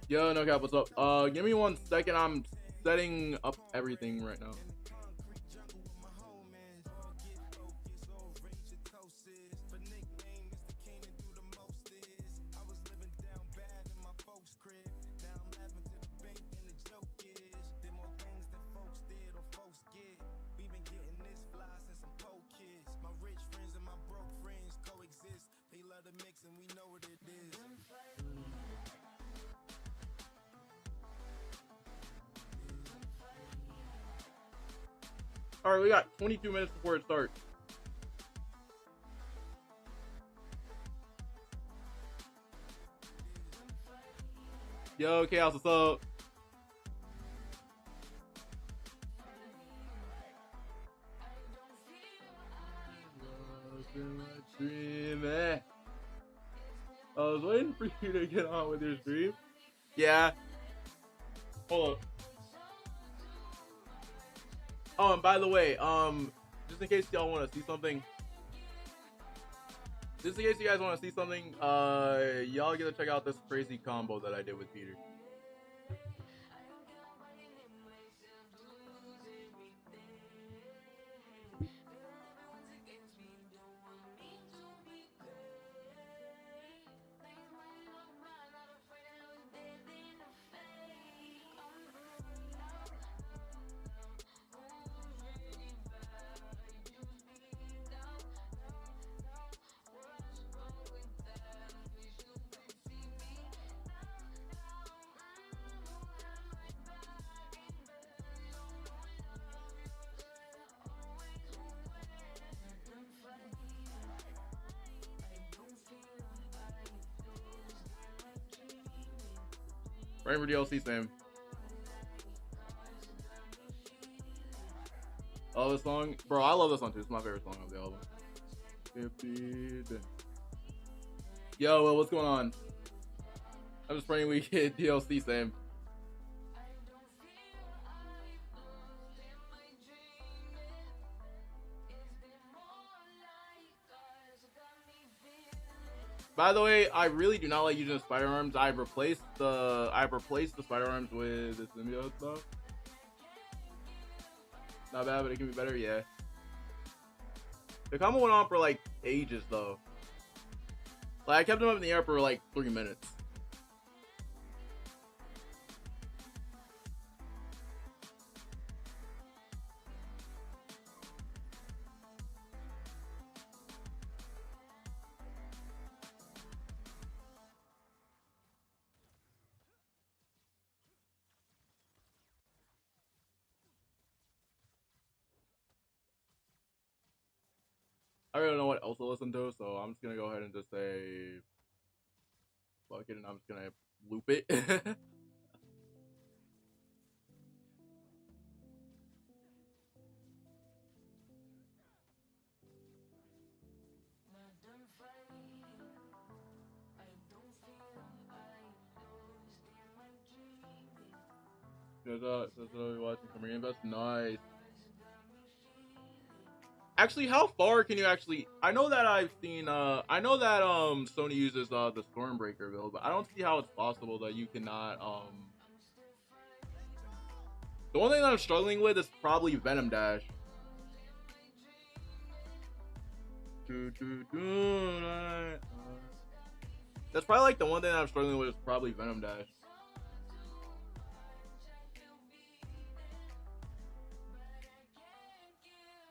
Yo, no cap, what's up? Give me 1 second. I'm setting up everything right now. All right, we got 22 minutes before it starts. Yo, Chaos, what's up? Dream, I was waiting for you to get on with your stream. Yeah. Hold up. Oh, and by the way, just in case y'all want to see something, just in case you guys want to see something, y'all get to check out this crazy combo that I did with Peter. Rainbow DLC, same. Oh, this song, bro, I love this song too. It's my favorite song of the album. Yo, Will, what's going on? I'm just praying we get DLC, same. By the way, I really do not like using the spider arms. I've replaced the spider arms with the symbiote stuff. Not bad, but it can be better. Yeah. The combo went on for like ages though. Like I kept him up in the air for like 3 minutes. I really don't know what else to listen to, so I'm just gonna go ahead and just say fuck it, and I'm just gonna loop it. That's watching Korean Best. Nice. Actually, how far can you actually? I know that I've seen. I know that Sony uses the Stormbreaker build, but I don't see how it's possible that you cannot. The one thing that I'm struggling with is probably Venom Dash. That's probably like the one thing that I'm struggling with is probably Venom Dash.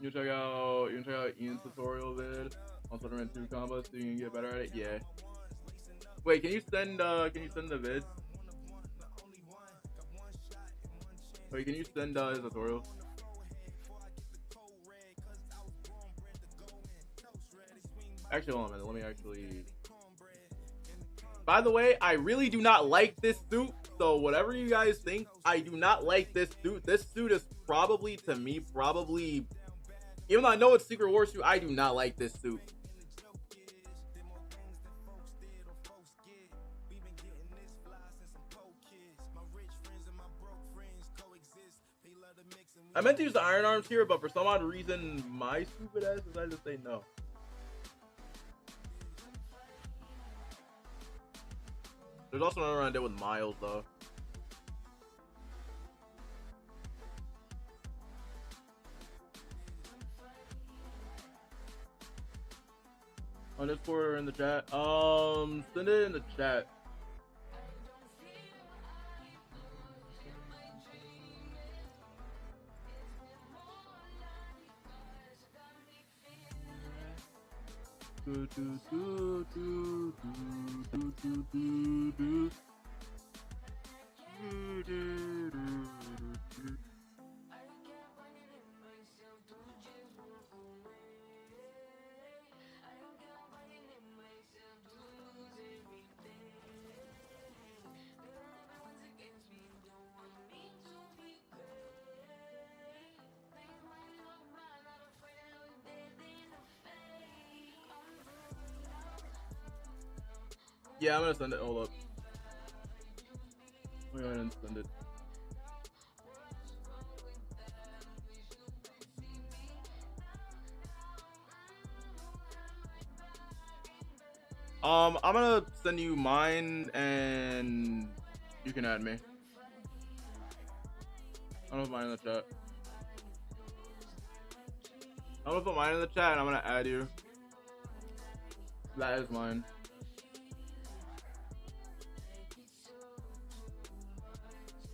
You can check out Ian's tutorial vid on Spider-Man 2 combos so you can get better at it. Yeah. Wait, can you send the vids? Wait, can you send his tutorial? Actually, hold on a minute. Let me actually. By the way, I really do not like this suit. So whatever you guys think, I do not like this suit. This suit is probably, to me, even though I know it's Secret War suit, I do not like this suit. I meant to use the Iron Arms here, but for some odd reason, my stupid ass decided to say no. There's also another one I did with Miles though. On Discord or in the chat? Send it in the chat. Yeah, I'm gonna send it. Hold up. Let me go ahead and send it. I'm gonna send you mine and you can add me. I'm gonna put mine in the chat. I'm gonna put mine in the chat and I'm gonna add you. That is mine.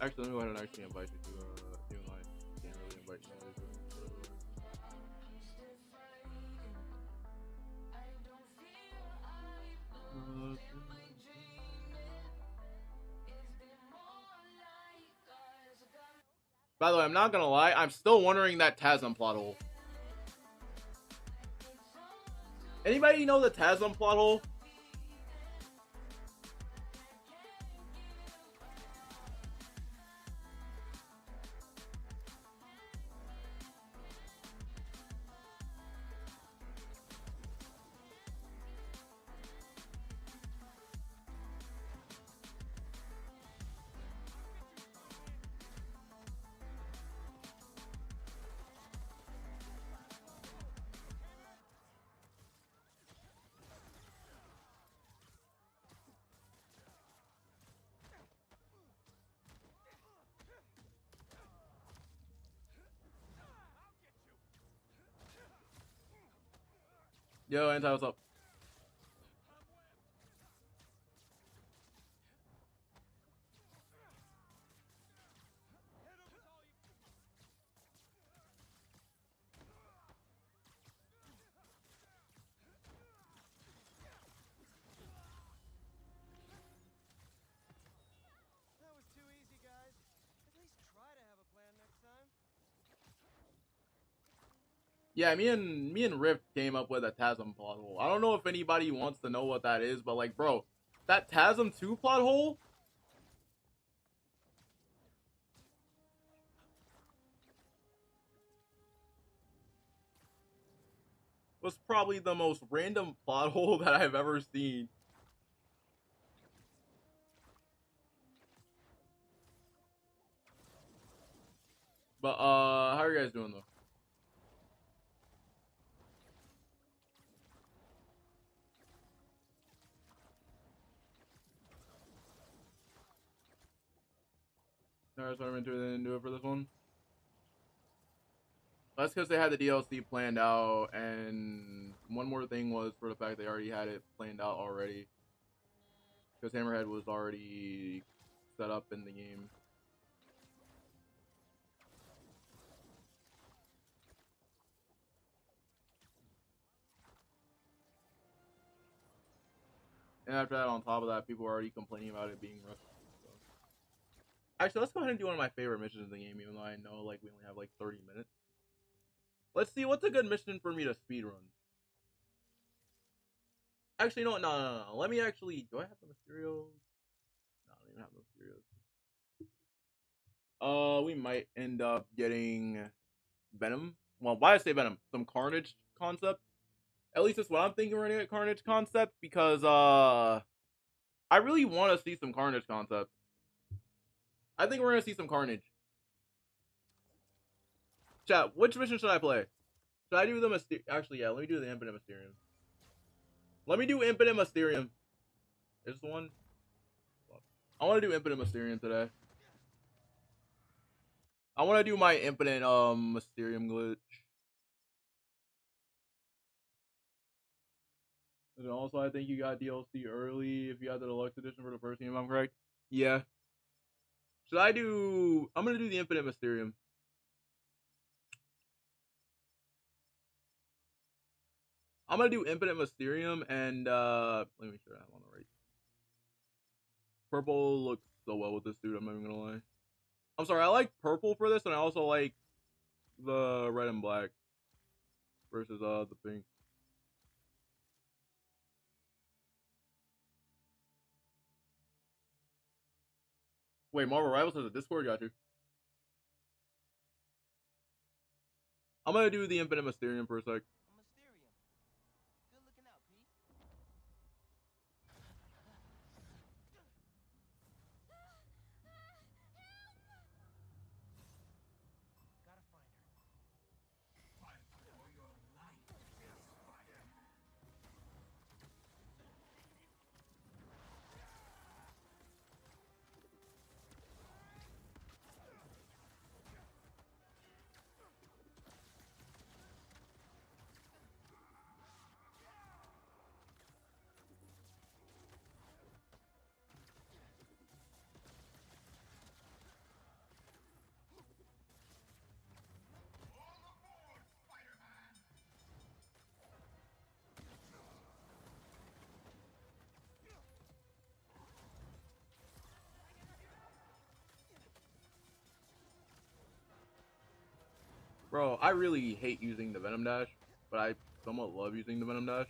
Actually, let me go ahead and actually invite you to new line. Can't really invite you. By the way, I'm not gonna lie, I'm still wondering that TASM plot hole. Anybody know the TASM plot hole? Yo, Anti, what's up? That was too easy, guys. At least try to have a plan next time. Yeah, me and Rift came up with a TASM plot hole. I don't know if anybody wants to know what that is, but like, bro, that TASM 2 plot hole was probably the most random plot hole that I've ever seen. But how are you guys doing though? Alright, so I'm into it and do it for this one. That's because they had the DLC planned out, and one more thing was for the fact they already had it planned out already. Because Hammerhead was already set up in the game. And after that, on top of that, people were already complaining about it being rushed. So. Actually, let's go ahead and do one of my favorite missions in the game, even though I know like we only have like 30 minutes. Let's see, what's a good mission for me to speedrun? Actually, no. Let me actually... Do I have the Mysterio? No, I don't even have the Mysterios. We might end up getting Venom. Well, why I say Venom? Some Carnage concept. At least that's what I'm thinking we're gonna get Carnage concept, because I really want to see some Carnage concept. I think we're gonna see some Carnage. Chat, which mission should I play? Should I do the Mysterium? Actually, yeah, let me do the Infinite Mysterium. Let me do Infinite Mysterium. Is this the one? I want to do Infinite Mysterium today. I want to do my Infinite Mysterium glitch. And also, I think you got DLC early if you had the deluxe edition for the first game, if I'm correct. Yeah. Should I do... I'm going to do the Infinite Mysterium. I'm going to do Infinite Mysterium and, let me make sure I'm on the right. Purple looks so well with this dude, I'm not even going to lie. I'm sorry, I like purple for this, and I also like the red and black versus, the pink. Wait, Marvel Rivals has a Discord? Got you. I'm gonna do the Infinite Mysterium for a sec. Mysterium. Good looking out, Pete. Gotta find her. Bro, I really hate using the Venom Dash, but I somewhat love using the Venom Dash.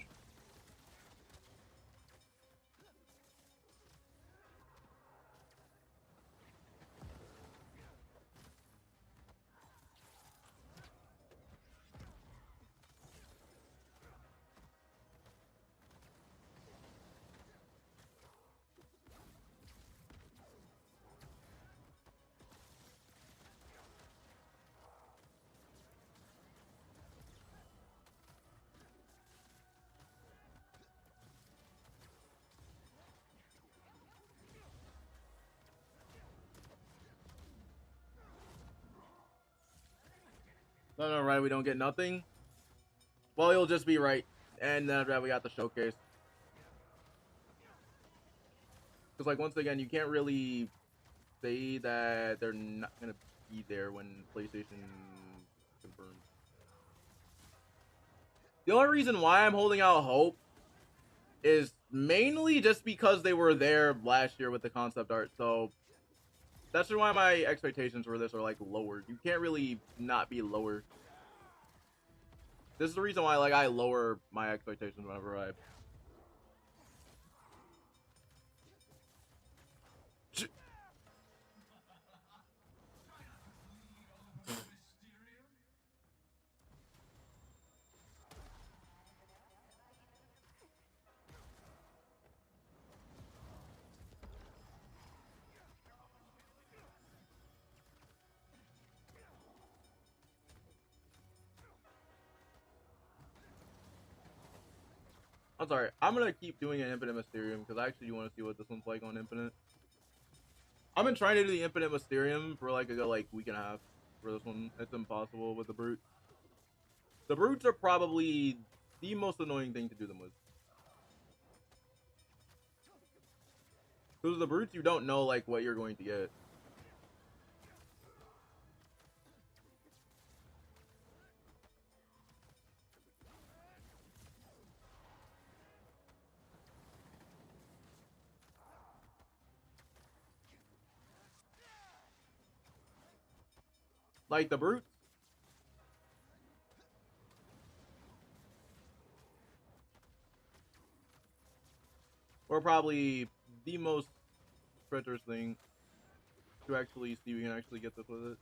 No, right, we don't get nothing. Well, you'll just be right. And then after that, we got the showcase. Because, like, once again, you can't really say that they're not going to be there when PlayStation confirms. The only reason why I'm holding out hope is mainly just because they were there last year with the concept art. So that's why my expectations for this are, like, lower. You can't really not be lower. This is the reason why, like, I lower my expectations whenever I... I'm sorry. I'm gonna keep doing an Infinite Mysterium because I actually do want to see what this one's like on Infinite. I've been trying to do the Infinite Mysterium for like a good like week and a half for this one. It's impossible with the Brutes. The Brutes are probably the most annoying thing to do them with. Because the Brutes, you don't know like what you're going to get. Like the Brutes. Or probably the most treacherous thing to actually see if we can actually get this with it.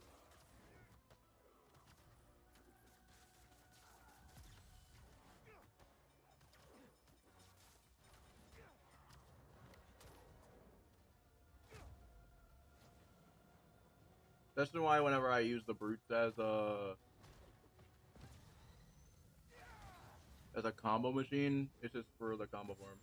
That's why whenever I use the Brutes as a combo machine, it's just for the combo form.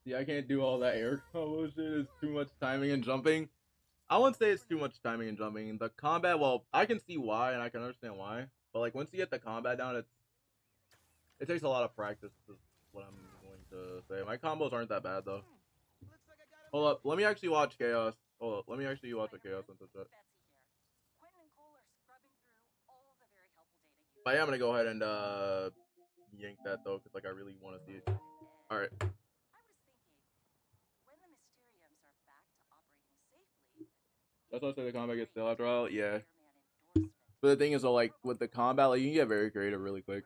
Yeah, I can't do all that air combo shit. It's too much timing and jumping. I wouldn't say it's too much timing and jumping. The combat, well, I can see why and I can understand why. But like once you get the combat down, it takes a lot of practice. Is what I'm going to say. My combos aren't that bad though. Looks like I got a Hold up, let me actually watch Chaos. Hold up, let me actually watch a Chaos into chat. But I am gonna go ahead and yank that though, cause like I really want to see it. All right. That's why I say the combat gets stale after a while. Yeah. But the thing is, though, like with the combat, like you can get very creative really quick.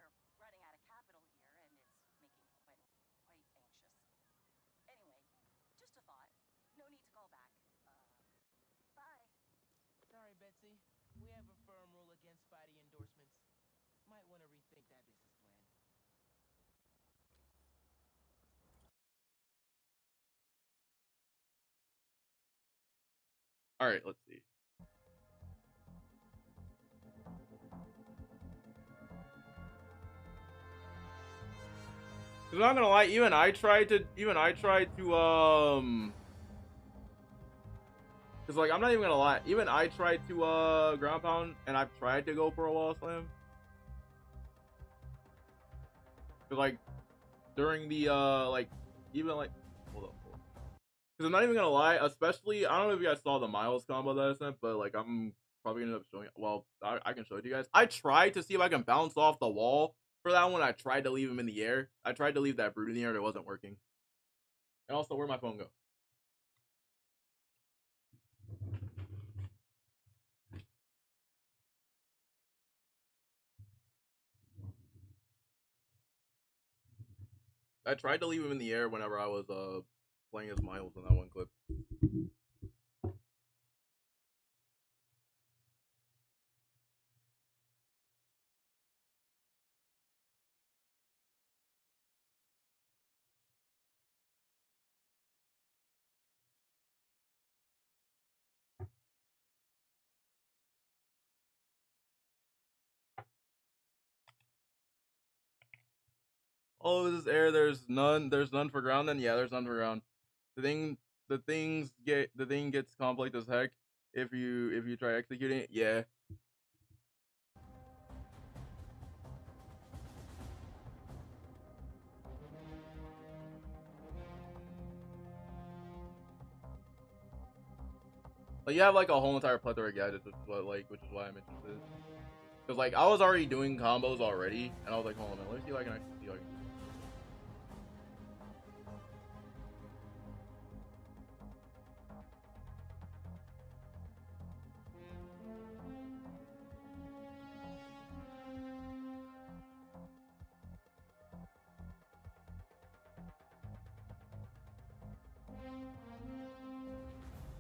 Sorry, Betsy. We have a firm rule against Spidey endorsements. Might want to rethink that business plan. All right, let's see. Cause I'm not gonna lie, even I tried to cause like I'm not even gonna lie, even I tried to ground pound and I've tried to go for a wall slam. Cause like during the like even like hold up. Cause I'm not even gonna lie, especially I don't know if you guys saw the Miles combo that I sent, but like I'm probably gonna end up showing it. Well, I can show it to you guys. I tried to see if I can bounce off the wall for that one. I tried to leave him in the air. I tried to leave that brute in the air, it wasn't working. And also, where'd my phone go? I tried to leave him in the air whenever I was playing as Miles in that one clip. Oh, this is air. There's none. There's none for ground. Then yeah, there's none for ground. The thing gets complex as heck if you try executing it. Yeah. Like you have like a whole entire plethora of gadgets, which is why I'm interested. Cause like I was already doing combos already, and I was like, hold on, man, let me see if I can actually see like.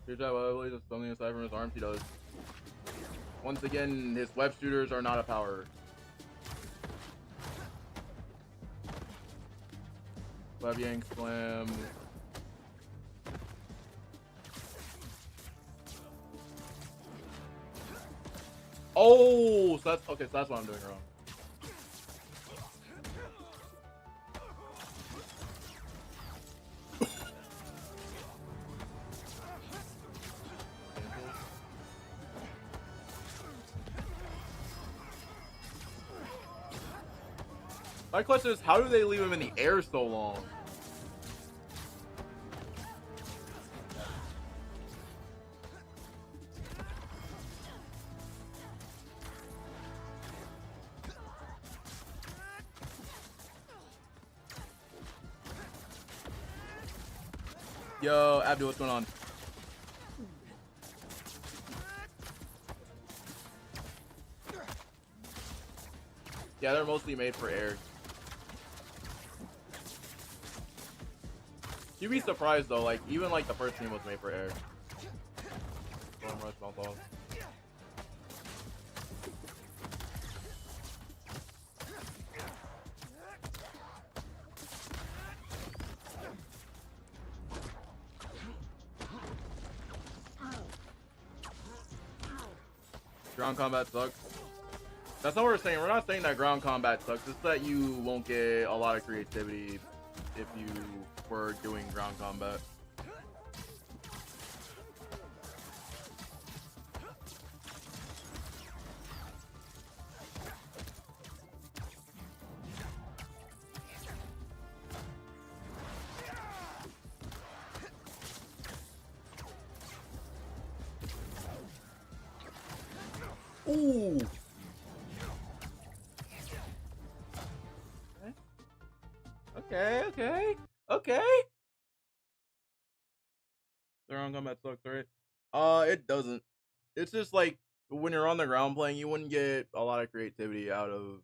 Here's that Webblade is something aside from his arms he does. Once again, his web shooters are not a power. Web yank slam. Oh, so that's okay. So that's what I'm doing wrong. My question is, how do they leave him in the air so long? Yo, Abdul, what's going on? Yeah, they're mostly made for air. You'd be surprised though, like even like the first team was made for air. Storm rush, bounce off. Ground combat sucks. That's not what we're saying. We're not saying that ground combat sucks. It's that you won't get a lot of creativity if you were doing ground combat. Ooh. Okay. The ground combat sucks, right? It doesn't. It's just like when you're on the ground playing, you wouldn't get a lot of creativity out of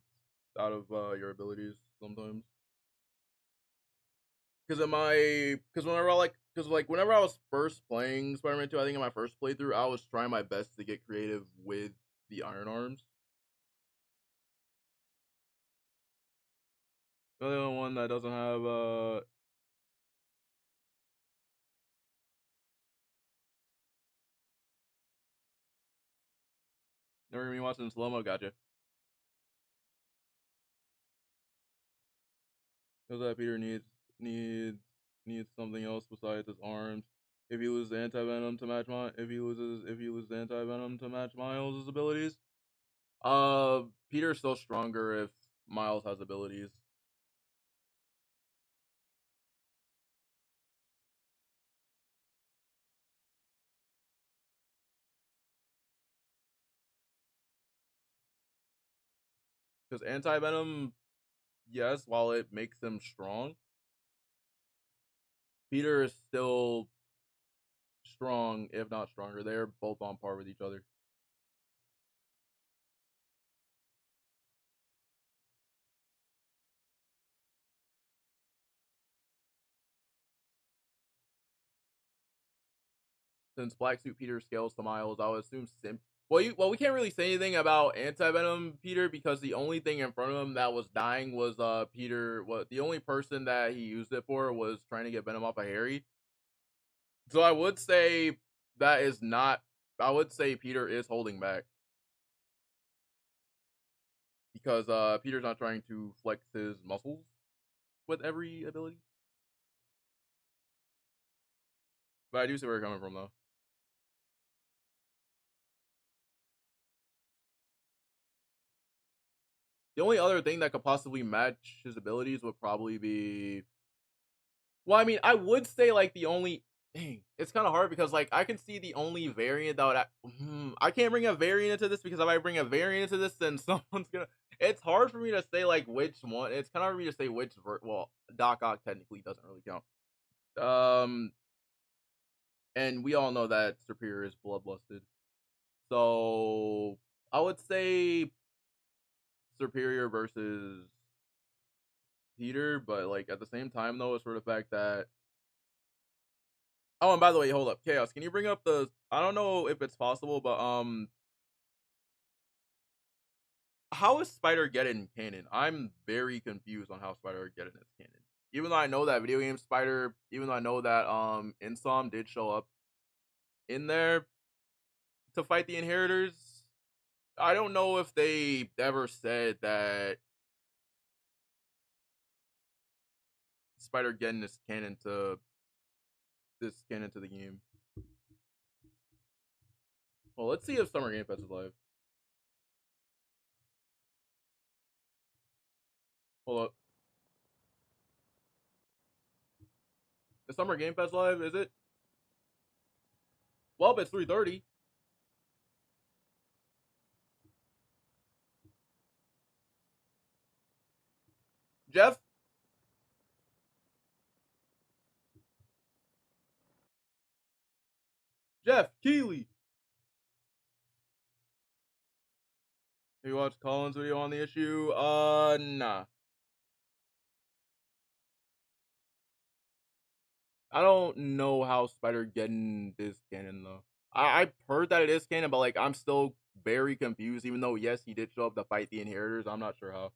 your abilities sometimes. Because whenever I was first playing Spider-Man 2, I think in my first playthrough, I was trying my best to get creative with the Iron Arms. The only one that doesn't have never even watching slow-mo, gotcha. Because that Peter needs something else besides his arms. If he loses anti-venom to match anti-venom to match Miles' abilities, Peter's still stronger if Miles has abilities. Because anti-venom, yes, while it makes him strong, Peter is still strong, if not stronger. They're both on par with each other. Since Black Suit Peter scales to Miles, I would assume we can't really say anything about anti-venom Peter because the only thing in front of him that was dying was Peter. What the only person that he used it for was trying to get venom off of Harry. So I would say that is not. I would say Peter is holding back because Peter's not trying to flex his muscles with every ability. But I do see where you're coming from though. The only other thing that could possibly match his abilities would probably be. Well, I mean, I would say like the only. Dang, it's kind of hard because like I can see the only variant that would. I can't bring a variant into this because if I bring a variant into this, then someone's gonna. It's hard for me to say like which one. It's kind of hard for me to say which. Well, Doc Ock technically doesn't really count. And we all know that Superior is bloodlusted. So I would say Superior versus Peter, but like at the same time though, it's for the fact that. Oh, and by the way, hold up, Chaos. Can you bring up the? I don't know if it's possible, but how is Spider-Geddon canon? I'm very confused on how Spider-Geddon is canon. Even though I know that video game Spider, even though I know that Insom did show up in there to fight the Inheritors, I don't know if they ever said that Spider-Geddon is canon to the game. Well, let's see if Summer Game Fest is live. Hold up. The Summer Game Fest live, is it? Well, it's 3:30. Jeff? Jeff Keighley. Have you watched Colin's video on the issue? Nah. I don't know how Spider-Geddon is canon though. I've heard that it is canon, but like I'm still very confused. Even though yes, he did show up to fight the Inheritors, I'm not sure how.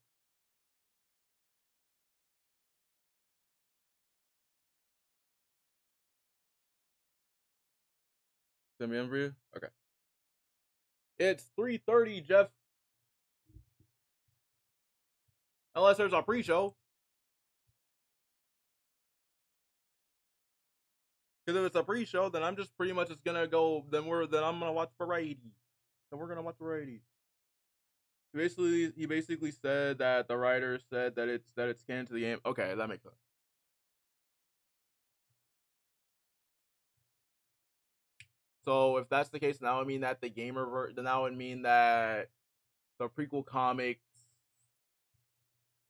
Send me in for you. Okay. It's 3:30, Jeff. Unless there's a pre-show. Because if it's a pre-show, then I'm just pretty much just gonna go. Then I'm gonna watch Variety. Then we're gonna watch Variety. He basically said that the writer said that it's canon to the game. Okay, that makes sense. So if that's the case, now would mean that the then that would mean that the prequel comics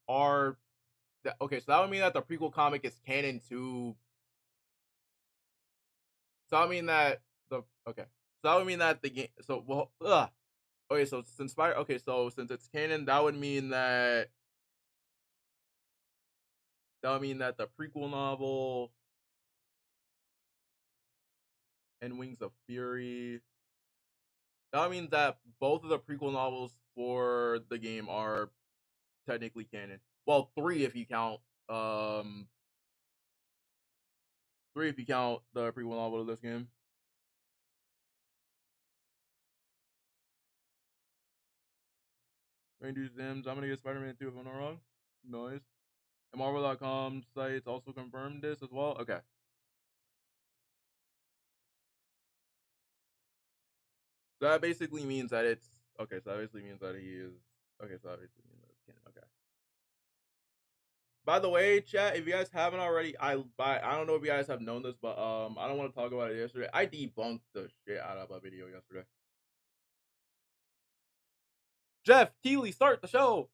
are okay. So that would mean that the prequel comic is canon to. So that would mean that the okay. So that would mean that the game. So well, okay. So since since it's canon, that would mean that the prequel novel and Wings of Fury. That means that both of the prequel novels for the game are technically canon. Well, 3 if you count 3 if you count the prequel novel of this game. Randy Sims, I'm gonna get Spider-Man 2 if I'm not wrong. Nice. And Marvel.com sites also confirmed this as well. Okay. So that basically means that it's okay. So that basically means that he is okay. So that basically means that it's canon. Okay. By the way, chat, if you guys haven't already, I don't know if you guys have known this, but I don't want to talk about it yesterday. I debunked the shit out of a video yesterday. Jeff Keighley, start the show.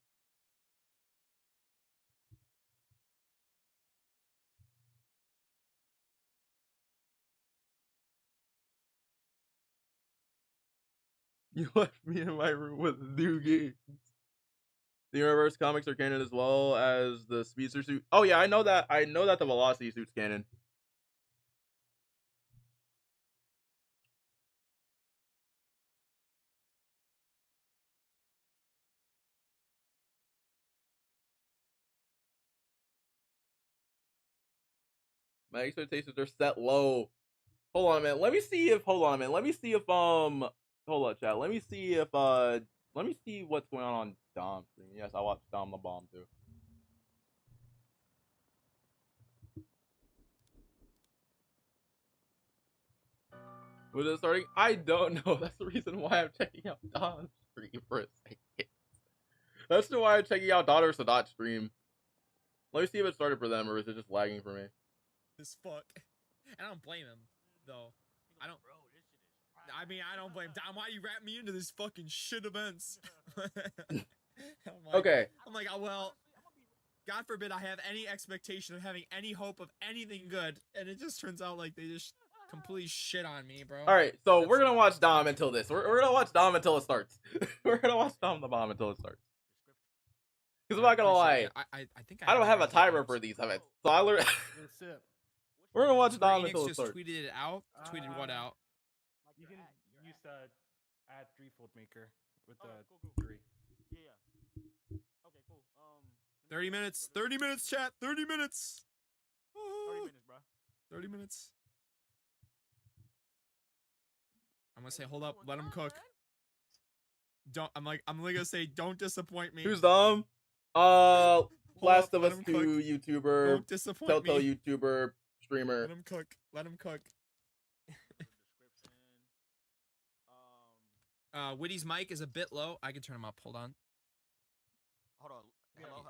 You left me in my room with new games. The Universe comics are canon as well as the Speedster suit. Oh yeah, I know that. I know that the Velocity suit's canon. My expectations are set low. Hold on a minute. Let me see if hold on, chat. Let me see what's going on Dom stream. Yes, I watched Dom the Bomb too. Was it starting? I don't know. That's the reason why I'm checking out Dom's stream for a second. That's why I'm checking out Daughter Sadat stream. Let me see if it started for them or is it just lagging for me. This fuck. I don't blame him, though. I don't blame Dom. Why you wrap me into this fucking shit events? Okay. I'm like, oh, well, God forbid I have any expectation of having any hope of anything good, and it just turns out like they just completely shit on me, bro. Alright, so we're gonna watch Dom until this. We're gonna watch Dom until it starts. We're gonna watch Dom the Bomb until it starts. Because I'm not gonna lie, I think I don't have a timer for these events, so I learned. We're gonna watch Dom until it starts. Tweeted it out. Tweeted what out? You can use add threefold maker with the cool. 3. Yeah. Okay, cool. 30 minutes. 30 minutes, chat. 30 minutes. 30 minutes, bro. 30 minutes. I'm gonna say, hold up, let him cook. Don't. I'm gonna say, don't disappoint me. Who's Dom? Last of Us 2 cook. YouTuber, Don't disappoint Telltale me. YouTuber, streamer. Let him cook. Let him cook. Witty's mic is a bit low. I can turn him up. Hold on. Hold on. Hello.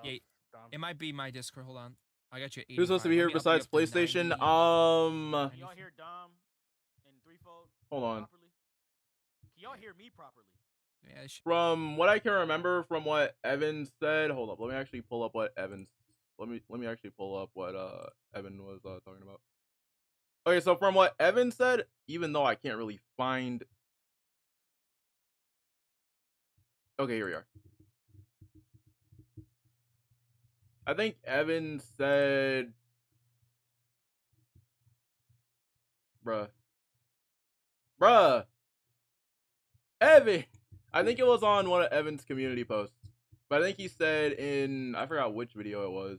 Yeah, it might be my Discord. Hold on. I got you. At Who's supposed to be here besides PlayStation? Can y'all hear Dom in threefold? Hold on. Properly? Can y'all hear me properly? Yeah, from what I can remember from what Evan said, hold up. Let me actually pull up what Evan. Let me actually pull up what Evan was talking about. Okay, so from what Evan said, even though I can't really find. Okay, here we are. I think Evan said, bruh, Evan. I think it was on one of Evan's community posts, but I think he said in, I forgot which video it was.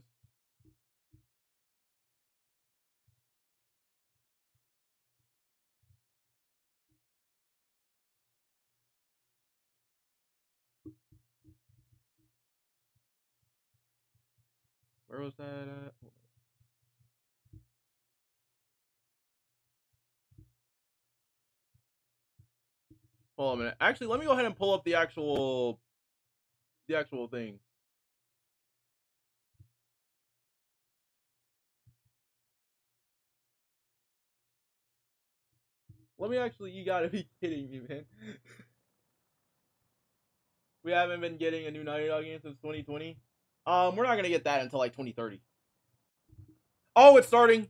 Where was that at? Hold on a minute. Actually, let me go ahead and pull up the actual thing. Let me actually, you gotta be kidding me, man. We haven't been getting a new Naughty Dog game since 2020. We're not gonna get that until like 2030. Oh, it's starting.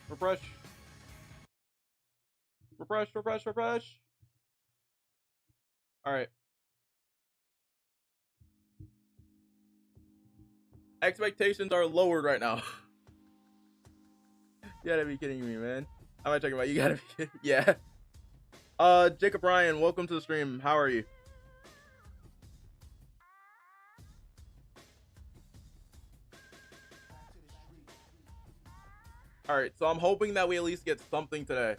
Refresh. Refresh, refresh, refresh. Alright. Expectations are lowered right now. You gotta be kidding me, man. How am I talking about? You gotta be kidding. Yeah. Jacob Ryan, welcome to the stream. How are you? Alright, so I'm hoping that we at least get something today.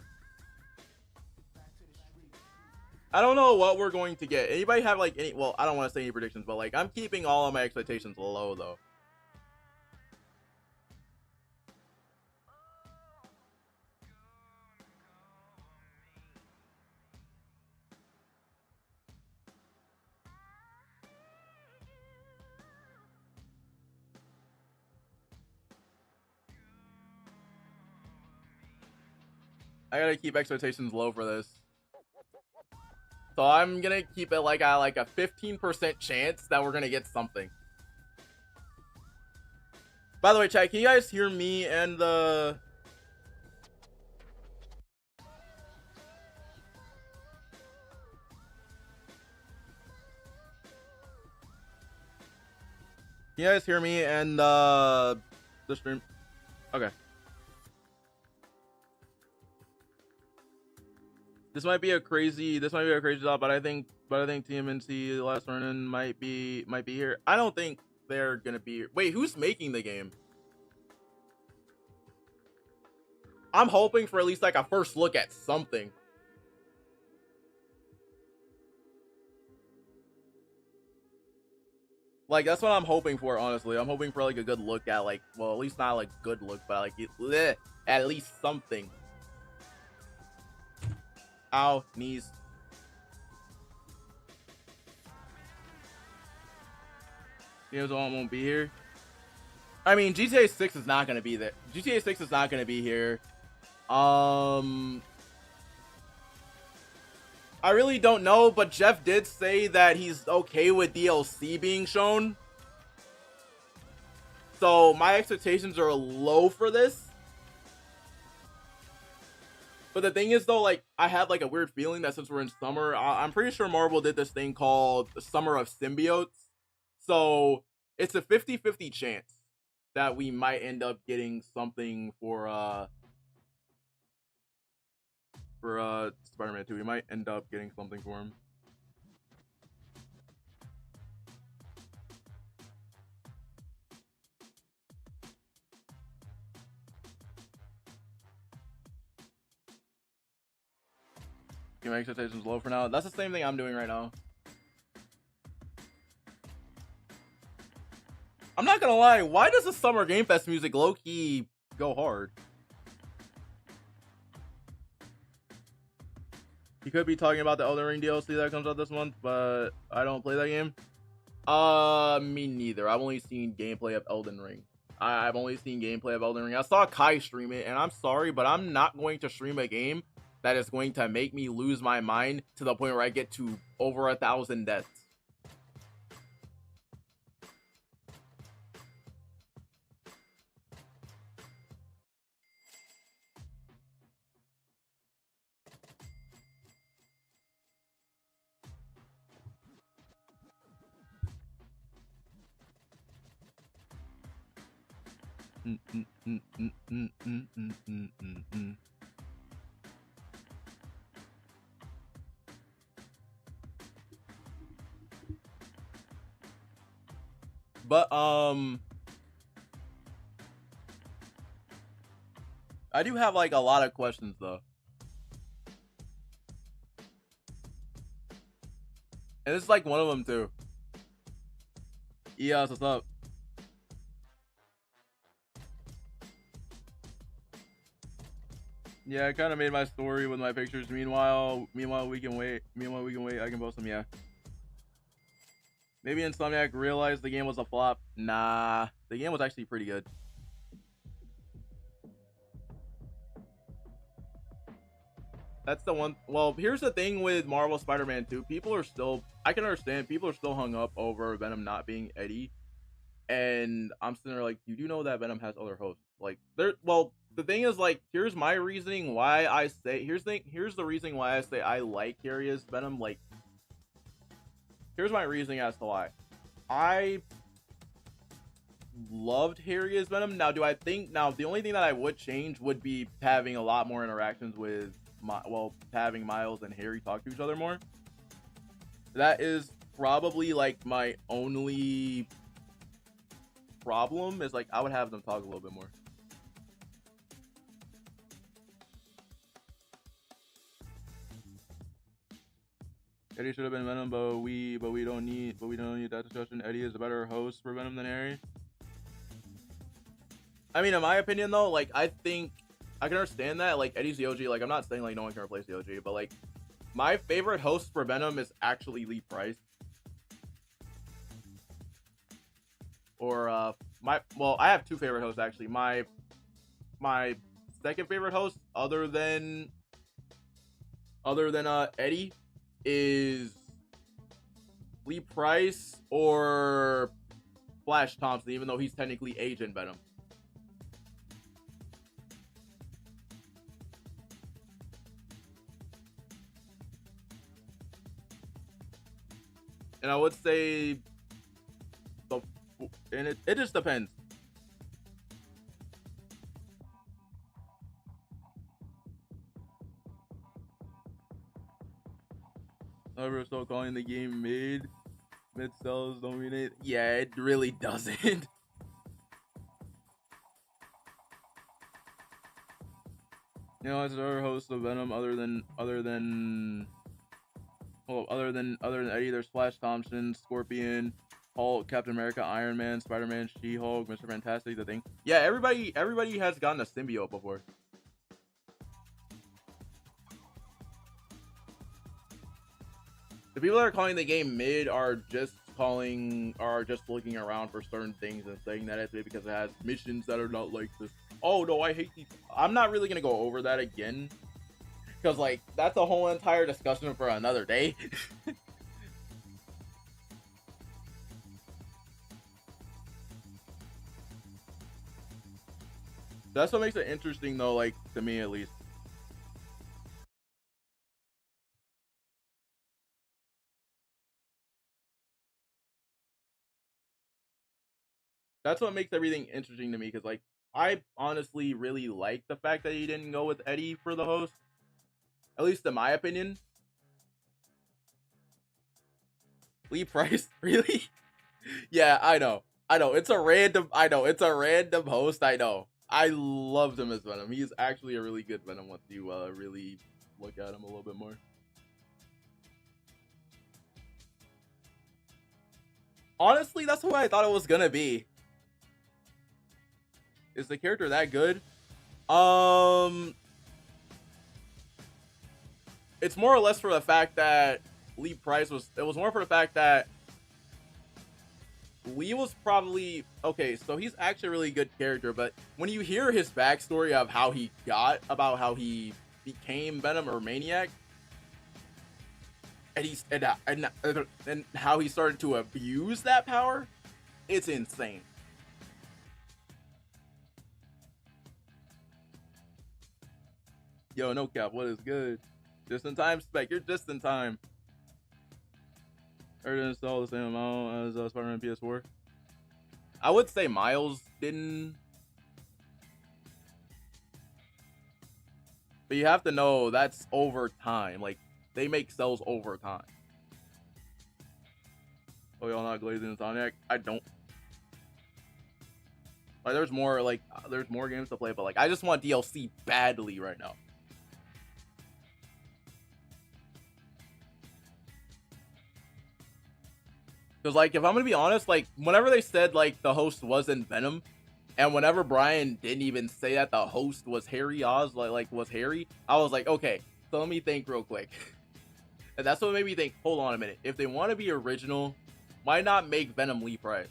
I don't know what we're going to get. Anybody have like any, well, I don't want to say any predictions, but like I'm keeping all of my expectations low though. I gotta keep expectations low for this. So I'm gonna keep it like a 15% chance that we're gonna get something. By the way, chat, can you guys hear me and the... Can you guys hear me and the stream? Okay. This might be a crazy thought, but I think TMNT Last Ronin might be here. I don't think they're gonna be here. Wait, who's making the game? I'm hoping for at least like a first look at something. Like that's what I'm hoping for, honestly. I'm hoping for like a good look at like, well, at least not like good look, but like at least something. Ow, knees. Here's one won't be here. I mean, GTA 6 is not gonna be there. GTA 6 is not gonna be here. I really don't know, but Jeff did say that he's okay with DLC being shown. So my expectations are low for this. But the thing is, though, like, I have, like, a weird feeling that since we're in summer, I'm pretty sure Marvel did this thing called the Summer of Symbiotes. So, it's a 50-50 chance that we might end up getting something for Spider-Man 2. We might end up getting something for him. Keep my expectations low for now. That's the same thing I'm doing right now. I'm not gonna lie, why does the Summer Game Fest music low-key go hard? You could be talking about the Elden Ring DLC that comes out this month, but I don't play that game. Me neither. I've only seen gameplay of Elden Ring. I've only seen gameplay of Elden Ring. I saw Kai stream it, and I'm sorry, but I'm not going to stream a game that is going to make me lose my mind to the point where I get to over 1,000 deaths. But I do have like a lot of questions though. And this is like one of them too. Yeah, what's up? Yeah, I kind of made my story with my pictures. Meanwhile, we can wait. I can post them. Yeah. Maybe Insomniac realized the game was a flop. Nah, the game was actually pretty good. That's the one. Well, here's the thing with Marvel Spider-Man 2. People are still, I can understand, people are still hung up over Venom not being Eddie. And I'm sitting there like, you do know that Venom has other hosts. Like, well, the thing is, like, here's my reasoning why I say, here's the reasoning why I say I like Harry as Venom. Like, here's my reasoning as to why. I loved Harry as Venom. Now, the only thing that I would change would be having a lot more interactions with having Miles and Harry talk to each other more. That is probably like my only problem, is like I would have them talk a little bit more. Eddie should have been Venom, but we don't need that discussion. Eddie is a better host for Venom than Harry. I mean, in my opinion though, like I think I can understand that. Like Eddie's the OG. Like I'm not saying like no one can replace the OG, but like my favorite host for Venom is actually Lee Price. Or I have two favorite hosts actually. My second favorite host, other than Eddie, is Lee Price or Flash Thompson, even though he's technically Agent Venom. And I would say it just depends. However, still calling the game mid cells don't mean it. Yeah, it really doesn't. You know, as another host of Venom other than Eddie, there's Flash Thompson, Scorpion, Hulk, Captain America, Iron Man, Spider-Man, She-Hulk, Mr. Fantastic, the Thing. Yeah, everybody has gotten a symbiote before. The people that are calling the game mid are just looking around for certain things and saying that it's because it has missions that are not like this. Oh no, I hate these. I'm not really gonna go over that again, because like that's a whole entire discussion for another day. That's what makes it interesting though, like to me at least. That's what makes everything interesting to me, because like I honestly really like the fact that he didn't go with Eddie for the host, at least in my opinion. Lee Price, really? Yeah, I know. It's a random host. I know. I loved him as Venom. He's actually a really good Venom once you really look at him a little bit more. Honestly, that's what I thought it was gonna be. Is the character that good? It's more or less for the fact that Lee Price was. It was more for the fact that Lee was probably okay. So he's actually a really good character, but when you hear his backstory of how he became Venom or Maniac, and how he started to abuse that power, it's insane. Yo, no cap, what is good? Just in time, Spec. You're just in time. Or to install the same amount as Spider-Man PS4. I would say Miles didn't. But you have to know that's over time. Like, they make cells over time. Oh, y'all not glazing Insomniac? I don't. Like, there's more games to play, but like, I just want DLC badly right now. Because, like, if I'm gonna be honest, like, whenever they said, like, the host wasn't Venom, and whenever Brian didn't even say that the host was Harry Oz, like was Harry, I was like, okay, so let me think real quick. And that's what made me think, hold on a minute. If they want to be original, why not make Venom Lee Price?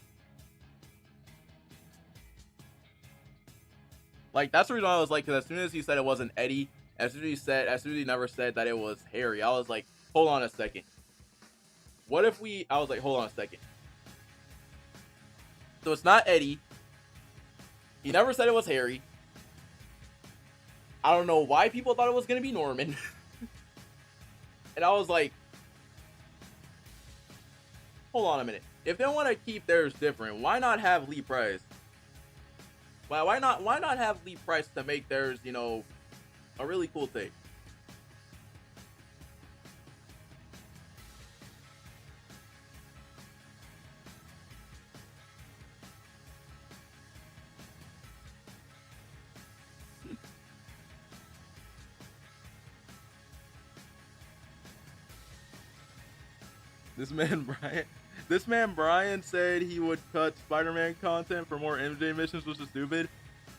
Like, that's the reason why I was like, because as soon as he said it wasn't Eddie, as soon as he never said that it was Harry, I was like, hold on a second. What if I was like, hold on a second. So it's not Eddie. He never said it was Harry. I don't know why people thought it was going to be Norman. And I was like, hold on a minute. If they want to keep theirs different, why not have Lee Price? Why not have Lee Price to make theirs, you know, a really cool thing? This man Brian said he would cut Spider-Man content for more MJ missions, which is stupid.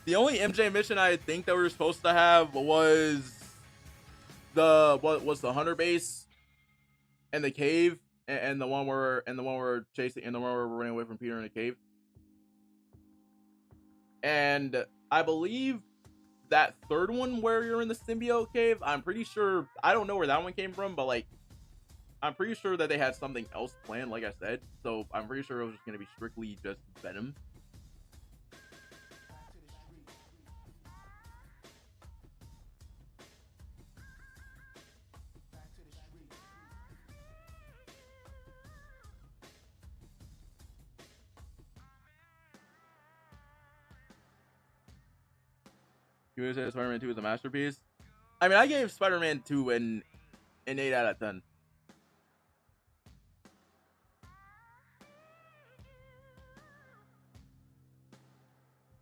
The only MJ mission I think that we were supposed to have was the Hunter base and the cave and the one where we're chasing and the one where we're running away from Peter in the cave. And I believe that third one where you're in the symbiote cave, I'm pretty sure, I don't know where that one came from, but like I'm pretty sure that they had something else planned, like I said. So I'm pretty sure it was just going to be strictly just Venom. You would say Spider-Man 2 is a masterpiece? I mean, I gave Spider-Man 2 an 8 out of 10.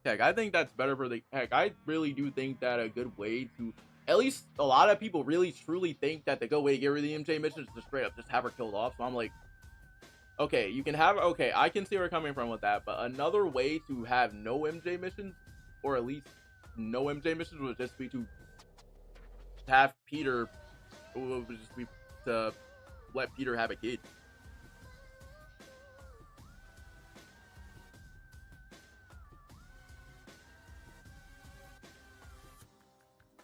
Heck, I think that's better for the heck. I really do think that a good way to, at least a lot of people really truly think that the good way to get rid of the MJ mission is to straight up just have her killed off. So I'm like, okay, you can have, okay, I can see where you're coming from with that, but another way to have no MJ missions, or at least no MJ missions, would just be to have Peter, would just be to let Peter have a kid.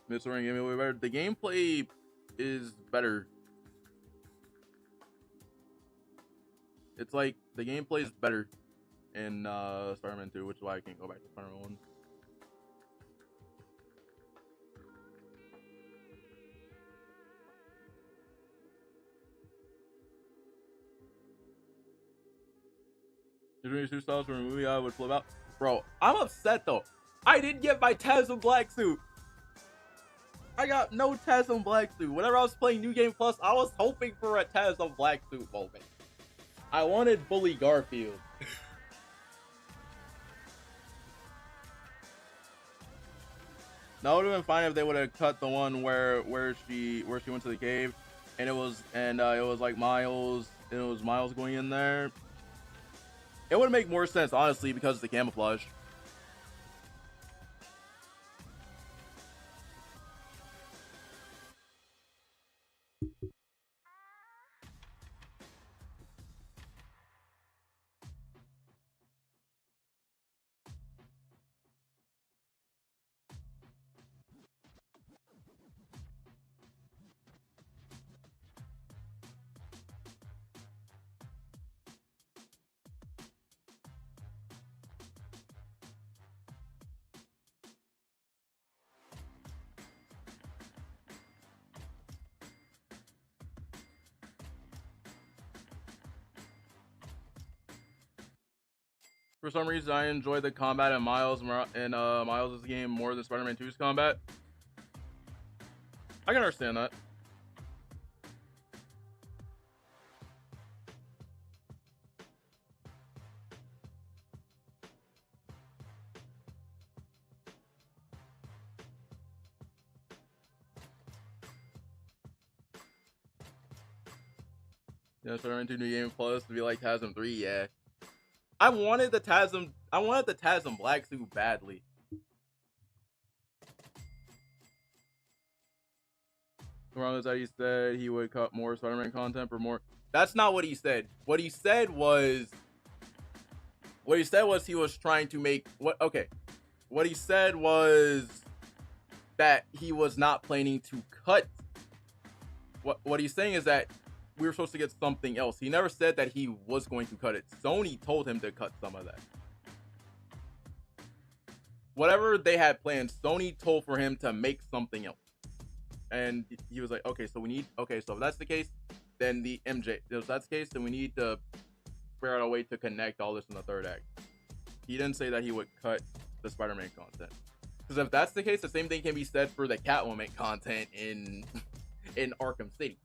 Mr. Ring game way better. The gameplay is better. It's like the gameplay is better in Spider-Man 2, which is why I can't go back to Spider-Man 1. There's two styles from a movie I would flip out. Bro, I'm upset though. I didn't get my Tasm black suit. I got no Tasm black suit. Whenever I was playing New Game Plus, I was hoping for a Tasm black suit moment. I wanted Bully Garfield. That would have been fine if they would have cut the one where she went to the cave, and it was like Miles, and it was Miles going in there. It would make more sense, honestly, because of the camouflage. For some reason, I enjoy the combat in Miles' game more than Spider-Man 2's combat. I can understand that. Yeah, Spider-Man 2 New Game Plus to be like TASM 3, yeah. I wanted the TASM Black suit badly. Around that he said he would cut more Spider-Man content for more. That's not what he said. What he said was he was trying to make what he said was that he was not planning to cut. What he's saying is that we were supposed to get something else. He never said that he was going to cut it. Sony told him to cut some of that. Whatever they had planned, Sony told for him to make something else. And he was like, okay, so if that's the case, then if that's the case, then we need to figure out a way to connect all this in the third act. He didn't say that he would cut the Spider-Man content. Because if that's the case, the same thing can be said for the Catwoman content in Arkham City.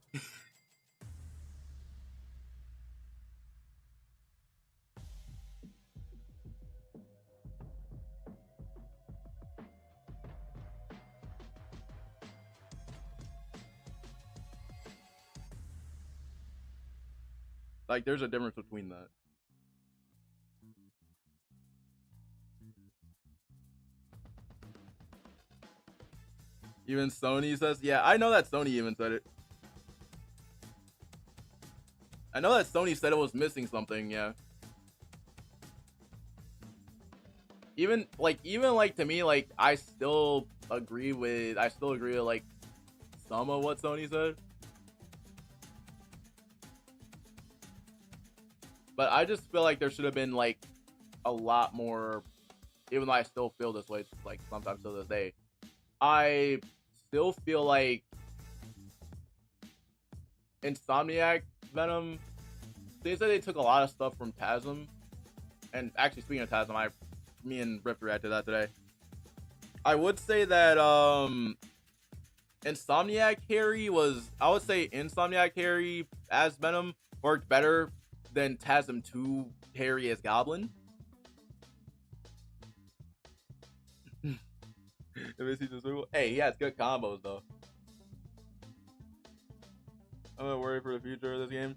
Like, there's a difference between that. Even Sony says, yeah, I know that Sony even said it. I know that Sony said it was missing something, yeah. Even to me, like, I still agree with like some of what Sony said. But I just feel like there should have been like a lot more, even though I still feel this way, like sometimes to this day. I still feel like Insomniac Venom, they said they took a lot of stuff from TASM. And actually, speaking of TASM, me and Rift reacted to that today. I would say that Insomniac Harry as Venom worked better than TASM 2 Harry as Goblin. Hey, he has good combos though. I'm not worried for the future of this game.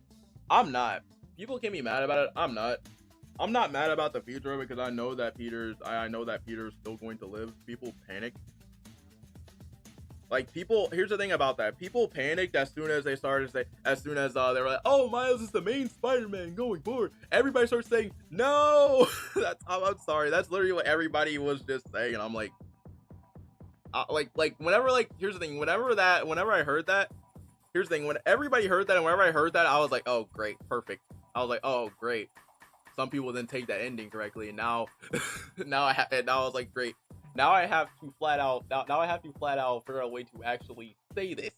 I'm not. People can be mad about it. I'm not. I'm not mad about the future because I know that Peter's still going to live. People panic. Like, here's the thing about that. People panicked as soon as they started to say, they were like, oh, Miles is the main Spider-Man going forward. Everybody starts saying, no. I'm sorry. That's literally what everybody was just saying. And I'm like, here's the thing. Whenever I heard that, here's the thing. When everybody heard that and whenever I heard that, I was like, oh, great. Perfect. I was like, oh, great. Some people didn't take that ending correctly. And now I was like, great. Now I have to flat out figure out a way to actually say this.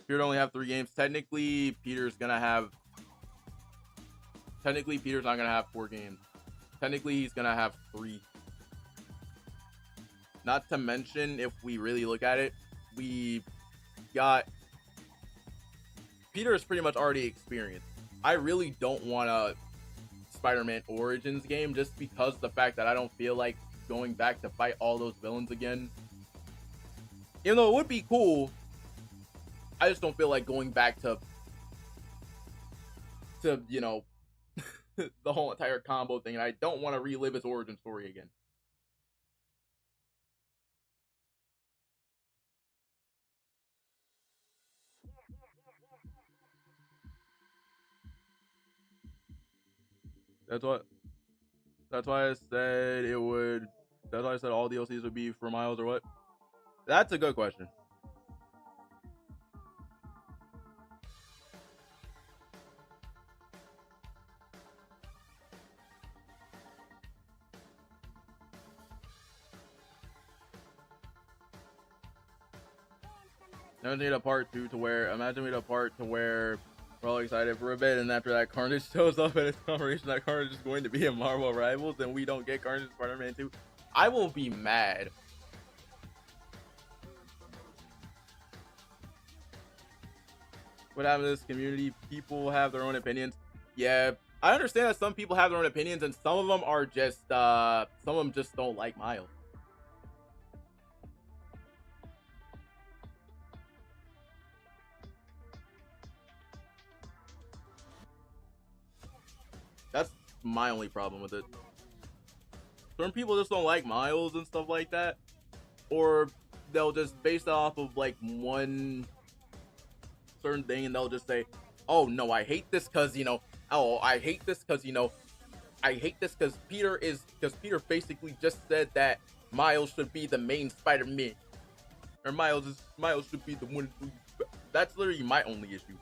Peter only have 3 games. Technically, Peter's not gonna have 4 games. Technically, he's gonna have 3. Not to mention, if we really look at it, we got Peter is pretty much already experienced. I really don't want a Spider-Man Origins game just because of the fact that I don't feel like going back to fight all those villains again. Even though it would be cool, I just don't feel like going back to you know, the whole entire combo thing, and I don't want to relive his origin story again. That's why I said it would. That's why I said all DLCs would be for Miles or what? That's a good question. Imagine we had a part to where we're all excited for a bit, and after that Carnage shows up and it's confirmation that Carnage is going to be in Marvel Rivals and we don't get Carnage Spider-Man 2. I will be mad. What happened to this community? People have their own opinions. Yeah, I understand that some people have their own opinions and some of them are just some of them just don't like Miles. my only problem with it. Certain people just don't like Miles and stuff like that, or they'll just base it off of like one certain thing, and they'll just say, "Oh no, I hate this because oh I hate this because I hate this because Peter basically just said that Miles should be the main Spider-Man, or Miles should be the one." That's literally my only issue.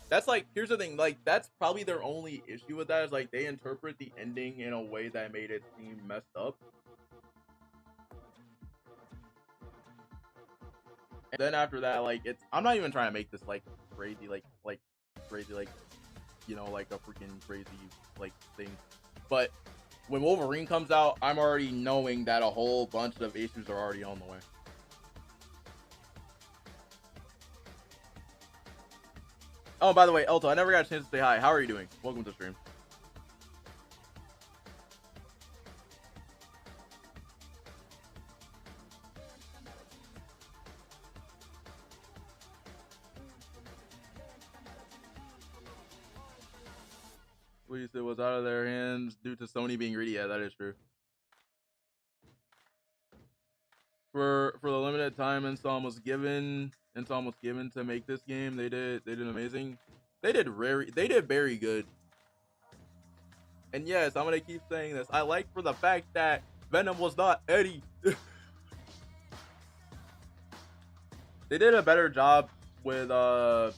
That's like, here's the thing, like, that's probably their only issue with that, is like they interpret the ending in a way that made it seem messed up. And then after that, like, I'm not even trying to make this like crazy, like crazy, like, like a freaking crazy like thing. But when Wolverine comes out, I'm already knowing that a whole bunch of issues are already on the way. Oh, by the way, Elto, I never got a chance to say hi. How are you doing? Welcome to the stream. Please, it was out of their hands due to Sony being greedy. Yeah, that is true. For the limited time Insomniac was given to make this game, they did amazing. They did very good. And yes, I'm gonna keep saying this. I like for the fact that Venom was not Eddie. They did a better job with Harry's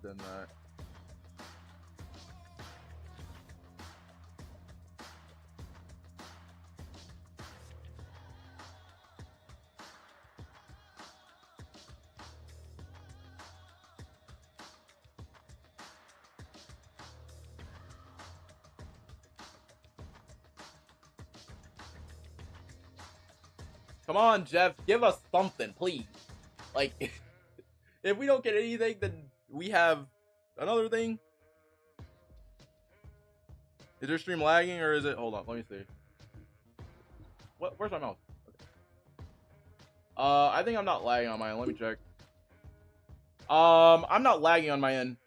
than that. Come on, Jeff, give us something, please. Like, if we don't get anything, then we have another thing. Is your stream lagging, or is it? Hold on, let me see. Where's my mouse? Okay. I think I'm not lagging on my end. Let me check. I'm not lagging on my end.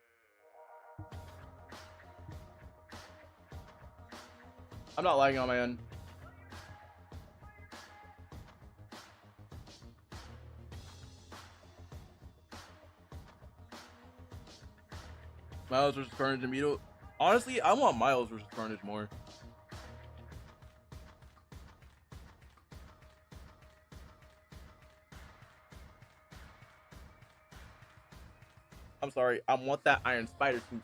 I'm not lagging on my end. Miles versus Carnage and Beetle. Honestly, I want Miles versus Carnage more. I'm sorry, I want that Iron Spider suit.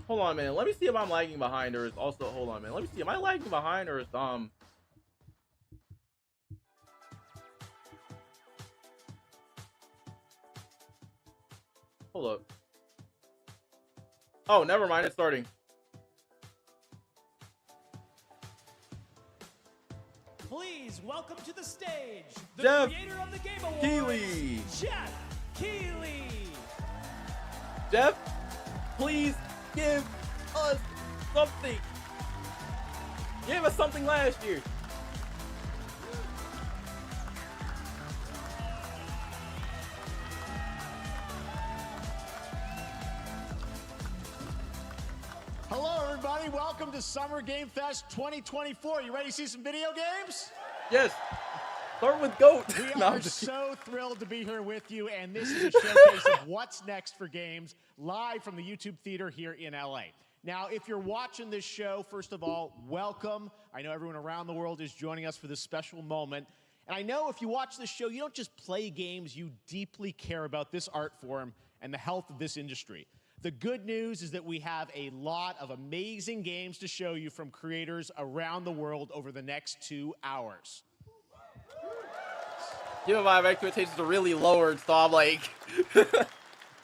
Hold on a minute. Let me see if I'm lagging behind, or is also, hold on a minute. Let me see. Am I lagging behind, or is hold up. Oh, never mind. It's starting. Please welcome to the stage the Jeff creator of the Game Awards, Keighley. Jeff Keighley. Jeff, please give us something. Give us something last year. Hello, everybody. Welcome to Summer Game Fest 2024. You ready to see some video games? Yes. Start with GOAT. We No, I'm are just so thrilled to be here with you, and this is a showcase of what's next for games, live from the YouTube Theater here in LA. Now, if you're watching this show, first of all, welcome. I know everyone around the world is joining us for this special moment. And I know if you watch this show, you don't just play games, you deeply care about this art form and the health of this industry. The good news is that we have a lot of amazing games to show you from creators around the world over the next 2 hours. Give my expectations are really lowered, so I'm like.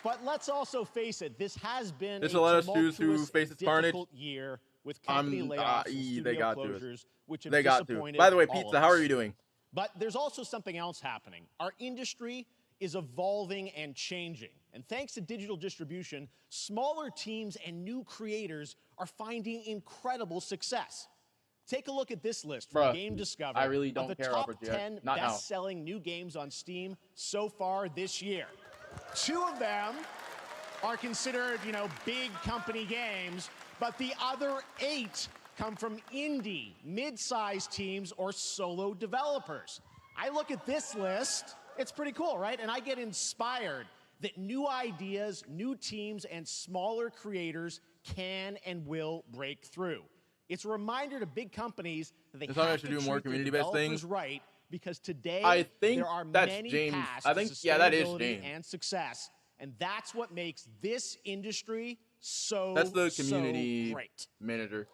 But let's also face it, this has been This a will let us choose who tumultuous, faces Carnage. difficult year with company layoffs and studio they got to. closures, which have They got to. disappointed By the way, all Pizza, of how are us. you doing? But there's also something else happening. Our industry is evolving and changing. And thanks to digital distribution, smaller teams and new creators are finding incredible success. Take a look at this list from Bruh, Game Discover I really of don't the care, top Upper Jet. 10 Not now. best-selling new games on Steam so far this year. 2 of them are considered, you know, big company games, but the other 8 come from indie, mid-sized teams, or solo developers. I look at this list, it's pretty cool, right? And I get inspired that new ideas, new teams, and smaller creators can and will break through. It's a reminder to big companies that they It's not have to to do treat more their community-based developers things. right, because today I think there are that's many James. paths I to think, yeah, that is sustainability James. and success, and that's what makes this industry so That's the community so great. manager.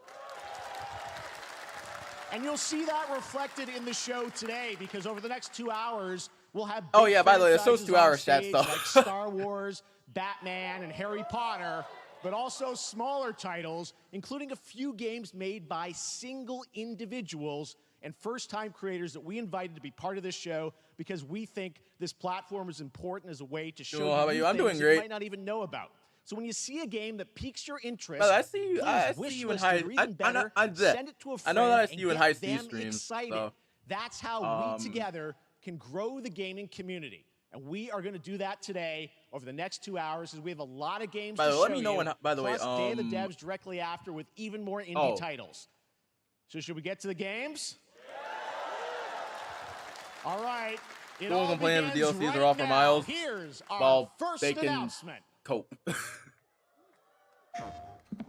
And you'll see that reflected in the show today, because over the next 2 hours, we'll have Oh, big yeah, by the way, the show's franchises 2 on hours, chat stage stuff. like Star Wars, Batman, and Harry Potter, but also smaller titles, including a few games made by single individuals and first-time creators that we invited to be part of this show because we think this platform is important as a way to show Well, how about new you? I'm things doing that great. you might not even know about. So when you see a game that piques your interest, Well, I see you. please I see wish you in list high. it, or even better, I'm send it to a I friend know that I and see you in get high C them streams. excited. So. That's how we Um, together can grow the gaming community. And we are going to do that today over the next 2 hours, as we have a lot of games By to the way, show let me know you, when. By the way, plus Day of the Devs directly after with even more indie Oh. titles. So should we get to the games? All right. It People all complain if begins DLCs right are off for now. miles. Here's our Well, first they can announcement. cope.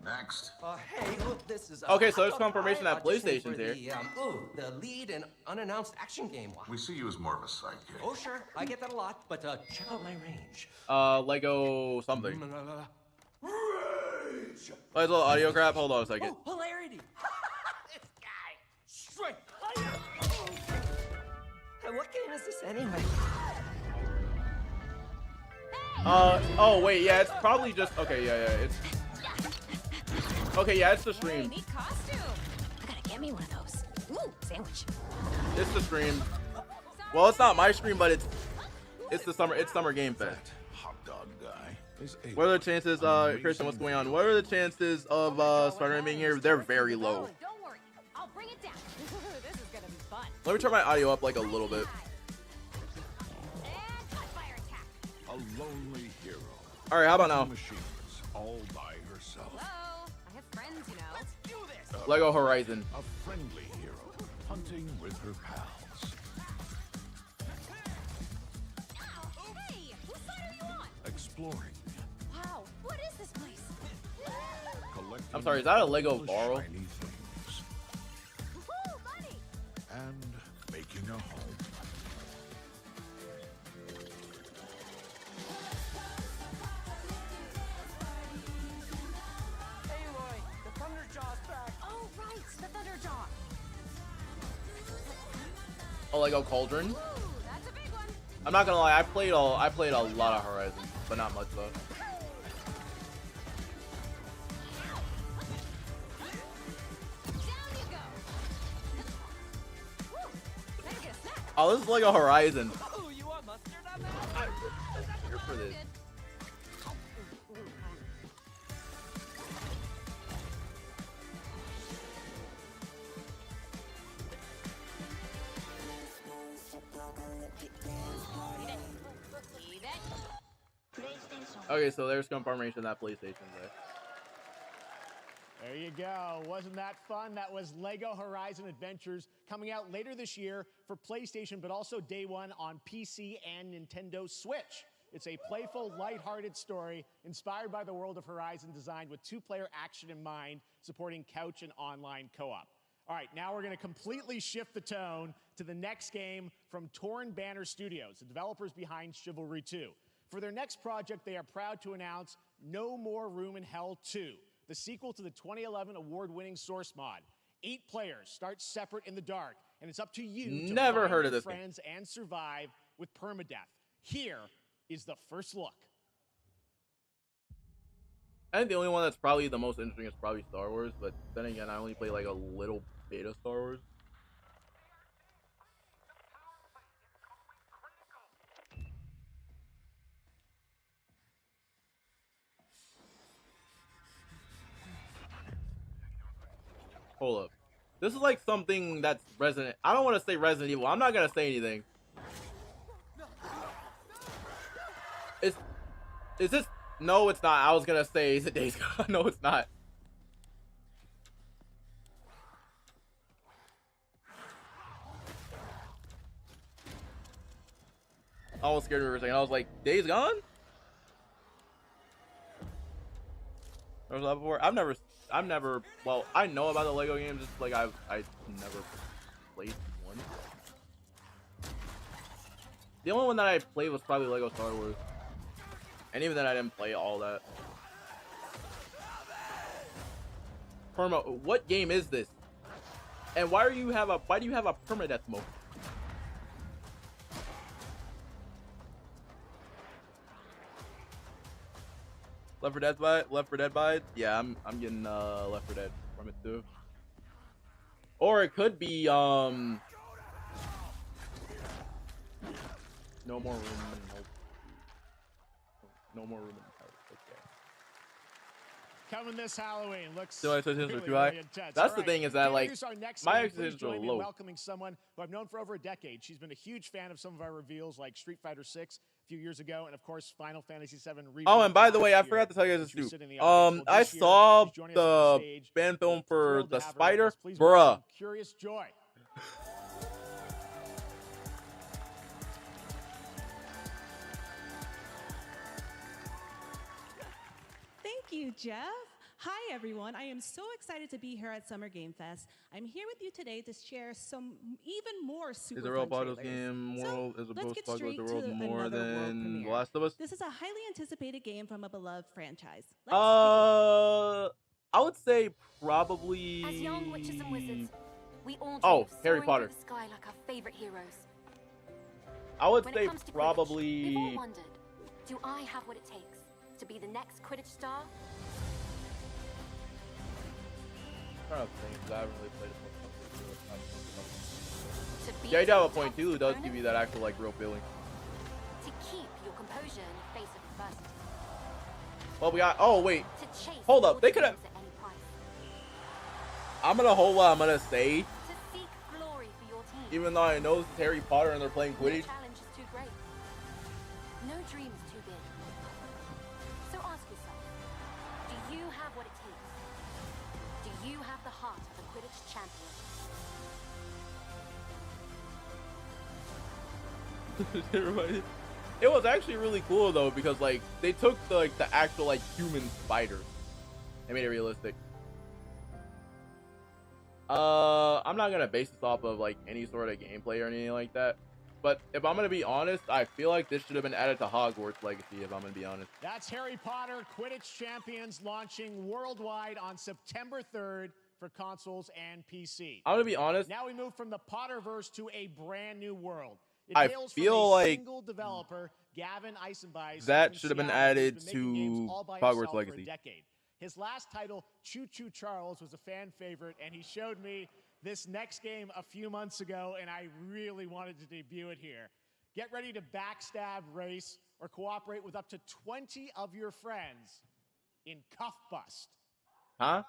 Next. Hey, look, this is. Okay, so there's I confirmation that auditioned PlayStation's for here. The lead and unannounced action game. We see you as more of a sidekick. Oh, sure, I get that a lot, but check out my range. Lego something. Rage! Oh, there's a little audio crap. Hold on a second. Oh, hilarity! This guy, straight. Hey, what game is this anyway? Oh wait, yeah, it's probably just okay. Yeah, it's okay. Yeah, it's the Hey, stream. neat costume. I gotta get me one of those. Ooh, sandwich. It's the stream. Well, it's not my stream, but it's summer game fest. Hot dog guy is a. What are the chances, Christian? What's going on? What are the chances of Spider-Man being here? They're very low. Don't worry, I'll bring it down. This is gonna be fun. Let me turn my audio up like a little bit. And cut fire attack. A lonely hero. All right, how about now? Machines all by herself. Hello, I have friends, you know. Let's do this. Lego Horizon. A friendly hero hunting with her pals. Hey, whose side are you on? Exploring. Wow, what is this place? Collecting I'm sorry, is that a Lego all the borrow? shiny things. Woohoo, money. And making a home. Hey, Roy, the Thunderjaw's back. Oh, right, the Thunderjaw. A Lego Cauldron. Ooh, that's a big one. I'm not gonna lie, I played a lot of Horizon, but not much though. Down you go. Woo, better get a snack. Oh, this is Lego Horizon. Oh, you want mustard on that? I'm here for this. Good. Leave it. Okay, so there's confirmation that PlayStation's there. There you go. Wasn't that fun? That was Lego Horizon Adventures, coming out later this year for PlayStation, but also day one on PC and Nintendo Switch. It's a playful, lighthearted story inspired by the world of Horizon, designed with two-player action in mind, supporting couch and online co-op. All right, now we're going to completely shift the tone to the next game from Torn Banner Studios, the developers behind Chivalry 2. For their next project, they are proud to announce No More Room in Hell 2, the sequel to the 2011 award-winning Source mod. 8 players start separate in the dark, and it's up to you to Never find heard of your this game. friends and survive with permadeath. Here is the first look. I think the only one that's probably the most interesting is probably Star Wars, but then again, I only play like a little bit of Star Wars. Hold up. This is like something that's Resident. I don't want to say Resident Evil. I'm not gonna say anything. Is this? No, it's not. I was gonna say, is it Days Gone? No, it's not. I was scared for a second. I was like, Days Gone? There was that before. I've never. Well, I know about the Lego games. Just like I never played one. The only one that I played was probably Lego Star Wars, and even then I didn't play all that. Perma. What game is this? And why do you have a permadeath mode? Left 4 Dead by Left 4 Dead by it? Yeah, I'm getting Left 4 Dead from it too. Or it could be no more room in hope. No more room in hope. Okay. Coming this Halloween looks So my expectations really, are too high. really intense. That's All the right, thing is that to like introduce our next my guest, please expectations are join me in low. welcoming someone who I've known for over a decade. She's been a huge fan of some of our reveals like Street Fighter 6 a few years ago, and of course Final Fantasy 7 Reboot. Oh, and by the way, I last forgot to tell you year. guys She was this sitting in too. the audience. Well, I this year, saw she's joining us on the stage. fan film for Thrilled to the have her with Spider. us. Please Bruh. welcome Curious Joy. Thank you, Jeff. Hi, everyone. I am so excited to be here at Summer Game Fest. I'm here with you today to share some even more super Is the Real fun Bottles trailers. game world is a let's both get talk about straight the to world more another world than The premiere. Last of Us? This is a highly anticipated game from a beloved franchise. I would say probably. As young witches and wizards, we all Oh, dream of Harry soaring Potter. through the sky like our favorite heroes. I would When say it comes to Quidditch, we've all probably. wondered, do I have what it takes to be the next Quidditch star? I'm trying to think, 'cause I haven't really played it much. To beat Yeah, you do have a the point too. It toughest does opponent? give you that actual like real feeling. To keep your composure in the face of adversity. Well, we got. Oh wait, To chase hold up. your They could have. dreams at any price. I'm gonna hold what I'm gonna say, To seek glory for your team. even though I know it's Harry Potter and they're playing No Quidditch. challenge is too great. No dream is too big. So ask yourself, do you have what it takes? Do you have the heart of a Quidditch champion? It was actually really cool though because like they took the actual like human spiders and made it realistic. I'm not gonna base this off of like any sort of gameplay or anything like that. But if I'm gonna be honest, I feel like this should have been added to Hogwarts Legacy. If I'm gonna be honest. That's Harry Potter Quidditch Champions launching worldwide on September 3rd for consoles and PC. I'm gonna be honest. Now we move from the Potterverse to a brand new world. It I hails feel from a like single developer, Gavin Eisenbeis. that from should have been Seattle, who's added been making games to all by Hogwarts himself for a Legacy. decade. His last title, Choo Choo Charles, was a fan favorite, and he showed me this next game a few months ago, and I really wanted to debut it here. Get ready to backstab, race, or cooperate with up to 20 of your friends in Cuff Bust. Huh?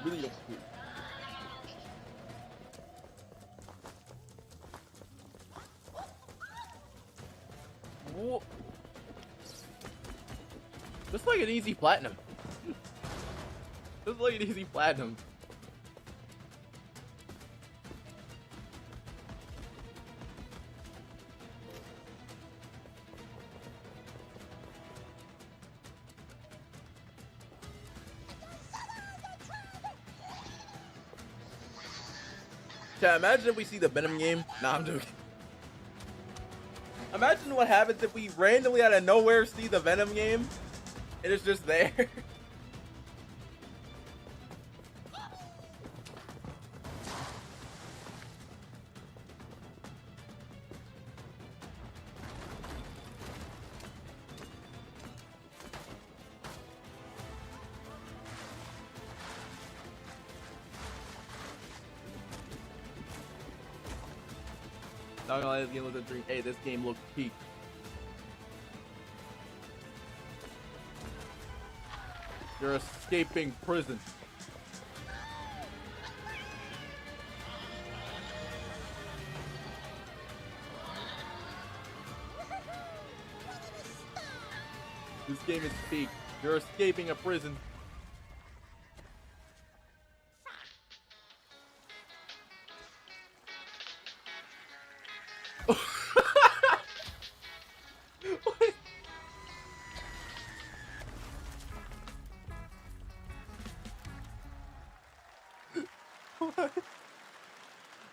Really looks cool. Whoa. This is like an easy platinum. This is like an easy platinum. Chat, imagine if we see the Venom game. Nah, I'm joking. Imagine what happens if we randomly out of nowhere see the Venom game and it's just there. Not gonna lie, this game looked a dream. Hey, this game looked peak. You're escaping prison. This game is peak. You're escaping a prison.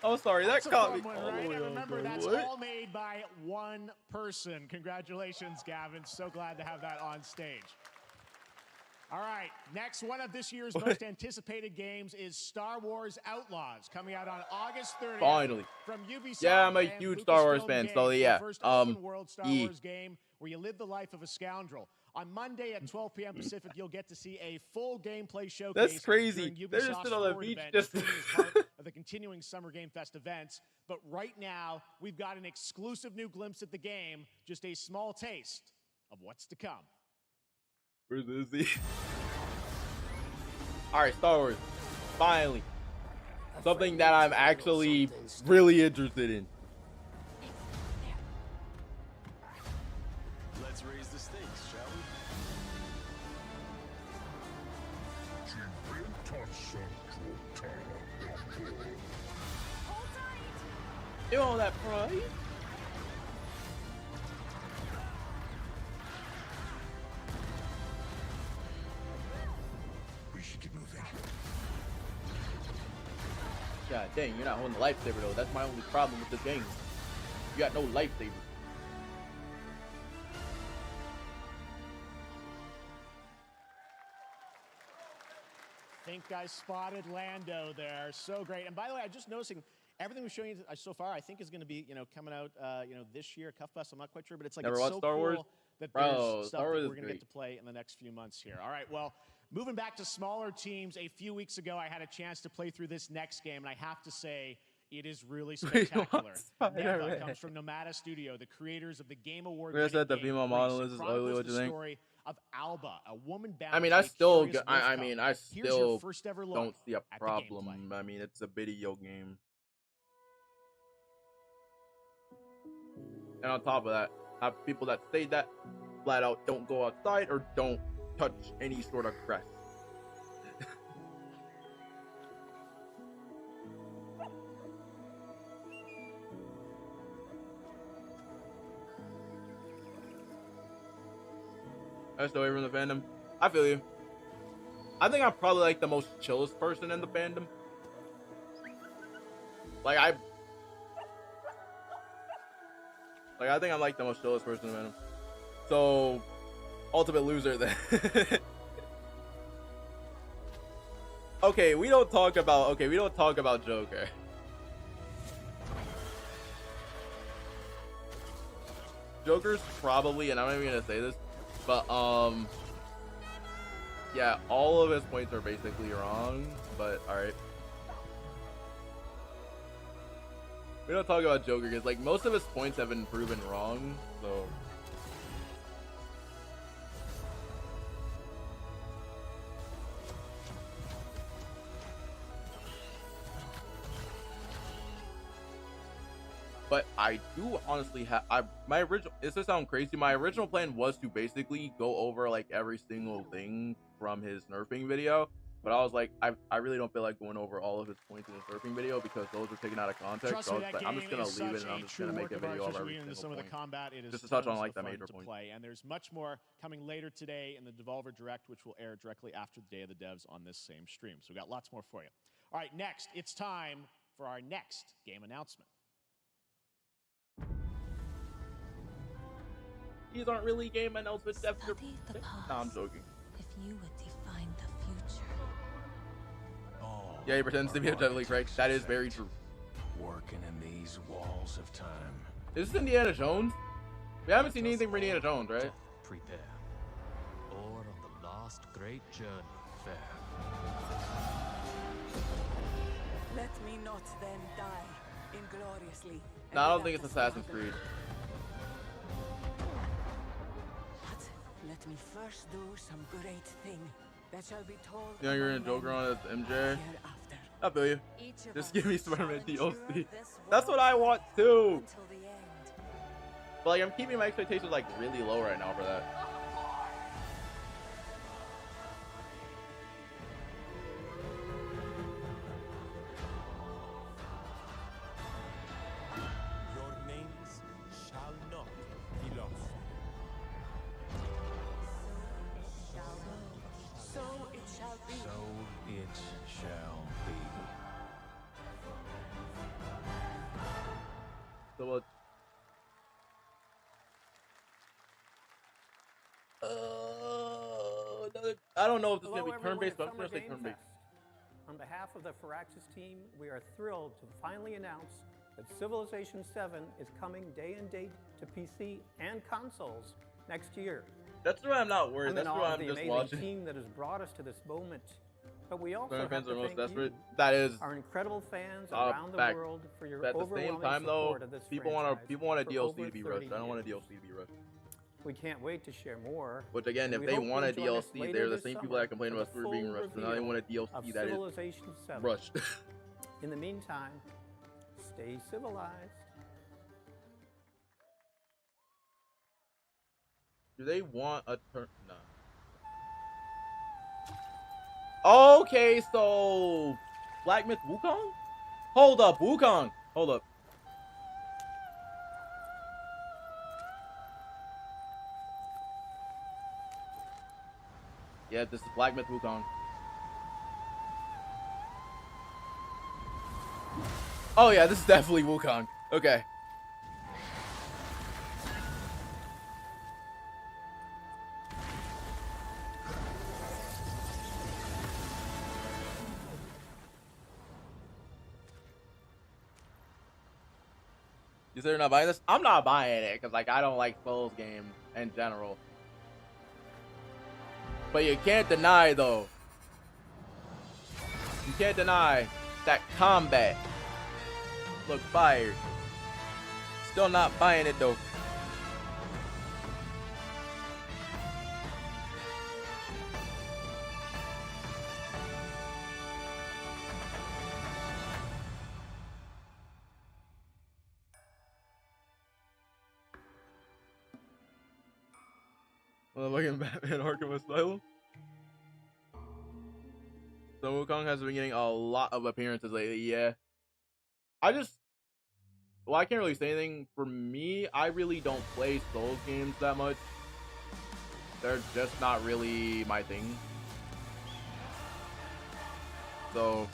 Oh, sorry, that That's a caught fun me. one, all the right? way And off remember, guard. that's What? all made by one person. Congratulations, Gavin. So glad to have that on stage. All right, next one of this year's most anticipated games is Star Wars Outlaws, coming out on August 30th. Finally. From Ubisoft. Yeah, I'm a and huge Star Wars Lucasfilm fan, Games, so the yeah, first open-world Star yeah. Wars game where you live the life of a scoundrel. On Monday at 12 p.m. Pacific, you'll get to see a full gameplay showcase. That's crazy. during They're just Ubisoft's sitting on the Forward beach event, just- including as part of the continuing Summer Game Fest events. But right now, we've got an exclusive new glimpse at the game, just a small taste of what's to come. Where's Izzy? Alright, Star Wars. Finally. Something that I'm actually really interested in. Let's raise the stakes, shall we? You want that prize? We should get moving. God dang, you're not holding the lifesaver though. That's my only problem with this game. You got no lifesaver. Think I spotted Lando there. So great. And by the way, I'm just noticing everything we've shown you so far, I think is going to be, coming out, this year, Cuff Bus. I'm not quite sure, but it's like, Never it's watched so Star cool Wars? that Bro, there's stuff Star Wars that is we're going to get great. to play in the next few months here. All right, well, moving back to smaller teams, a few weeks ago, I had a chance to play through this next game, and I have to say, it is really spectacular. Neva comes from Nomada Studio, the creators of the Game Award. Where's that? The female model is ugly. What you think? Story of Alba, a woman bound. I mean, to I a still, curious I wolf mean, cub. I Here's your still first ever look don't see a at the problem. gameplay. I mean, it's a video game. And on top of that, I have people that say that flat out don't go outside or don't touch any sort of grass. I stay away from the fandom. I feel you. I think I'm probably like the most chillest person in the fandom. I think I'm like the most chillest person in the fandom. So, ultimate loser then. Okay, we don't talk about Joker. Joker's probably, and I'm not even gonna say this, but yeah, all of his points are basically wrong, but alright. We don't talk about Joker because like most of his points have been proven wrong, so but I do honestly have my original. This will sound crazy. My original plan was to basically go over like every single thing from his nerfing video, but I was like, I really don't feel like going over all of his points in his nerfing video because those were taken out of context. Trust So I me, was that like, I'm just game gonna is leave it such and I'm a just gonna true make a work of video art, of especially every into some single of the point. combat. It is Just to touch on tons like of the fun major to points. play, and there's much more coming later today in the Devolver Direct, which will air directly after the Day of the Devs on this same stream. So we got lots more for you. All right, next, it's time for our next game announcement. These aren't really game announcements. That's your... Study the past. No, I'm joking. If you would define the future. Oh, Yeah, he pretends to be objectively correct. That is very true. working in these walls of time. Is this Indiana Jones? We haven't seen anything from Indiana Jones, right? Prepare. Or on the last great journey, fair. Let me not then die ingloriously. No, I don't think it's Assassin's Creed. But let me first do some great thing. that shall be told. You know, you're in Joker on as MJ. I feel you. Just give me Spider-Man DLC. That's what I want too. But like, I'm keeping my expectations like really low right now for that. Your names shall not be lost. So it shall be. So it shall be. So what? I don't know if this is gonna be turn-based, but I'm gonna say turn-based. On behalf of the Firaxis team, we are thrilled to finally announce that Civilization 7 is coming day and date to PC and consoles next year. That's why I'm not worried. I'm That's in awe why of I'm the just amazing watching. team that has brought us to this moment. But we also Spider-Man have fans to are most thank desperate. you, That is our incredible fans a around the fact. world, for your But at the overwhelming same time, though, support of this people franchise want a for DLC over to be rushed. 30 I don't want a years. DLC to be rushed. We can't wait to share more. Which again, if We they hope you'll want a join us DLC, later they're the this same people summer that complain for about the us being full rushed. So now they reveal want a of DLC that is Civilization 7. rushed. In the meantime, stay civilized. Do they want a turn? No. Okay, so Black Myth Wukong? Hold up, Wukong. Hold up. Yeah, this is Black Myth Wukong. Oh yeah, this is definitely Wukong. Okay. You say you're not buying this? I'm not buying it because like I don't like Souls games in general. But you can't deny though. You can't deny that combat look fire. Still not buying it though. Well, look at Batman Arkham Asylum. So Wukong has been getting a lot of appearances lately, yeah. Well, I can't really say anything. For me, I really don't play Souls games that much. They're just not really my thing. So...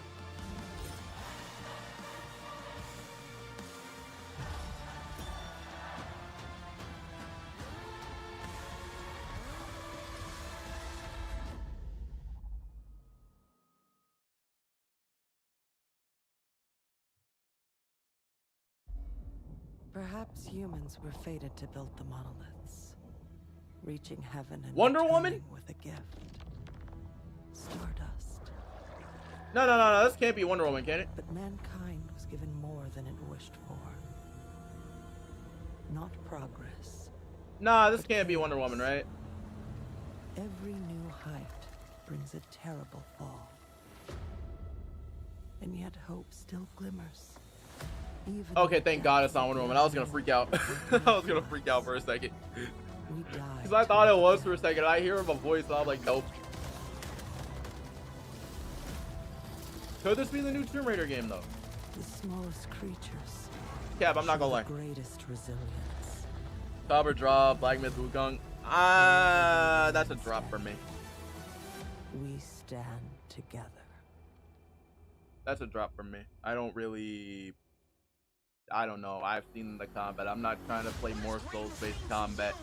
Perhaps humans were fated to build the monoliths, reaching heaven and Wonder Woman? returning with a gift. Stardust. No, this can't be Wonder Woman, can it? But mankind was given more than it wished for. Not progress. Nah, this can't be Wonder Woman, right? Every new height brings a terrible fall. And yet hope still glimmers. Even Okay, thank God it's not Wonder Woman. I was gonna freak out. I was gonna freak out for a second. Because I thought it was for a second. I hear a voice, and I'm like, nope. Could this be the new Tomb Raider game, though? The smallest creatures. Cap, I'm not gonna lie. Greatest resilience. Cobra Draw, Black Myth Wukong. That's a drop for me. We stand together. That's a drop for me. I don't know. I've seen the combat. I'm not trying to play more Souls-based combat.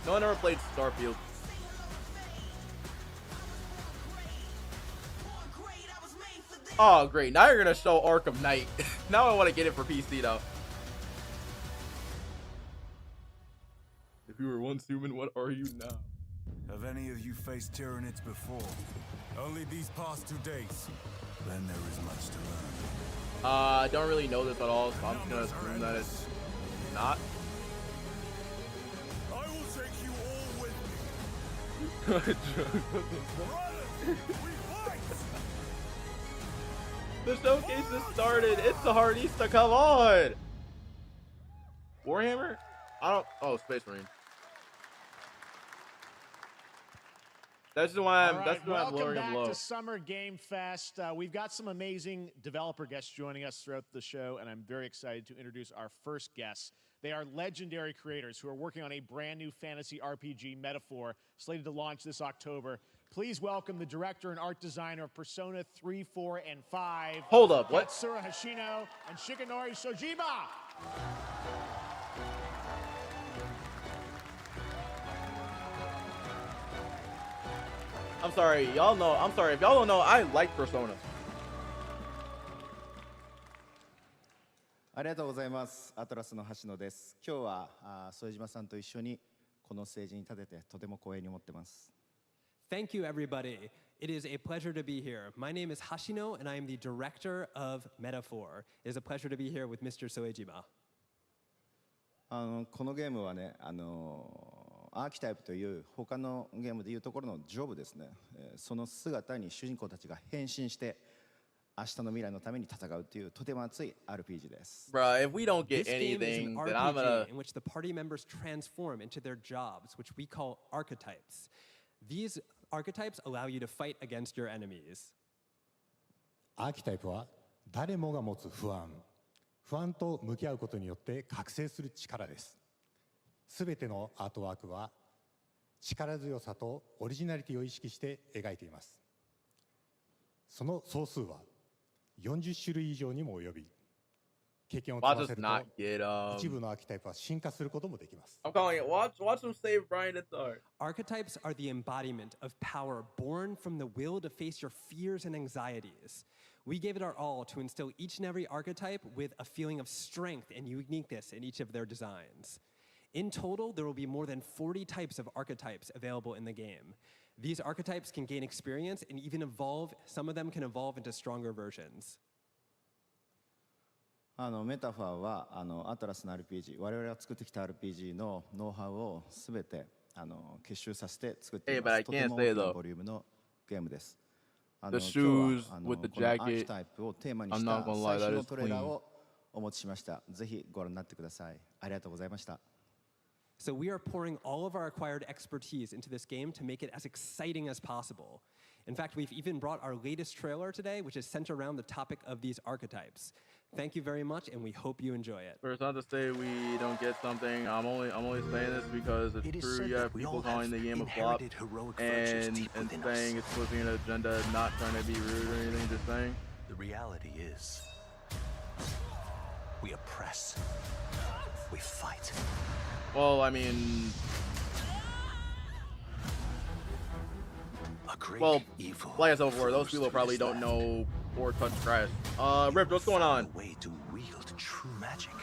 No one ever played Starfield. Oh, great. Now you're going to show Arkham Knight. Now I want to get it for PC, though. If you were once human, what are you now? Have any of you faced Tyranids before? Only these past 2 days. Then there is much to learn. I don't really know this at all, so I'm just gonna assume that it's not. I will take you all with me. The showcase has started. It's the Hardista. Come on. Warhammer? I don't. Oh, Space Marine. That's why I'm. All right, That's why I'm lowering him welcome low. back to Summer Game Fest. We've got some amazing developer guests joining us throughout the show, and I'm very excited to introduce our first guests. They are legendary creators who are working on a brand new fantasy RPG, Metaphor, slated to launch this October. Please welcome the director and art designer of Persona 3, 4, and 5. Hold up, what? Katsura Hashino and Shigenori Shojima. I'm sorry, y'all know. I'm sorry if y'all don't know. I like Persona. ありがとうございます。アトラスの橋野です。今日は副島さんと一緒にこのステージに立ててとても光栄に思ってます。Thank you, everybody. It is a pleasure to be here. My name is Hashino, and I am the director of Metaphor. It is a pleasure to be here with Mr. Soejima. このゲームはね、アーキタイプという他のゲームでいうところのジョブですね。その姿に主人公たちが変身して明日の未来のために戦うというとても熱い RPG です。Bruh, if we don't get This game is anything, an then I'm gonna. RPG in which the party members transform into their jobs, which we call archetypes. These archetypes allow you to fight against your enemies. アーキタイプは誰もが持つ不安と向き合うことによって覚醒する力です。すべてのアートワークは力強さとオリジナリティを意識して描いています。その総数は40種類以上にも及び、経験を積ませると一部のアーキタイプは進化することもできます。I'm calling it. Watch him save Brian and Thor. Archetypes are the embodiment of power born from the will to face your fears and anxieties. We gave it our all to instill each and every archetype with a feeling of strength and uniqueness in each of their designs. In total, there will be more than 40 types of archetypes available in the game. These archetypes can gain experience and even evolve. Some of them can evolve into stronger versions. メタファーはアトラスの RPG、我々が作ってきた RPG のノウハウをすべて結集させて作っています。とても大きなボリュームのゲームです。The shoes with the このアーキ jacket. タイプをテーマに I'm し not た gonna 最 lie, 新 that の is トレーラー clean. をお持ちしました。ぜひご覧になってください。ありがとうございました。So we are pouring all of our acquired expertise into this game to make it as exciting as possible. In fact, we've even brought our latest trailer today, which is centered around the topic of these archetypes. Thank you very much, and we hope you enjoy it. It's not to say we don't get something. I'm only saying this because it's true. You have people calling the game a flop and saying it's pushing an agenda, not trying to be rude or anything. Just saying. The reality is, we oppress, we fight. Well, I mean, well, like I said before, those people probably don't know or touch Christ. Rift, what's going on? Way to wield true magic.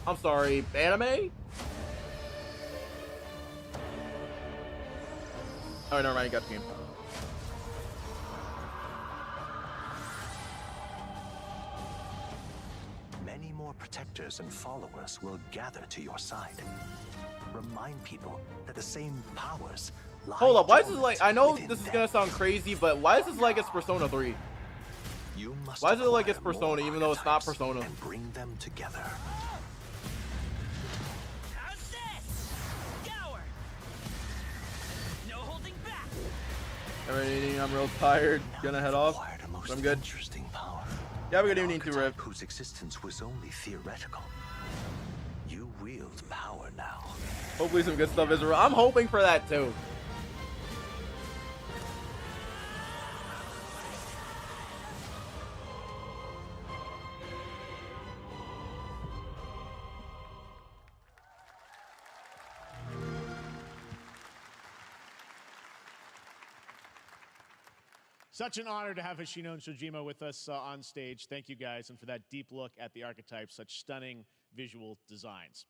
I'm sorry, anime? Oh, never mind, you got the game. Many more protectors and followers will gather to your side. Remind people that the same powers lie. Hold up, why is this dormant like, I know within this is them. gonna sound crazy, but why is this like it's Persona 3? You must Why is it like it's acquire Persona more even though it's not archetypes Persona? and bring them together. How's this? Gower! No holding back! Everything, I'm real tired. Gonna head off. I'm good. Interesting power. Yeah, have a good evening too, Rift. Whose existence was only theoretical. You wield power now. Hopefully some good stuff is real. I'm hoping for that too. Such an honor to have Hashino and Shojima with us on stage. Thank you guys, and for that deep look at the archetypes, such stunning visual designs.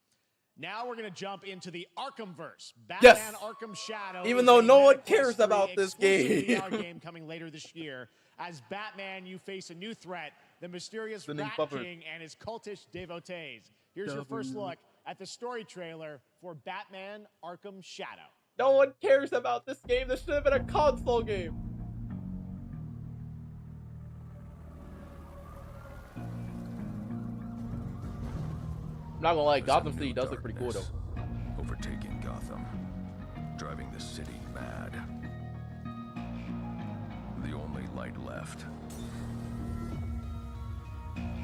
Now we're going to jump into the Arkhamverse. Batman Arkham Shadow. Even though no one cares about this game. VR game coming later this year. As Batman, you face a new threat, the mysterious The new Rat pupper. King and his cultish devotees. Here's your first look at the story trailer for Batman Arkham Shadow. No one cares about this game. This should have been a console game. I'm not gonna lie, Gotham City does look pretty cool though. Overtaking Gotham, driving the city mad. The only light left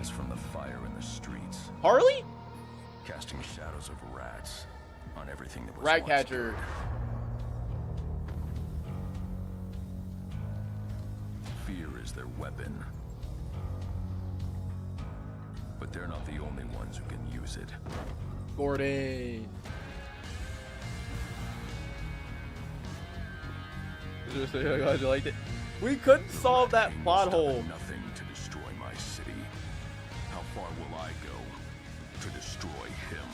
is from the fire in the streets. Harley? Casting shadows of rats on everything that was Ratcatcher. Fear is their weapon. But they're not the only ones who can use it. Gordon. Glad you liked it. We couldn't solve that plot hole. Nothing to destroy my city. How far will I go to destroy him?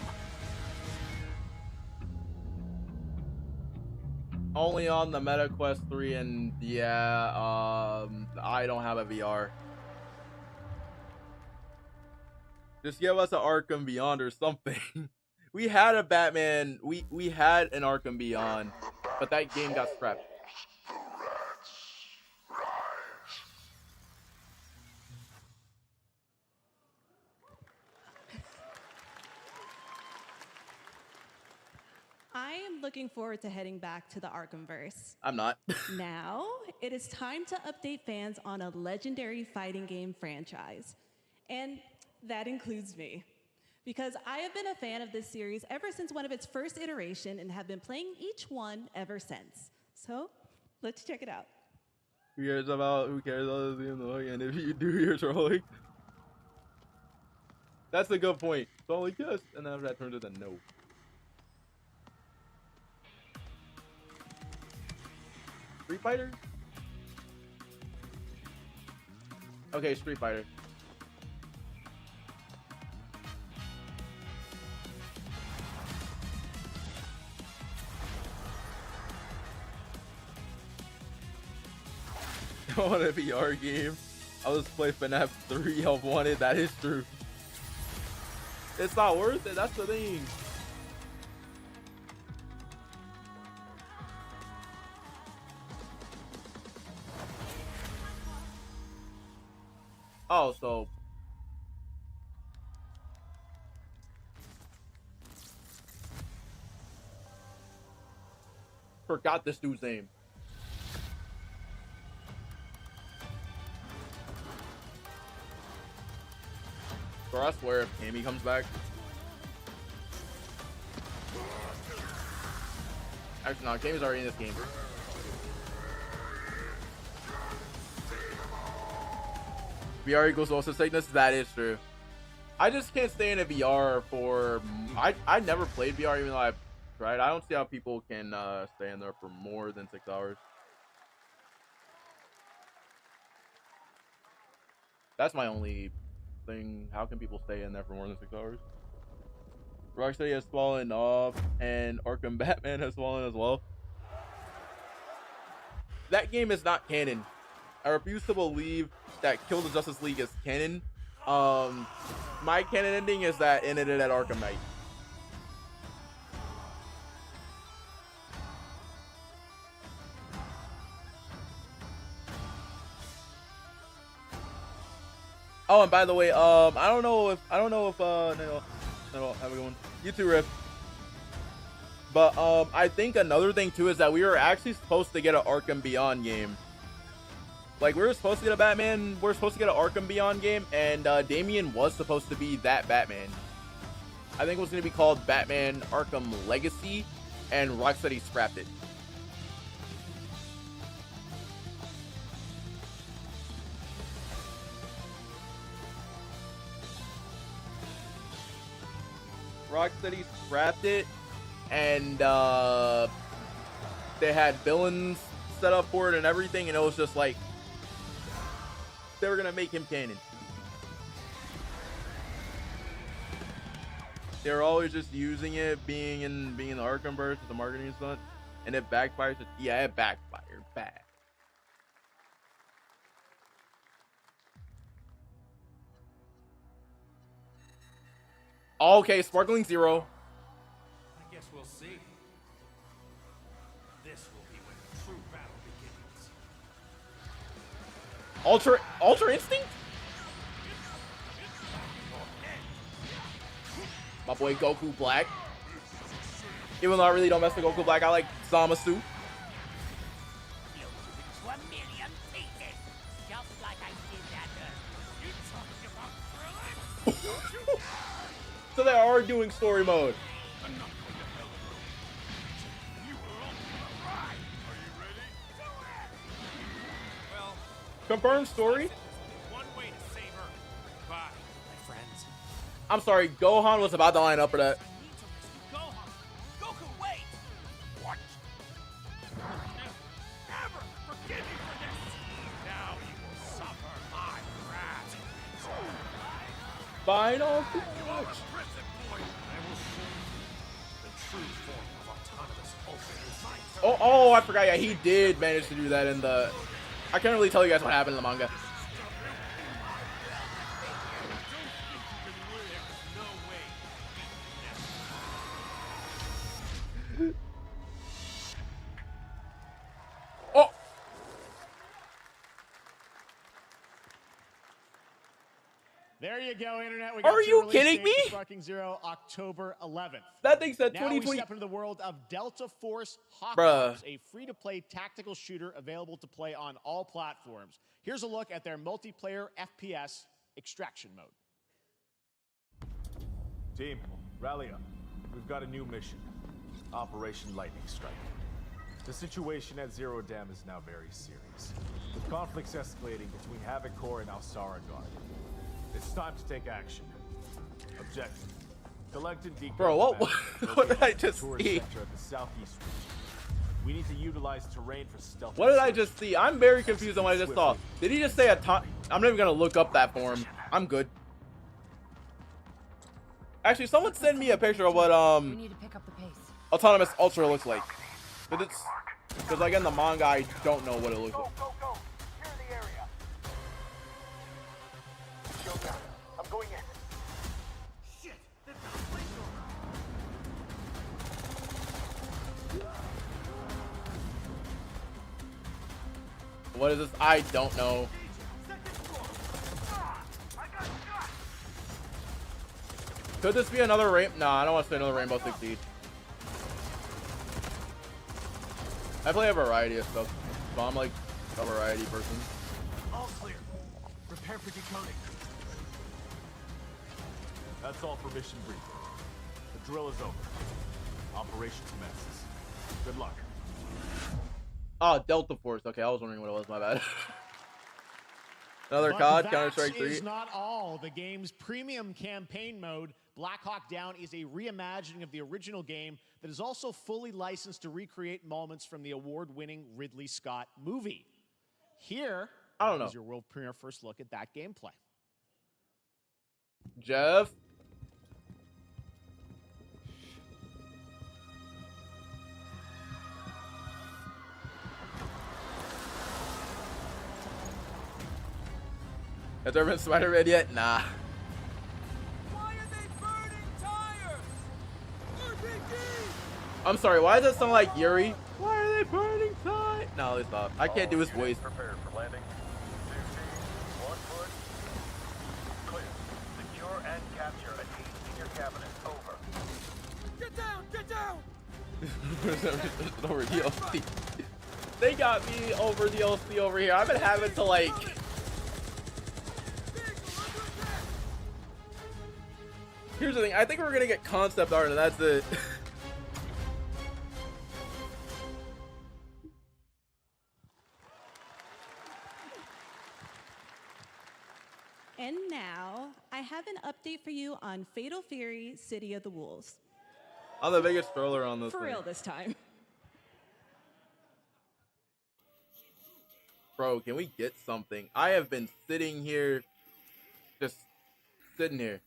Only on the Meta Quest 3, and yeah, I don't have a VR. Just give us an Arkham Beyond or something. We had a Batman, we had an Arkham Beyond, but that game got scrapped. I am looking forward to heading back to the Arkhamverse. I'm not. Now, it is time to update fans on a legendary fighting game franchise. And that includes me. Because I have been a fan of this series ever since one of its first iteration and have been playing each one ever since. So, let's check it out. Who cares about and if you do, you're trolling. That's a good point. So like yes, and then after that turns into no. Street Fighter? Okay, Street Fighter. I want a VR game. I'll just play FNAF 3. I wanted. That is true. It's not worth it. That's the thing. Oh, so forgot this dude's name. Bro, I swear if Amy comes back. Actually, no, Amy's already in this game. VR equals also sickness. That is true. I just can't stay in a VR for. I never played VR even though I've tried. I don't see how people can stay in there for more than 6 hours. That's my only thing. How can people stay in there for more than 6 hours? Rocksteady has fallen off, and Arkham Batman has fallen as well. That game is not canon. I refuse to believe that Kill the Justice League is canon. My canon ending is that ended at Arkham Knight. Oh, and by the way, I don't know if no, have a good one. You too, Riff. But I think another thing too is that we were actually supposed to get an Arkham Beyond game. Like, we were supposed to get a Batman, we're supposed to get an Arkham Beyond game, and Damian was supposed to be that Batman. I think it was going to be called Batman Arkham Legacy, and Rocksteady scrapped it. Rocksteady scrapped it, and they had villains set up for it and everything, and it was just like they were gonna make him canon. They were always just using it being in the Arkhamverse as a marketing stunt, and it backfired. Yeah, it backfired bad. Okay, Sparkling Zero. I guess we'll see. This will be when the true battle begins. Ultra Instinct? My boy Goku Black. Even though I really don't mess with Goku Black, I like Zamasu. So they are doing story mode. Confirmed story? One way to save her. Bye, my friends. I'm sorry, Gohan was about to line up for that. Gohan! Goku, wait! What? Never forgive you for this! Now you will suffer my wrath. Final. I will show you the true form of autonomous open. Oh, I forgot. Yeah, he did manage to do that in the... I can't really tell you guys what happened in the manga. Oh! There you go, Internet. We Are got you your kidding release date me? for Sparking Zero, October 11th. That thing said Now 2020. we step into the world of Delta Force Hawk Bruh. Ops, a free-to-play tactical shooter available to play on all platforms. Here's a look at their multiplayer FPS extraction mode. Team, rally up. We've got a new mission. Operation Lightning Strike. The situation at Zero Dam is now very serious, with conflicts escalating between Havoc Corps and Alsara Guard. It's time to take action. Objective: collect and decode. Bro, what- the map, what did I locate the just tourist see? center at the southeast region. We need to utilize terrain for stealth. What did I just see? I'm very confused on what I just saw. Did he just say a ton? I'm not even gonna look up that for him. I'm good. Actually, someone send me a picture of what We need to pick up the pace. Autonomous Ultra looks like. Because like in the manga, I don't know what it looks like. Go, go! Clear the area! Shield down. I'm going in. Shit! They've got a flamethrower! What is this? I don't know. Could this be another rainbow? Nah, I don't want to say another Rainbow Six Siege. I play a variety of stuff, so I'm like a variety person. All clear. Prepare for decoding. That's all for mission briefing. The drill is over. Operation commences. Good luck. Oh, Delta Force. Okay, I was wondering what it was. My bad. Another But COD, that Counter-Strike 3. is not all. The game's premium campaign mode, Black Hawk Down, is a reimagining of the original game that is also fully licensed to recreate moments from the award-winning Ridley Scott movie. Here is your world premiere first look at that gameplay. Jeff. Has there been Spider-Man yet? Nah. Why are they burning tires? RPG! I'm sorry, why does that sound like Yuri? Why are they burning time? No, they stop. I can't do his voice. Prepared for landing. 2 1 foot. Clear. Secure and capture a team senior cabinet. Over. Get down! Get down! Over DLC. They got me over DLC over here. I've been having to like... Here's the thing. I think we're gonna get concept art and that's it. And now, I have an update for you on Fatal Fury City of the Wolves. I'm the biggest troller on this For thing. real this time. Bro, can we get something? I have been sitting here, just sitting here.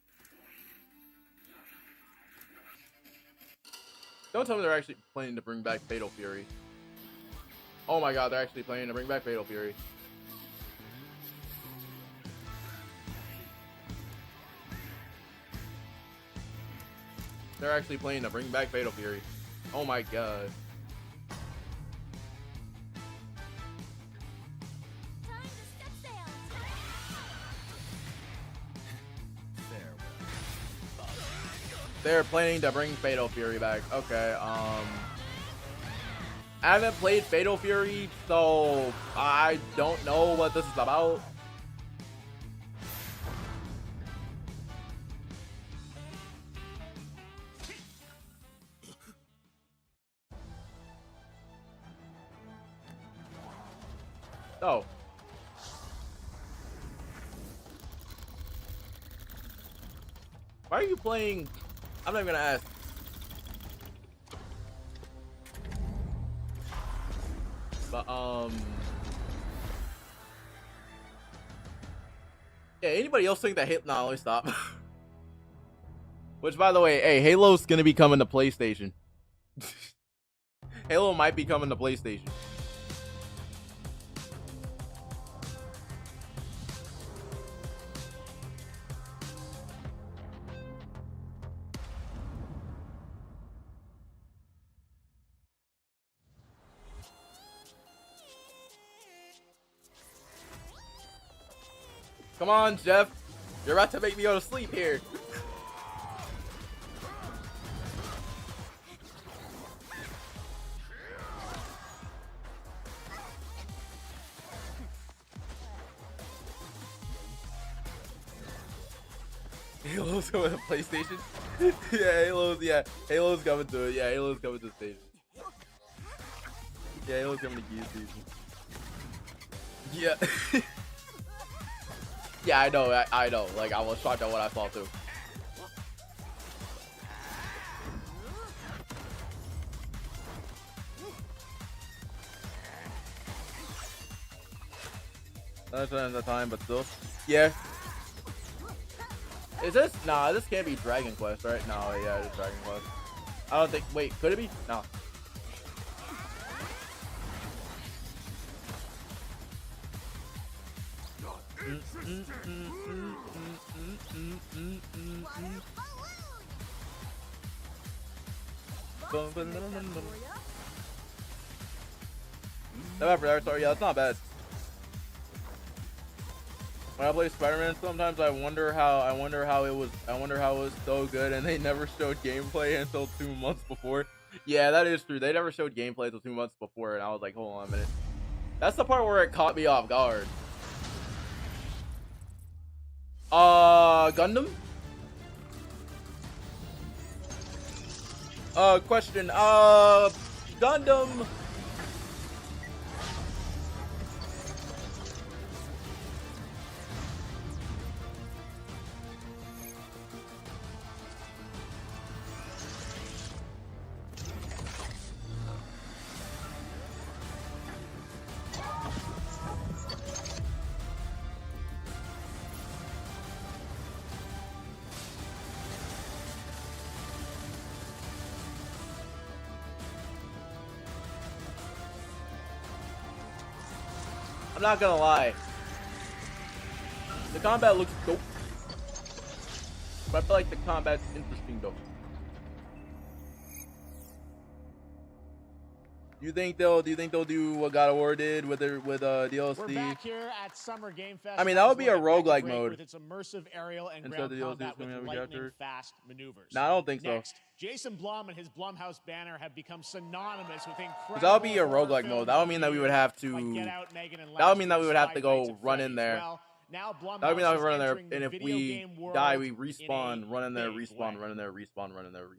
Don't tell me they're actually planning to bring back Fatal Fury. Oh my god, they're actually planning to bring back Fatal Fury. They're actually playing to bring back Fatal Fury. Oh my god. They're planning to bring Fatal Fury back. Okay, I haven't played Fatal Fury, so I don't know what this is about. Oh. Why are you playing? I'm not even gonna ask. But yeah, anybody else think that Halo? Nah, let me stop. Which, by the way, hey, Halo's gonna be coming to PlayStation. Halo might be coming to PlayStation. Come on, Jeff. You're about to make me go to sleep here. Halo's coming to PlayStation? Halo's coming to it. Yeah, Halo's coming to the station. Yeah, Halo's coming to Gears Station. Yeah. Yeah, I know, I know. Like, I was shocked at what I saw too. That's the time, but still. Yeah. Is this? Nah, this can't be Dragon Quest, right? No, yeah, it's Dragon Quest. I don't think. Wait, could it be? No. Sorry, yeah, that's not bad. When I play Spider-Man, sometimes I wonder how it was so good, and they never showed gameplay until 2 months before. Yeah, that is true. They never showed gameplay until 2 months before, and I was like, hold on a minute. That's the part where it caught me off guard. Gundam? Question. Gundam. I'm not gonna lie. The combat looks dope. But I feel like the combat's interesting though. Do you think they'll do what God of War did with DLC? We're back here at Summer Game Fest. I mean, that would be a roguelike mode. With its immersive aerial and Instead ground combat with lightning fast maneuvers. No, I don't think Next, so. Jason Blum and his Blumhouse banner have become synonymous with incredible. That would be a roguelike mode. That would mean that we would have to. That would mean that we would have to go run in there. Now that would mean that we run in there, and if we die, we respawn, run in there, respawn, run in there, respawn, run in there, respawn.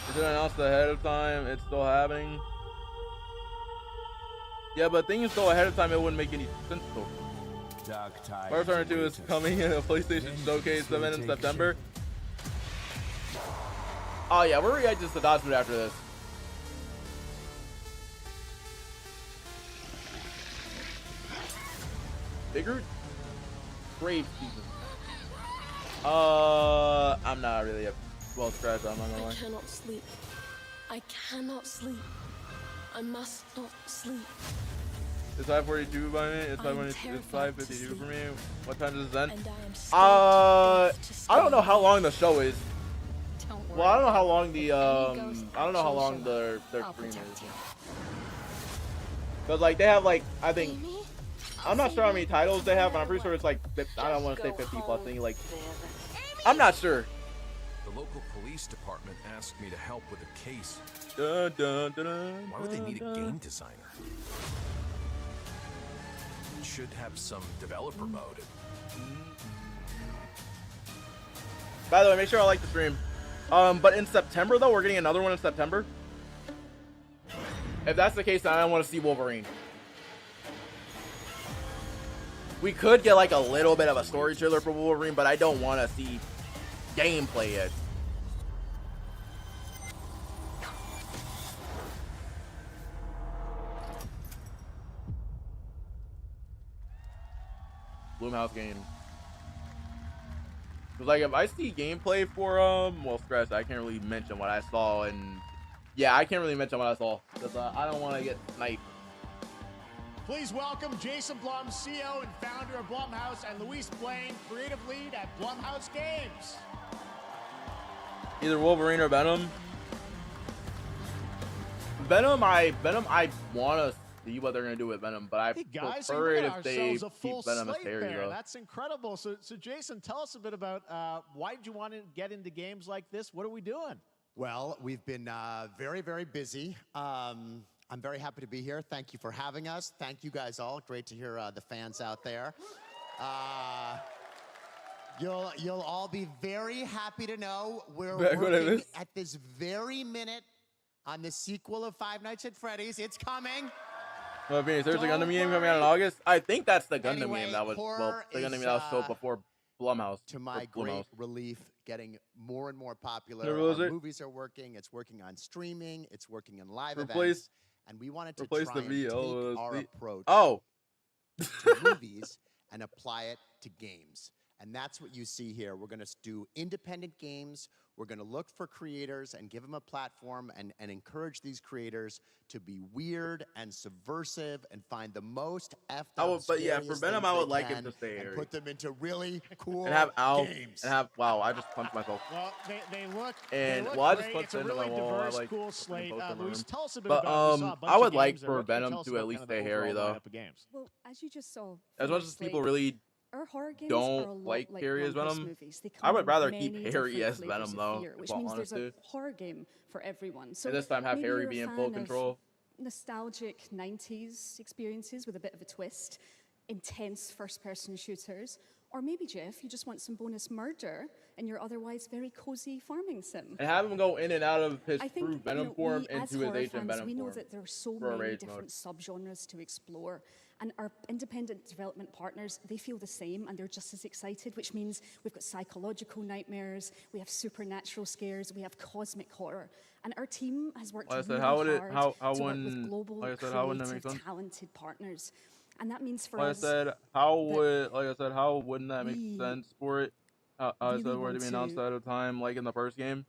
Is it announced ahead of time? It's still happening. Yeah, but things still ahead of time, it wouldn't make any sense though. Fire Turner 2 is coming in a PlayStation Showcase event in September. Oh yeah, we're reacting to Dodge Boot after this. Bigger? Grave season. I'm not really well scratched, I'm not gonna lie. I cannot sleep. I cannot sleep. I must not sleep. It's 5:42 by me. It's 5:52 for me. What time does it end? And I don't know how long the show is. Well, I don't know how long the I don't know how long their stream is. But like they have like I think I'm not sure how many titles they have, but I'm pretty sure it's like I don't want to say 50 plus. I think like I'm not sure. The local police department asked me to help with a case. Dun, dun, dun, dun, Why would they need a dun. game designer? It should have some developer mode. By the way, make sure I like the stream. But in September though, we're getting another one in September. If that's the case, then I don't want to see Wolverine. We could get like a little bit of a story trailer for Wolverine, but I don't want to see gameplay yet. Blumhouse game. Cause like if I see gameplay for well, stress, I can't really mention what I saw, and yeah, I can't really mention what I saw because I don't want to get sniped. Please welcome Jason Blum, CEO and founder of Blumhouse, and Luis Blaine, creative lead at Blumhouse Games. Either Wolverine or Venom. Venom, I want to see what they're gonna do with Venom, but I Hey guys, prefer we it got if they ourselves a full keep Venom as slate Harry there. though. That's incredible. So Jason, tell us a bit about why did you want to get into games like this? What are we doing? Well, we've been very, very busy. I'm very happy to be here. Thank you for having us. Thank you guys all. Great to hear the fans out there. You'll all be very happy to know we're working at this very minute on the sequel of Five Nights at Freddy's. It's coming. Well, there's a Gundam game coming out in August. I think that's the Gundam Anyway, game that was horror the Gundam game is, that was sold before Blumhouse. To my great relief, getting more and more popular. Never was Our it? movies are working. It's working on streaming. It's working in live Replace- events. And we wanted to replace try the and VL, take our the- approach to movies and apply it to games. And that's what you see here. We're going to do independent games. We're going to look for creators and give them a platform and encourage these creators to be weird and subversive and find the most effed up, but yeah, for scariest Venom, things I would they like it can to stay and Harry. put them into really cool and have Al games. and have I just punched myself. Well, they look. And they look well, I just great. punched It's a into really my wall. I diverse, like cool fucking slate. post in my Luis, room. tell us a bit But about. We saw a bunch I would of like games there. for What can you Venom tell us to about at least kind of the stay Harry overall though. lineup of games? Well, as you just saw, As much as people really our horror games are a don't lot like Harry as Blumhouse Venom, movies. They I come would in rather many keep Harry different as flavors Venom of though. fear, which Well, means there's a honestly. horror game for everyone. So And this time have maybe Harry you're a be in fan full of control. Nostalgic 90s experiences with a bit of a twist, intense first-person shooters, or maybe, Jeff, you just want some bonus murder in your otherwise very cozy farming sim. And have him go in and out of his I think true Venom we, form as into his horror Agent fans, Venom we know form that there are so for a many rage different mode. subgenres to explore, and our independent development partners, they feel the same, and they're just as excited, which means we've got psychological nightmares, we have supernatural scares, we have cosmic horror, and our team has worked Like I said, really how would it- hard how to work wouldn't- with global, like I said, how wouldn't that make creative, sense? talented partners, and that means for Like I us, said, how wouldn't that make we sense for it? I really said where to want be announced to- at a time, like in the first game.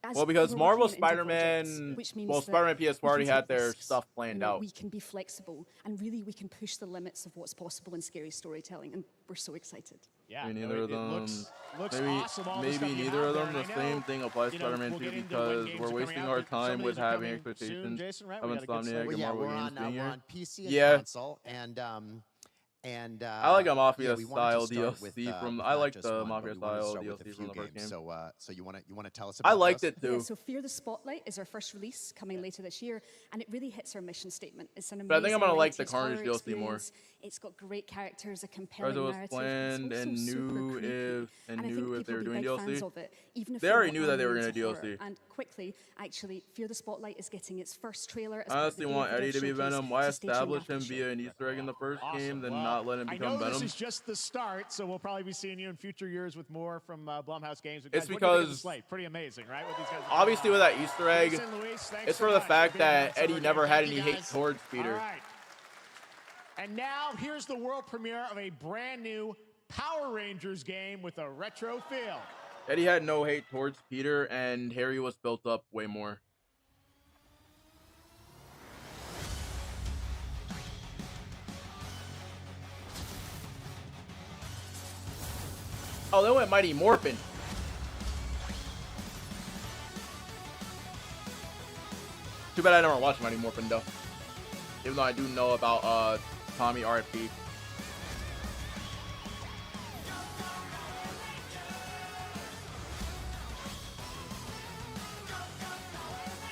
as Well, because we're Marvel working on indie Spider-Man, projects, which means well, that Spider-Man PS4 we already can had take their risks. stuff planned out. We can be flexible, and really we can push the limits of what's possible in scary storytelling, and we're so excited. Yeah, Maybe no, neither it of them. looks maybe awesome, all the maybe stuff you neither have of there, them. and The I know, same thing applies to you know, Spider-Man we'll 2 get into when because games we're are coming wasting out, our but some time of with these are having coming expectations soon, Jason, right? of We got a good Insomniac slate. and Well, yeah, Marvel we're Games on, being we're here. on PC and Yeah. console, and I like a Mafia yeah, we wanted style to start with, DLC from. with I not like just the one, but Mafia we wanted to style start with a DLC few from the first games. game. So you want to tell us about I liked those? it too. Yeah, so Fear the Spotlight is our first release coming later this year, and it really hits our mission statement. It's an amazing But I think I'm gonna like the 90s Carnage horror DLC more. experience. It's got great characters, a As compelling it was narrative. planned it's and also super knew creepy. if I think they were people will be doing big fans DLC. of it, even if They they're already not knew that they were really gonna into DLC. horror. And quickly, actually, Fear the Spotlight is getting its first trailer. As I part of the honestly want Game Eddie to be Showcase, Venom. Why so stay tuned establish after him the show. via an Easter egg in the first game, then Well, not let him I become know Venom? this is just the start, so we'll probably be seeing you in future years with more from Blumhouse Games. It's Guys, what do you think of the because- slate? Pretty amazing, right? What these guys are Obviously, with that Easter egg, Jason, Luis, thanks it's so for the much fact for being on that Summer Eddie Games. never had Thank any you, hate guys. towards Peter. All right. And now here's the world premiere of a brand new Power Rangers game with a retro feel. Eddie had no hate towards Peter, and Harry was built up way more. Oh, they went Mighty Morphin. Too bad I never watched Mighty Morphin though. Even though I do know about Tommy RFP.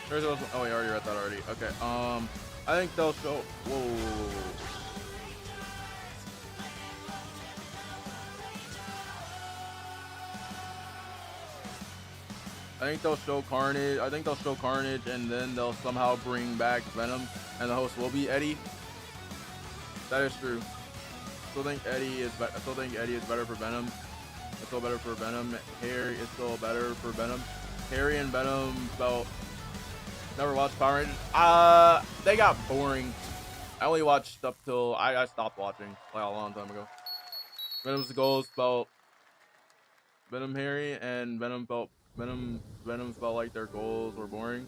There's also, oh, you already read that already. Okay. I think they'll show. Whoa. I think they'll show Carnage. I think they'll show Carnage, and then they'll somehow bring back Venom, and the host will be Eddie. That is true. I still think Eddie is better for Venom. It's still better for Venom. Harry is still better for Venom. Harry and Venom felt. Never watched Power Rangers. They got boring. I only watched up till I stopped watching like a long time ago. Venom's goals felt Venom Harry and Venom felt like their goals were boring.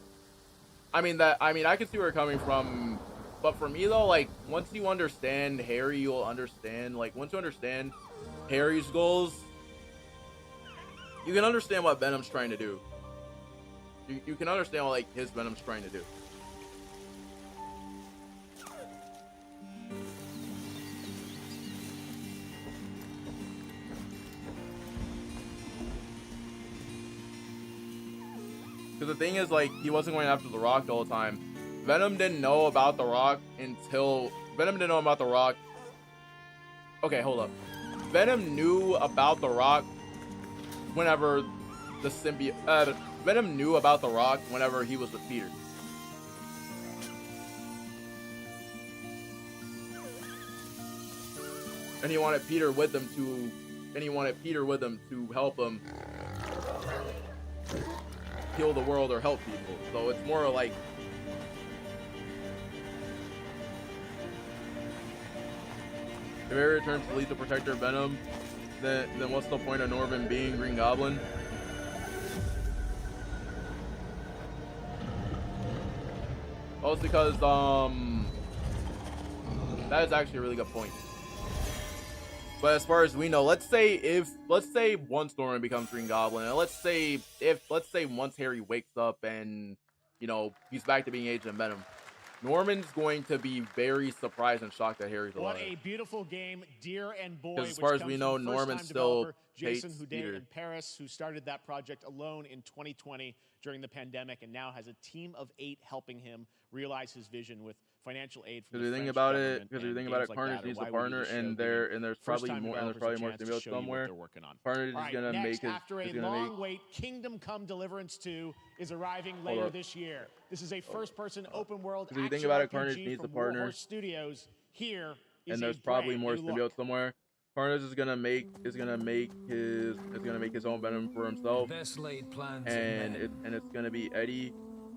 I mean I can see where you're coming from, but for me though, like once you understand Harry, you'll understand once you understand Harry's goals, you can understand what Venom's trying to do. You can understand what like his Venom's trying to do. Because the thing is, like, he wasn't going after the Rock the whole time. Venom didn't know about the Rock until Okay, hold up. Venom knew about the Rock whenever the symbiote. Venom knew about the Rock whenever he was with Peter. And he wanted Peter with him to help him heal the world or help people. So it's more like if Harry returns to Lethal Protector Venom, then what's the point of Norman being Green Goblin? Well, it's because that is actually a really good point. But as far as we know, let's say once Norman becomes Green Goblin, and let's say once Harry wakes up and, you know, he's back to being Agent Venom, Norman's going to be very surprised and shocked that Harry's alive. What a beautiful game, Deer and Boy. Because as far as we know, Norman still Jason hates Houdet Peter. in Paris, who started that project alone in 2020 during the pandemic, and now has a team of 8 helping him realize his vision with financial aid from the French government. Because you think about it, Carnage needs a partner, and there's probably more symbiotes somewhere. Carnage is gonna make his. After a long wait, Kingdom Come Deliverance 2 is arriving later this year. This is a first-person open-world action Because you think about it, RPG Carnage needs a from partner. Warhorse Studios. Here is And there's a probably brand more new look. symbiotes somewhere. Carnage is gonna make his own Venom for himself, Best laid plans and it's gonna be Eddie.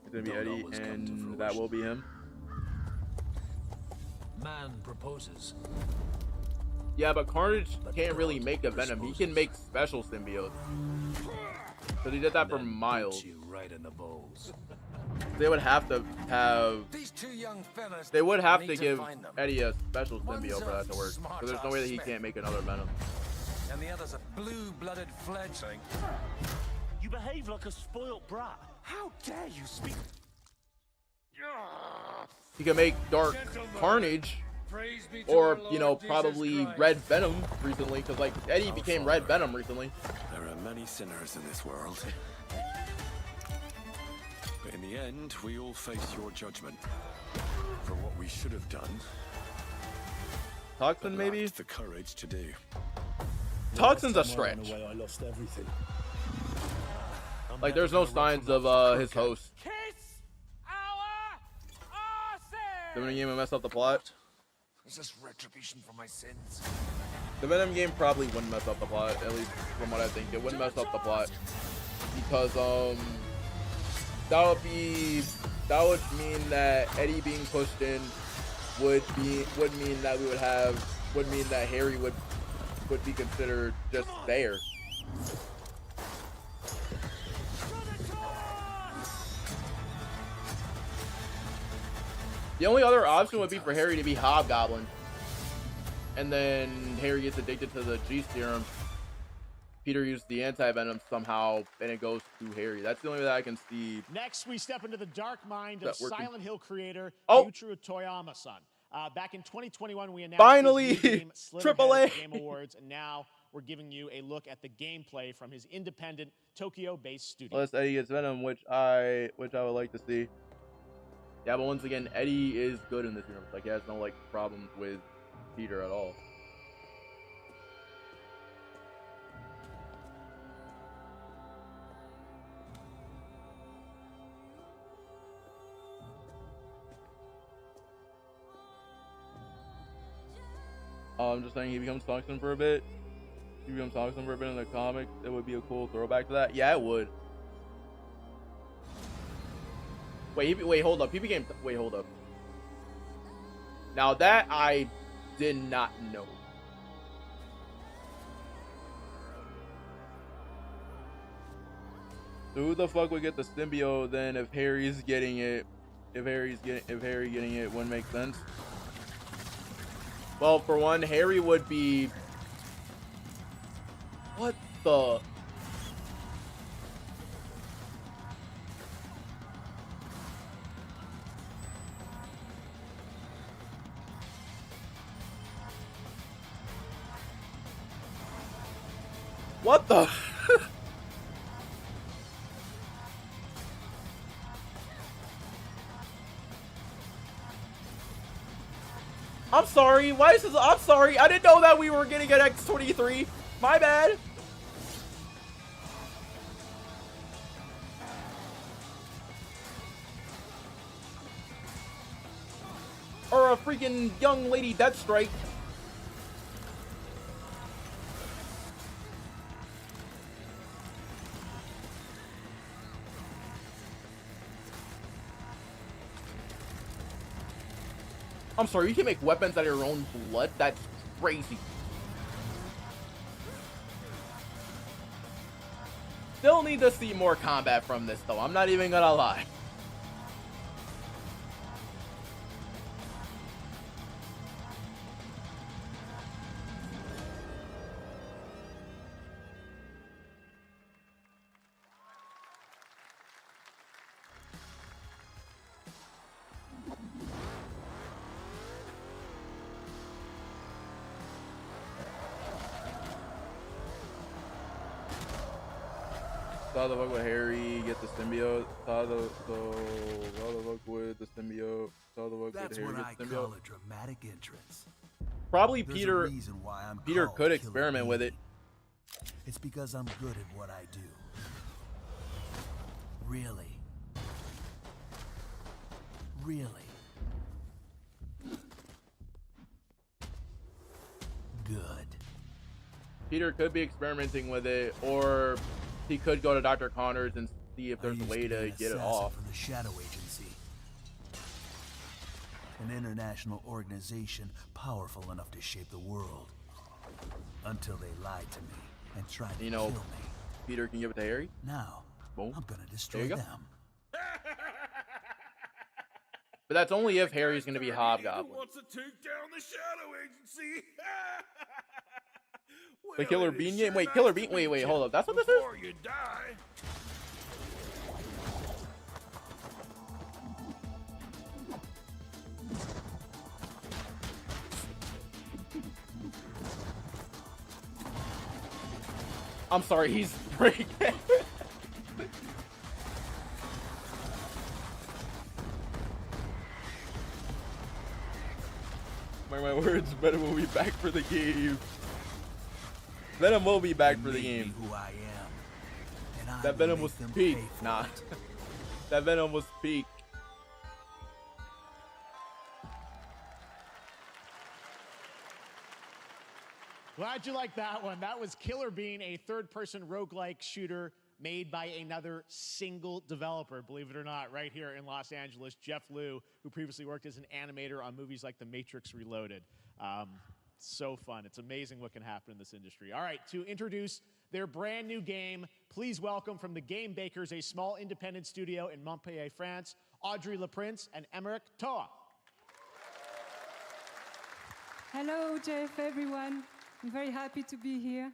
It's gonna be Eddie, and that will be him. Man proposes. Yeah, but Carnage can't really make a Venom. He can make special symbiotes. Because he did that for Miles. Right in the balls. They would have to have. These two young fellas. They would have to need give find them. Eddie a special symbiote for that to work. Because there's no way that he can't make another Venom. And the other's a blue-blooded fledgling. You behave like a spoilt brat. How dare you speak? He can make Dark Carnage, or you know, probably Red Venom recently, because like Eddie became Red Venom recently. There are many sinners in this world. But in the end, we all face your judgment for what we should have done. Toxin, maybe? The courage to do. Toxin's a stretch. I lost everything. Like, there's no signs of his host. The Venom game would mess up the plot. Is this retribution for my sins? The Venom game probably wouldn't mess up the plot, at least from what I think. It wouldn't mess up the plot. Because, that would mean that Eddie being pushed in would mean that Harry would be considered just there. The only other option would be for Harry to be Hobgoblin. And then Harry gets addicted to the G serum. Peter used the anti-venom somehow, and it goes to Harry. That's the only way that I can see. Next, we step into the dark mind of Silent Hill creator Yujiro Toyama-san. Back in 2021, we announced finally his new game, AAA at the Game Awards, and now we're giving you a look at the gameplay from his independent Tokyo-based studio. Unless Eddie gets Venom, which I would like to see. Yeah, but once again, Eddie is good in this universe. Like, he has no like problems with Peter at all. I'm just saying he becomes Tungsten for a bit. He becomes Tungsten for a bit in the comics. It would be a cool throwback to that. Yeah, it would. Wait, hold up. He became. Wait, hold up. Now that I did not know. So who the fuck would get the symbiote then if Harry's getting it? If Harry getting it wouldn't make sense. Well, for one, Harry would be... What the... What the... I'm sorry. Why is this? I'm sorry. I didn't know that we were getting an X-23. My bad. Or a freaking young lady Deathstrike. I'm sorry, you can make weapons out of your own blood? That's crazy. Still need to see more combat from this, though. I'm not even gonna lie. How the fuck would Harry get the symbiote? How the fuck would the symbiote? How the fuck would Harry get the symbiote? Call a dramatic entrance. Probably There's Peter. a reason why I'm Peter called could Killer experiment with it. It's because I'm good at what I do. Really. Really. Good. Peter could be experimenting with it, or he could go to Dr. Connors and see if there's a way to get it off. For the Shadow Agency, an international organization powerful enough to shape the world, until they lied to me and tried to kill me. Peter can give it to Harry. Now, boom, I'm gonna destroy them. But that's only if Harry's gonna be Hobgoblin. Wants to take down the Shadow Agency. The Killer Bean game? Wait, Killer Bean? Wait, hold up. That's what this is? Before you die. I'm sorry, he's breaking. Mark my words, Venom will be back for the game. Venom will be back for the game. Who I am, and that Venom was peak. Nah. That Venom was peak. Glad you like that one. That was Killer Bean, a third-person roguelike shooter made by another single developer, believe it or not, right here in Los Angeles, Jeff Liu, who previously worked as an animator on movies like The Matrix Reloaded. So fun. It's amazing what can happen in this industry. All right, to introduce their brand new game, please welcome from the Game Bakers, a small independent studio in Montpellier, France, Audrey LaPrince and Emmerich Toa. Hello, Jeff, everyone. I'm very happy to be here.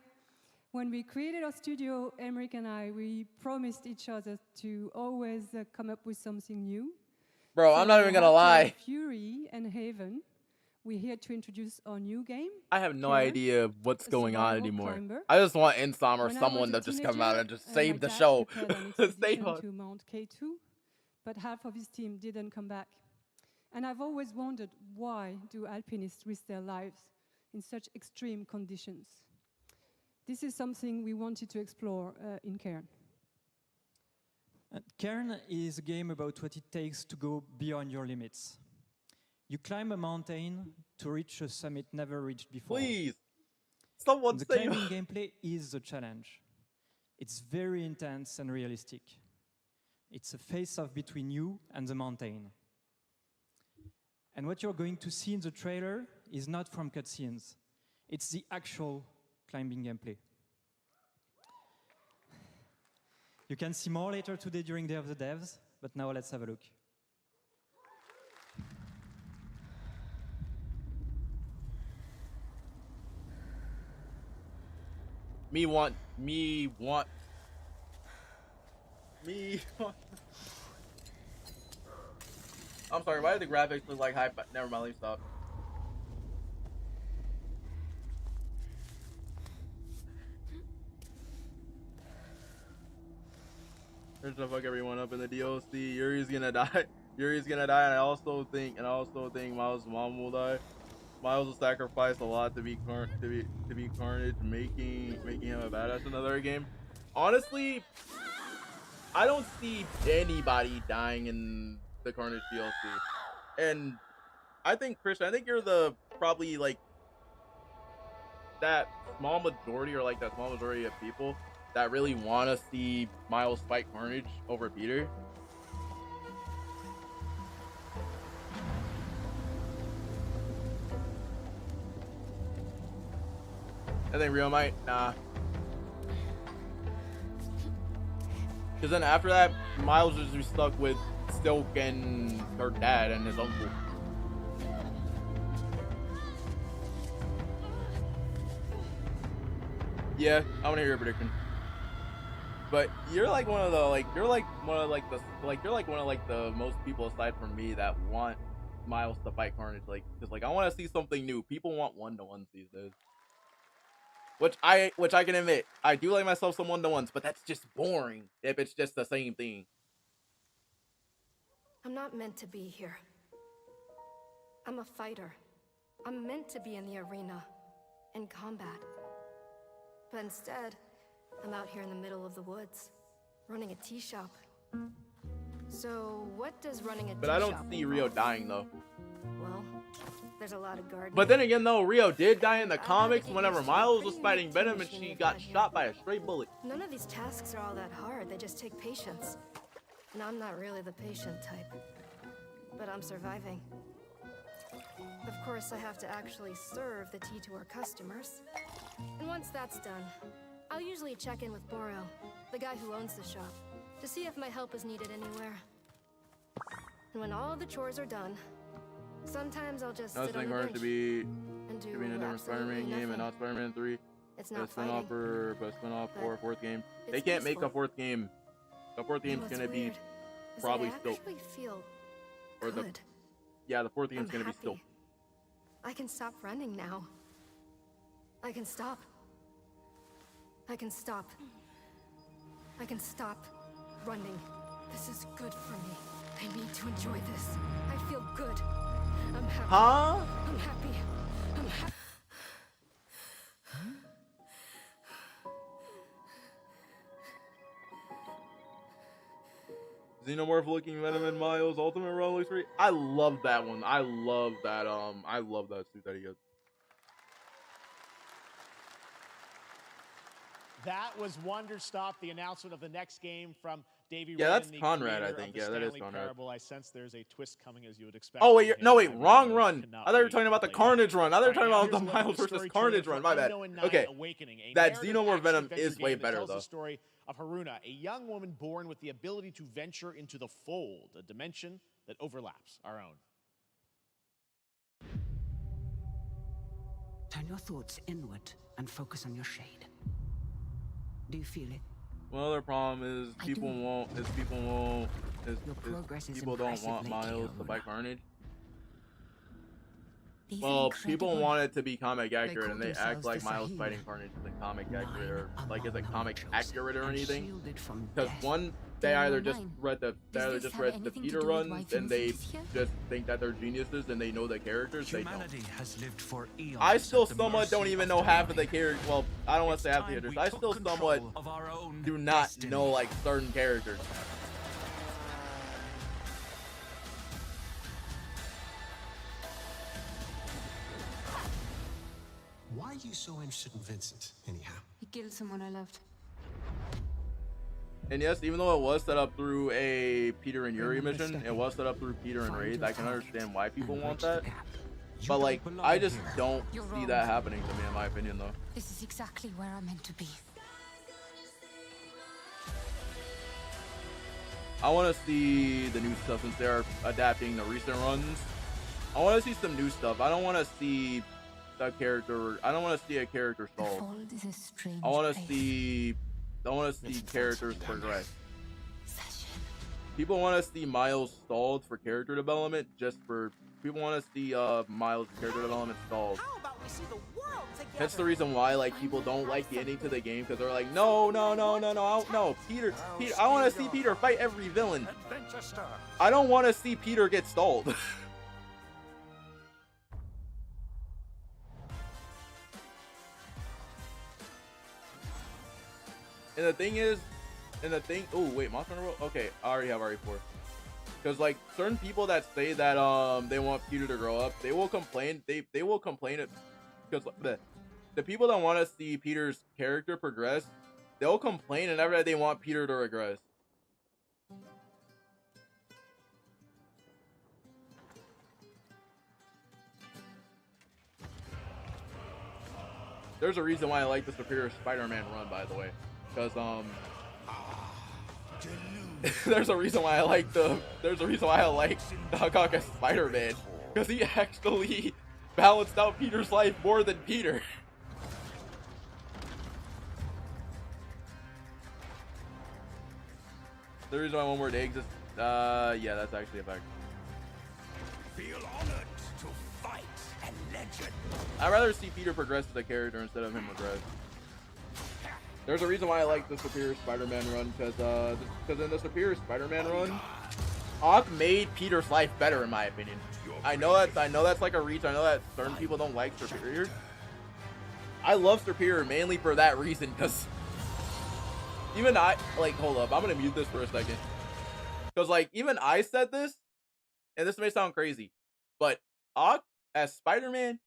When we created our studio, Emmerich and I, we promised each other to always come up with something new. Bro, I'm not even gonna lie. Fury and Haven, we're here to introduce our new game. I have no Karen, idea what's a going on survival anymore. climber. I just want Insom or When I someone to was a just come out and just teenager, save my the dad show. prepared an Save expedition us. to Mount K2, but half of his team didn't come back. And I've always wondered, why do alpinists risk their lives in such extreme conditions? This is something we wanted to explore in Cairn. Cairn is a game about what it takes to go beyond your limits. You climb a mountain to reach a summit never reached before. Please, someone The say climbing gameplay is the challenge. It's very intense and realistic. It's a face-off between you and the mountain. And what you're going to see in the trailer is not from cutscenes. It's the actual climbing gameplay. You can see more later today during Day of the Devs, but now let's have a look. Me want. I'm sorry, why do the graphics look like high? Never mind, let me stop. There's gonna fuck everyone up in the DLC. Yuri's gonna die. Yuri's gonna die, and I also think Miles' mom will die. Miles will sacrifice a lot to be Carnage, making him a badass in another game. Honestly, I don't see anybody dying in the Carnage DLC. And I think, Christian, I think you're the probably like that small majority of people that really want to see Miles fight Carnage over Peter. I think Rio might, nah. Because then after that, Miles is just stuck with Silk and her dad and his uncle. Yeah, I want to hear your prediction. But you're like one of the most people aside from me that want Miles to fight Carnage. Like, because like I want to see something new. People want 1-to-1s these days. Which I can admit, I do like myself some 1-to-1s, but that's just boring if it's just the same thing. I'm not meant to be here. I'm a fighter. I'm meant to be in the arena, in combat. But instead, I'm out here in the middle of the woods, running a tea shop. So what does running a tea shop But I don't see Rio dying though. Well, there's a lot of gardening. But then again though, Rio did die in the comics whenever Miles was fighting Venom and she got shot by a stray bullet. None of these tasks are all that hard. They just take patience. And I'm not really the patient type. But I'm surviving. Of course, I have to actually serve the tea to our customers. And once that's done, I'll usually check in with Boro, the guy who owns the shop, to see if my help is needed anywhere. And when all the chores are done, sometimes I'll just sit on the bench to be and do in a different Spider-Man game and not Spider-Man 3. It's not spin-off fighting, for spin-off for a fourth game. it's They can't make a peaceful. fourth game. The fourth game's what's gonna be weird is probably that I still, actually feel or the good. the fourth game's I'm gonna be happy. still. I can stop running now. I can stop. I can stop. I can stop running. This is good for me. I need to enjoy this. I feel good. I'm happy. Huh? I'm happy. I'm happy. Xenomorph looking Venom and Miles Ultimate Run looks great. I love that one. I love that suit that he gets. That was Wonderstop, the announcement of the next game from Davey Yeah, Wren, that's the Conrad, I creator of think. the Yeah, that is Stanley Conrad. Parable. I sense there's a twist coming, as you would expect. Oh from wait, him. no wait, I wrong really run. cannot I thought you were wait talking to about the play Carnage run. I thought you were All talking right, about the now here's Miles a look at versus the story Carnage trailer run. for My bad. Unknown Night Okay, Awakening, a that narrative Xenomorph action Venom adventure is way game that better tells though. the story of Haruna, a young woman born with the ability to venture into the fold, a dimension that overlaps our own. Turn your thoughts inward and focus on your shade. Do you feel it? One other problem is people don't want Miles to fight Carnage. Well, people want it to be comic accurate, and they act like Miles fighting Carnage isn't comic accurate, or like isn't comic accurate or anything. Because one, they either just read the Peter runs, and they just think that they're geniuses and they know the characters. They don't. I still somewhat don't even know half of the characters. Well, I don't want to say half the characters. I still somewhat do not know like certain characters. Why are you so interested in Vincent, anyhow? He killed someone I loved. And yes, even though it was set up through a Peter and Yuri mission, it was set up through Peter and Wraith. I can understand why people want that. But like, I just don't see that happening to me, in my opinion, though. This is exactly where I'm meant to be. I want to see the new stuff since they're adapting the recent runs. I want to see some new stuff. I don't want to see a character. I don't want to see a character stalled. I want to see characters progress. People want to see Miles stalled for character development. People want to see Miles character development stalled. That's the reason why like people don't like the ending to the game, because they're like, no, Peter. I want to see Peter fight every villain. I don't want to see Peter get stalled. And the thing, oh wait, Monster Hunter World? Okay, I already have RE4. Because like certain people that say that they want Peter to grow up, they will complain. They will complain it because the people that want to see Peter's character progress, they'll complain whenever they want Peter to regress. There's a reason why I like the Superior Spider-Man run, by the way. Because there's a reason why I like Doc Ock as Spider-Man, because he actually balanced out Peter's life more than Peter. The reason why one word exists, yeah, that's actually a fact. Feel honored to fight a legend. I'd rather see Peter progress as a character instead of him regress. There's a reason why I like the Superior Spider-Man run, because in the Superior Spider-Man run, Ock made Peter's life better, in my opinion. I know that's like a reach. I know that certain people don't like Superior. I love Superior mainly for that reason, because even I, like, hold up, I'm gonna mute this for a second, because like even I said this, and this may sound crazy, but Ock as Spider-Man,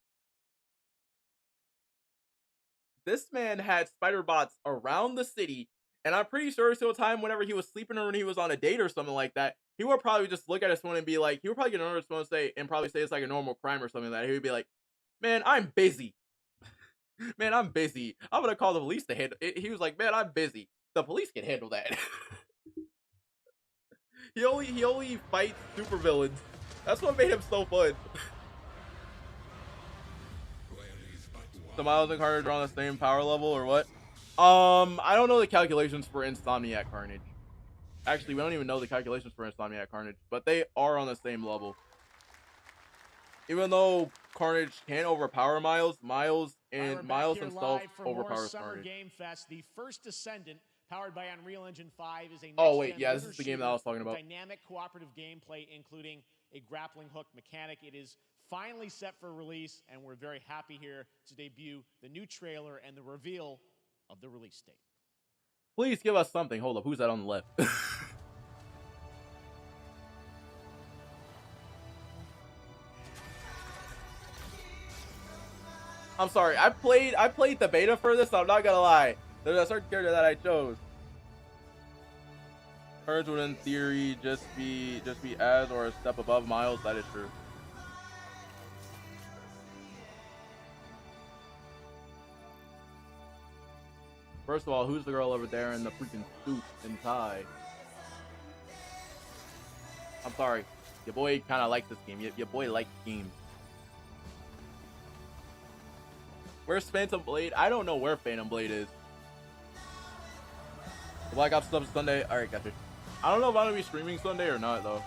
this man had spider bots around the city, and I'm pretty sure it's still a time whenever he was sleeping or when he was on a date or something like that, he would probably just look at his phone and be like, he would probably get another phone and probably say it's like a normal crime or something like that. He would be like, man, I'm busy. Man, I'm busy. I'm gonna call the police to handle it. He was like, man, I'm busy. The police can handle that. he only fights supervillains. That's what made him so fun. The Miles and Carnage are on the same power level or what? I don't know the calculations for Insomniac Carnage. Actually, we don't even know the calculations for Insomniac Carnage, but they are on the same level. Even though Carnage can overpower Miles, Miles himself overpowers Carnage. Game Fest, the first Descendant, powered by Unreal Engine 5, is a oh wait, yeah, this is the game that I was talking about. Dynamic cooperative gameplay, including a grappling hook mechanic. It is finally set for release, and we're very happy here to debut the new trailer and the reveal of the release date. Please give us something. Hold up, who's that on the left? I'm sorry, I played the beta for this, so I'm not gonna lie. There's a certain character that I chose. Carnage would in theory just be as or a step above Miles, that is true. First of all, who's the girl over there in the freaking suit and tie? I'm sorry. Your boy kind of likes this game. Your boy likes games. Where's Phantom Blade? I don't know where Phantom Blade is. Black Ops stuff Sunday. All right, gotcha. I don't know if I'm gonna be streaming Sunday or not though.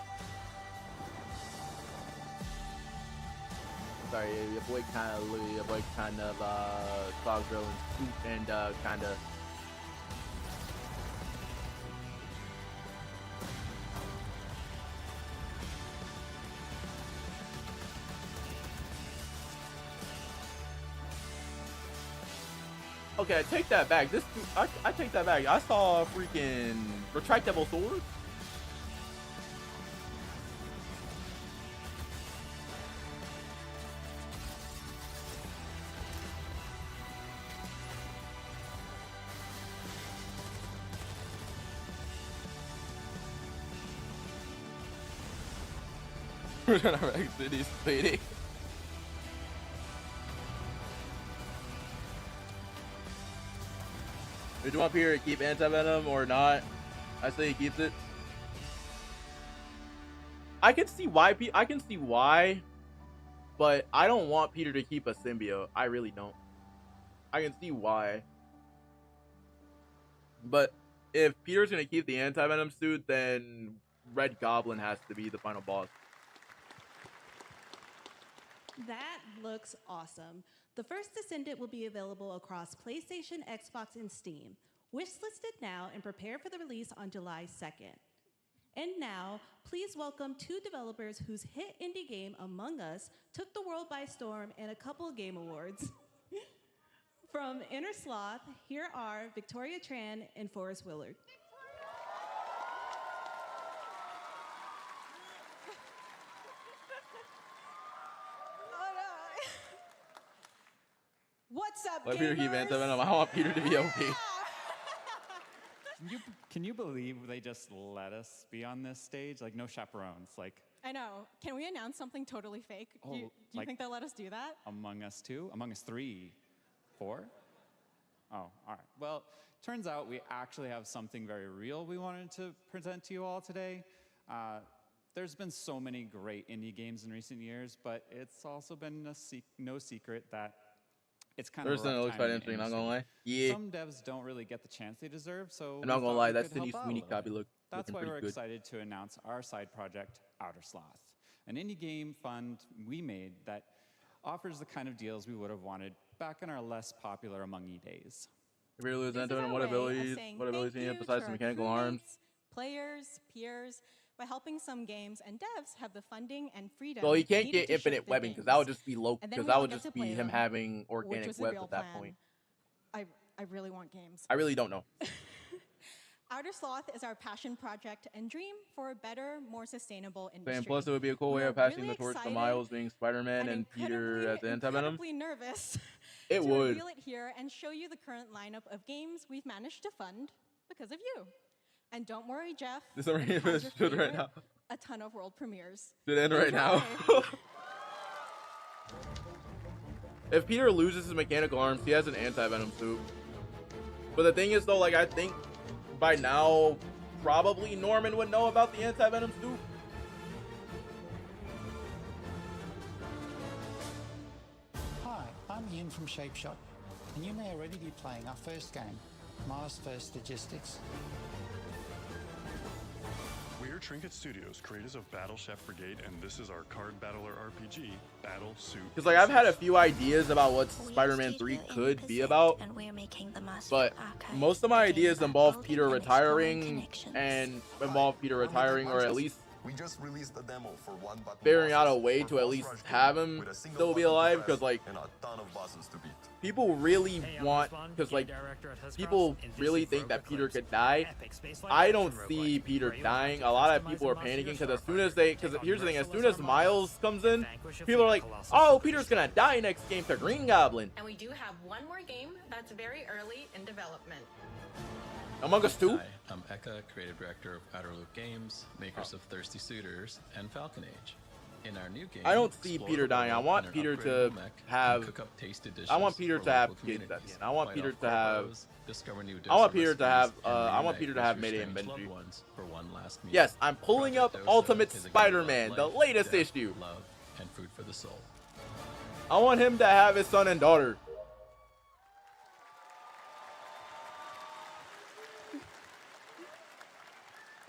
Sorry, your boy kind of Fog Drill and Scoop and kind of. Okay, I take that back. This I take that back. I saw a freaking retractable sword. We're trying to wreck cities, lady. Do you want Peter to keep anti-venom or not? I say he keeps it. I can see why, but I don't want Peter to keep a symbiote. I really don't. I can see why. But if Peter's gonna keep the anti-venom suit, then Red Goblin has to be the final boss. That looks awesome. The first Descendant will be available across PlayStation, Xbox, and Steam. Wishlisted now and prepare for the release on July 2nd. And now, please welcome two developers whose hit indie game, Among Us, took the world by storm in a couple of game awards. From Inner Sloth, here are Victoria Tran and Forrest Willard. What's up, Let Peter keep gamers? anti-venom. I want Peter to be OP. Can you believe they just let us be on this stage? Like, no chaperones. Like, I know. Can we announce something totally fake? Do you like- think they'll let us do that? Among Us 2? Among Us 3? 4? Oh, all right. Well, turns out we actually have something very real we wanted to present to you all today. There's been so many great indie games in recent years, but it's also been no secret that it's kind of a Thursday rough looks time quite in the interesting, not industry. gonna lie. Yeah. Some devs don't really get the chance they deserve, so I'm not we gonna thought lie, we that could help Cindy out a Sweeney little copy bit. That's looking why pretty we're good. excited to announce our side project, Outer Sloth, an indie game fund we made that offers the kind of deals we would have wanted back in our less popular Among E days. If you lose This is anti-venom, our what way of abilities? saying What abilities do thank you you besides to the our mechanical arms? crewmates, players, peers, by helping some games and devs have the funding and freedom. Well, he can't needed get to ship infinite their webbing because games. that would just be low. And then Because we that all would get just to be play him them, having which organic was the webs real at that plan. point. I really want games. I really don't know. Outer Sloth is our passion project and dream for a better, more sustainable industry. And plus, it would be a cool way We're of passing really the torch to excited Miles being Spider-Man and Peter as anti-venom. incredibly nervous It to would. reveal it here and show you the current lineup of games we've managed to fund because of you. And don't worry, Jeff. This already it has your should right favorite, now. A ton of world premieres. Should end right now. Enjoy. If Peter loses his mechanical arms, he has an anti-venom suit. But the thing is, though, like, I think by now, probably Norman would know about the anti-venom suit. Hi, I'm Ian from Shapeshot, and you may already be playing our first game, Mars First Logistics. We're Trinket Studios, creators of Battle Chef Brigade, and this is our card battler RPG, Battle Suit. Because, like, I've had a few ideas about what Spider-Man 3 could be about. And we're making the Mass But Effect archive most of my the game ideas about involve building Peter and retiring exploring connections. and involve Peter retiring, or at least We just released a demo for one button figuring out a bosses way for to at boss least rush game have him with a single still be button to alive. press Because, like, and a ton of bosses to beat. people really Hey, I'm want, Respawn, because, game like, director at Huscross, people and this really is think that Rogue Peter Eclipse, could die. epic space I live don't action see roguelike, Peter where you will have dying. to A lot of customize people are and monster panicking your because as starfighter, soon as they, take because on here's the thing, as soon merciless as Miles comes in, vanquish a people are fleet like, of colossal oh, Peter's gonna die next game to Green Goblin. And we do have one more game that's very early in development. Among Us 2? Hi, I'm Eka, creative director of Outer Loop Games, makers of Thirsty Suitors and Falcon Age. In our new game, I don't see explore Peter the dying. I world want in an Peter upgraded to mech and have. cook up tasty dishes I want Peter for to have local kids at the communities. end. I want Fight Peter off to have. foes, discover new I want dishes, Peter to have. recipes, and I want reunite Peter to with have your Mayday and strange Benji. loved ones for one last meal. Yes, I'm pulling up Project Dosa Ultimate is a game Spider-Man, about the life, latest death, issue. love, and food for the soul. I want him to have his son and daughter.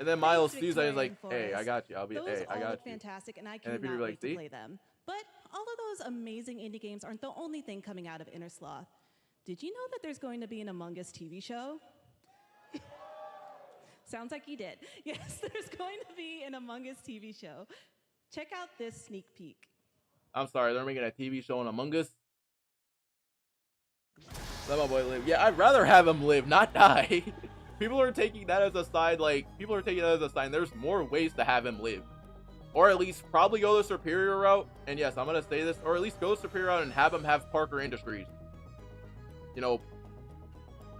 And then Miles Thanks, sees that, he's like, Victorian hey, I Forest. got you. I'll be, Those hey, I all got look you. fantastic, and I And then cannot Peter's wait like, to see? play them. But all of those amazing indie games aren't the only thing coming out of Inner Sloth. Did you know that there's going to be an Among Us TV show? Sounds like you did. Yes, there's going to be an Among Us TV show. Check out this sneak peek. I'm sorry, they're making a TV show on Among Us. Let my boy live. Yeah, I'd rather have him live, not die. People are taking that as a sign, like, people are taking that as a sign. There's more ways to have him live. Or at least probably go the superior route. And yes, I'm going to say this. Or at least go the superior route and have him have Parker Industries. You know,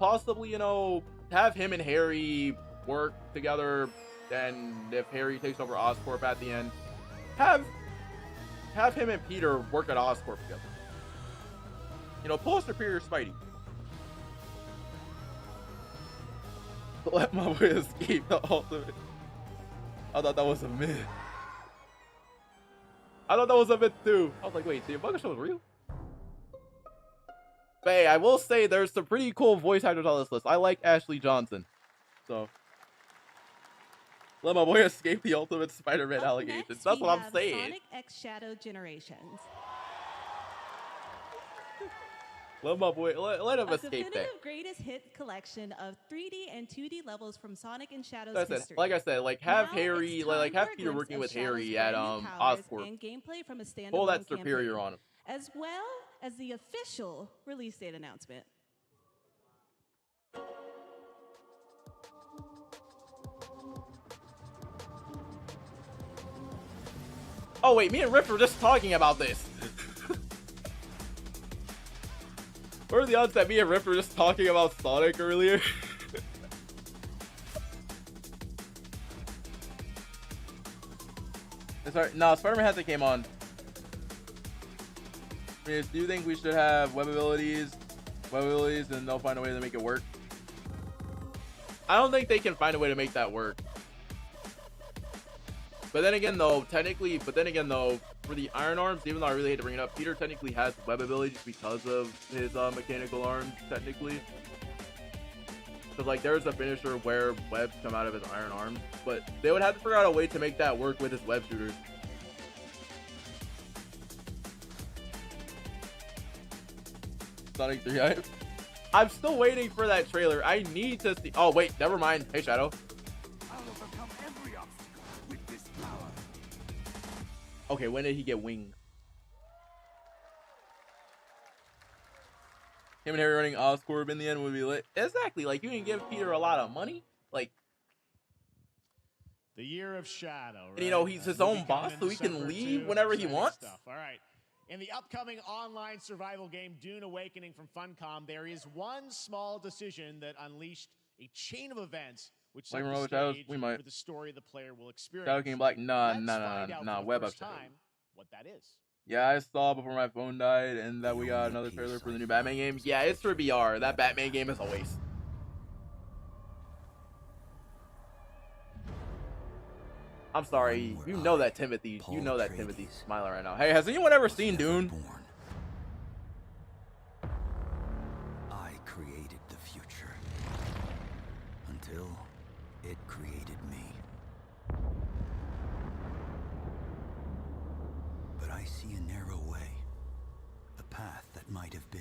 possibly, you know, have him and Harry work together. And if Harry takes over Oscorp at the end, have him and Peter work at Oscorp together. You know, pull a superior Spidey. Let my boy escape the ultimate. I thought that was a myth. I thought that was a myth too. I was like, wait, the Among Us show was real? But hey, I will say there's some pretty cool voice actors on this list. I like Ashley Johnson. So let my boy escape the ultimate Spider-Man allegations. Next, That's we what I'm have saying. Sonic X Shadow Generations. Let my boy, let him A escape that. definitive greatest hit collection of 3D and 2D levels from Sonic and Shadow's history. Like I said, like have Now Harry, it's like time have for a Peter glimpse working of with Shadow's Harry at brand new powers Oscorp. and gameplay from a standalone Pull that superior campaign, on him. as well as the official release date announcement. Oh wait, me and Riff were just talking about this. What are the odds that me and Riff were just talking about Sonic earlier? No, Spider-Man hasn't came on. I mean, do you think we should have web abilities, and they'll find a way to make it work? I don't think they can find a way to make that work. But then again, though, for the Iron Arms, even though I really hate to bring it up, Peter technically has web abilities because of his mechanical arms, technically. Because, like, there's a finisher where webs come out of his Iron Arms, but they would have to figure out a way to make that work with his web shooters. Sonic 3, I'm still waiting for that trailer. I need to see. Oh, wait, never mind. Hey, Shadow. Okay, when did he get wings? Him and Harry running Oscorp in the end would be lit. Exactly, like you can give Peter a lot of money. Like, the year of Shadow, right? and, you know, he's his own boss, so he can leave whenever he wants. All right. In the upcoming online survival game Dune Awakening from Funcom, there is one small decision that unleashed a chain of events which set the stage for the story the player will experience. Shadow King Black, nah, web first update. time what that is. Yeah, I saw before my phone died, and that we got another trailer for the new Batman game. Yeah, it's for VR. That Batman game is a waste. I'm sorry. You know that Timothy. You know that Timothy's smiling right now. Hey, has anyone ever seen Dune? I created the future until it created me. But I see a narrow way, a path that might have been.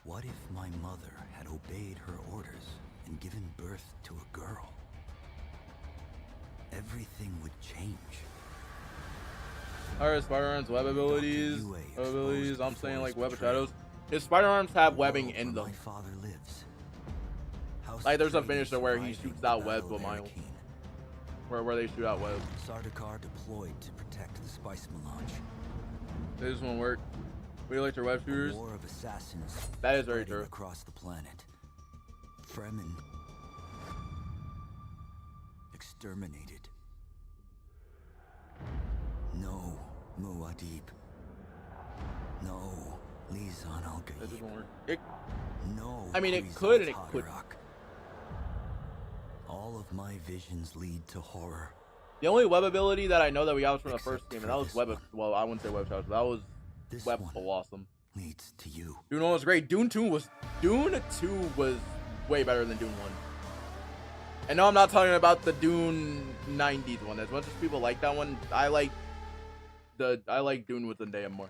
What if my mother had obeyed her orders and given birth to a girl? Everything would change. Alright, Spider-Arm's web abilities. I'm saying like web of shadows. His Spider-Arms have webbing in them. Like there's a finisher where he shoots out webs with Miles. Where they shoot out webs. Sardaukar deployed to protect the spice melange. This won't work. We like your web shooters. War of assassins. That is very true. Across the planet. Fremen exterminated. No, Muad'Dib. No, Lisan al-Gaib. That doesn't work. No. I mean, it could and it could. All of my visions lead to horror. The only web ability that I know that we got was from the first game, and that was web. Well, I wouldn't say web shots. That was web blossom. Leads to you. Dune 1 was great. Dune 2 was way better than Dune 1. And no, I'm not talking about the Dune 90s one. As much as people like that one, I like Dune with Zendaya more.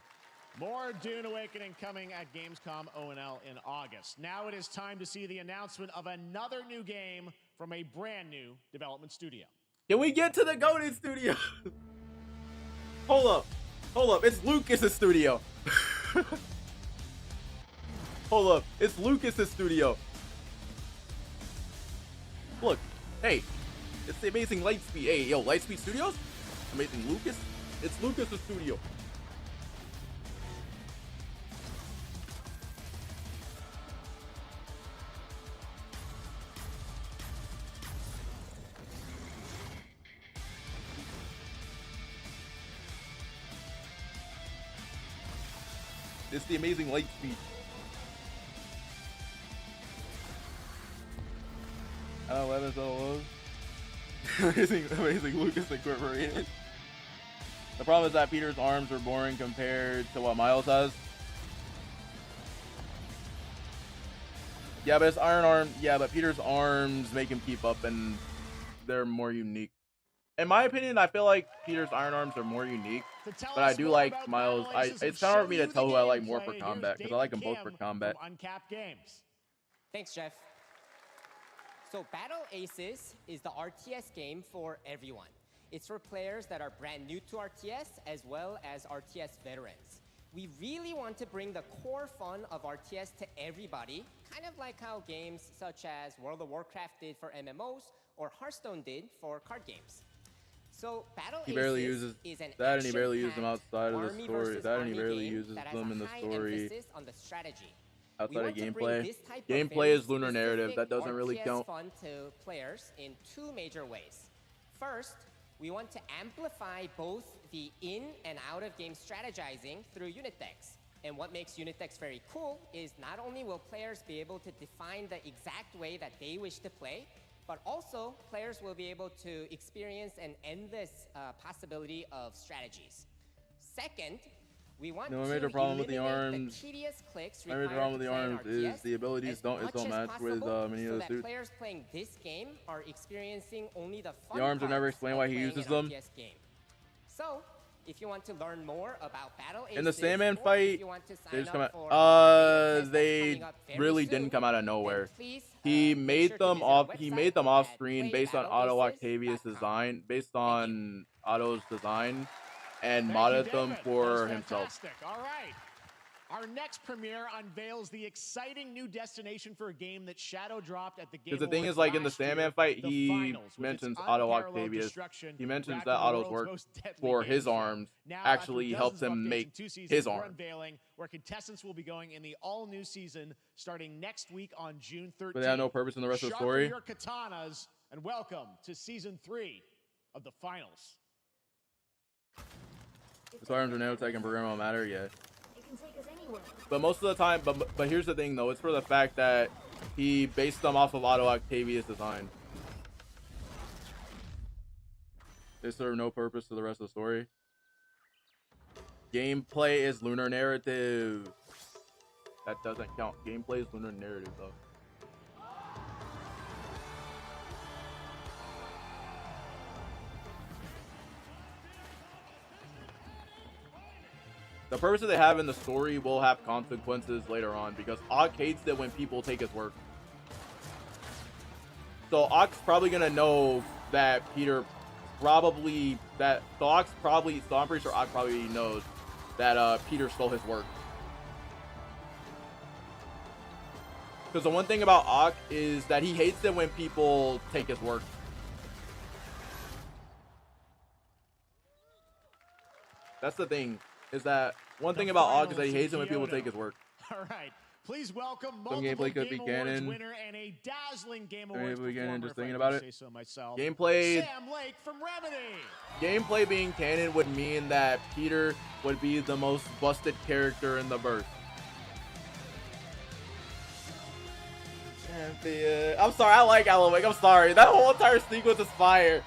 More Dune Awakening coming at Gamescom ONL in August. Now it is time to see the announcement of another new game from a brand new development studio. Can we get to the Golden Studio? Hold up. It's Lucas's studio. Hold up. It's Lucas's studio. Look. Hey. It's the Amazing Lightspeed. Hey, yo, Lightspeed Studios? Amazing Lucas? It's Lucas's studio. It's the Amazing Lightspeed. I don't know, 11's all Amazing Lucas Incorporated. The problem is that Peter's arms are boring compared to what Miles has. Yeah, but his iron arm. Yeah, but Peter's arms make him keep up, and they're more unique. In my opinion, I feel like Peter's iron arms are more unique, but I do like Miles. It's kind of hard for me to tell who I like more for combat, because I like them both for combat. Uncapped Games. Thanks, Jeff. So Battle Aces is the RTS game for everyone. It's for players that are brand new to RTS as well as RTS veterans. We really want to bring the core fun of RTS to everybody, kind of like how games such as World of Warcraft did for MMOs or Hearthstone did for card games. So Battle He barely Aces uses is an that, and he barely uses them action-packed outside of the army story. versus That, and he army barely game uses that has them a in the high story. emphasis on the strategy. Outside We of want to bring gameplay. this type of Gameplay very is lunar narrative. That specific doesn't really RTS count. fun to players in two major ways. First, we want to amplify both the in and out of game strategizing through unit decks. And what makes unit decks very cool is not only will players be able to define the exact way that they wish to play, but also players will be able to experience an endless possibility of strategies. Second, we want No, to my major problem with the eliminate arms. the tedious clicks My major required problem with to the play an arms is RTS the abilities as don't much as match with possible many so of the that suits. players playing this game are experiencing only the fun The arms are never parts explained of why he playing uses an them. RTS game. So, if you want to learn more about Battle Aces, In the Sandman or if fight, you want to they sign just come up out. for They really didn't come out of nowhere. He made them off. He made them off screen based on Otto Octavius' design, based on Otto's design, and modded them for himself. Fantastic. All right. Our next premiere unveils the exciting new destination for a game that Shadow dropped at the Game Because the thing Awards is, like in the last year, Sandman fight, the he Finals, with its mentions Otto unparalleled Octavius. destruction He mentions wrapped that in the Otto's world's work most deadly for game his genre. arms Now, actually after helped dozens of him updates make in 2 seasons, his we're arm. unveiling where contestants will be going in the all-new season starting next week on June 13th. But they have no purpose in the rest of the Sharpen story. your katanas, and welcome to Season 3 of the Finals. His arms are nanotech and programmable matter, yeah. It can take us anywhere. But most of the time, but here's the thing though, it's for the fact that he based them off of Otto Octavius' design. They serve no purpose to the rest of the story. Gameplay is lunar narrative. That doesn't count. Gameplay is lunar narrative though. The purpose that they have in the story will have consequences later on because Ock hates it when people take his work. So Ock's probably gonna know that Peter probably so I'm pretty sure Ock probably knows that Peter stole his work. Because the one thing about Ock is that he hates it when people take his work. That's the thing. Is that one thing about Ock is that he hates it when people take his work. All right. Please welcome Some multiple gameplay could be Game Awards canon. winner and a dazzling Game Maybe Awards we can performer, just if I thinking do about it. say so myself. Gameplay. Sam Lake from Remedy. Gameplay being canon would mean that Peter would be the most busted character in the verse. I'm sorry, I like Alan Wake. I'm sorry. That whole entire sequence is fire.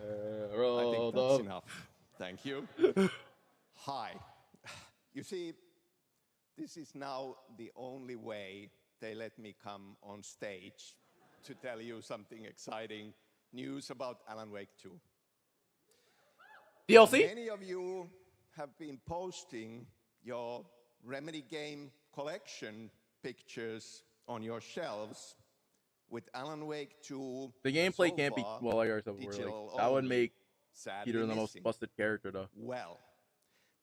I think that's enough. Thank you. Hi. You see, this is now the only way they let me come on stage to tell you something exciting news about Alan Wake 2. DLC? Many of you have been posting your Remedy game collection pictures on your shelves with Alan Wake 2. The gameplay so can't be far, well. Like I said before, digital like, that would only, make sadly Peter the most missing. busted character, though. Well,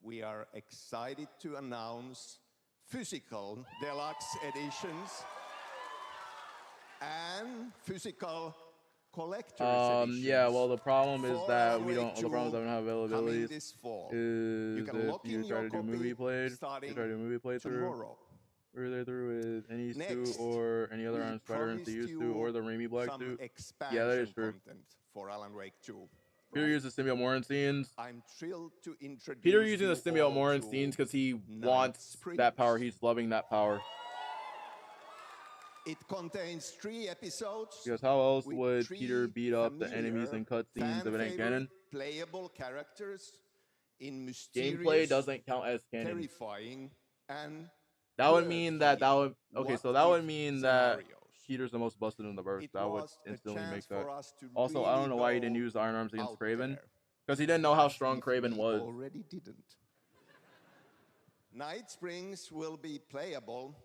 we are excited to announce physical deluxe editions and physical collector's editions. Yeah. Well, the problem is for that Alan we Wake don't. The problem is that we don't have 2 coming availabilities. this fall. Is You can if lock you in try your to do movie copy played, you starting try to do movie playthrough, tomorrow. or through with any Next, suit or any other we Iron Spider and promised CU you suit or the Raimi Black some suit. expansion Yeah, that is true. content for Alan Wake 2. Peter uses symbiote Morin scenes. I'm thrilled to introduce Peter using the you symbiote all Morin to scenes because he Night wants Springs. that power. He's loving that power. It contains 3 episodes. Because how else with would 3 Peter beat up the enemies in cutscenes if it ain't fan-favorite canon? Playable characters in mysterious, Gameplay doesn't count as canon. terrifying, and That would mean that would okay. So that what would if mean that scenarios. Peter's the most busted in the verse. It That would was a instantly make chance that. for us to Also, I really don't know why he go didn't use Iron Arms against out Kraven. there. Because he didn't know how As strong if Kraven we was. Already didn't. Night Springs will be playable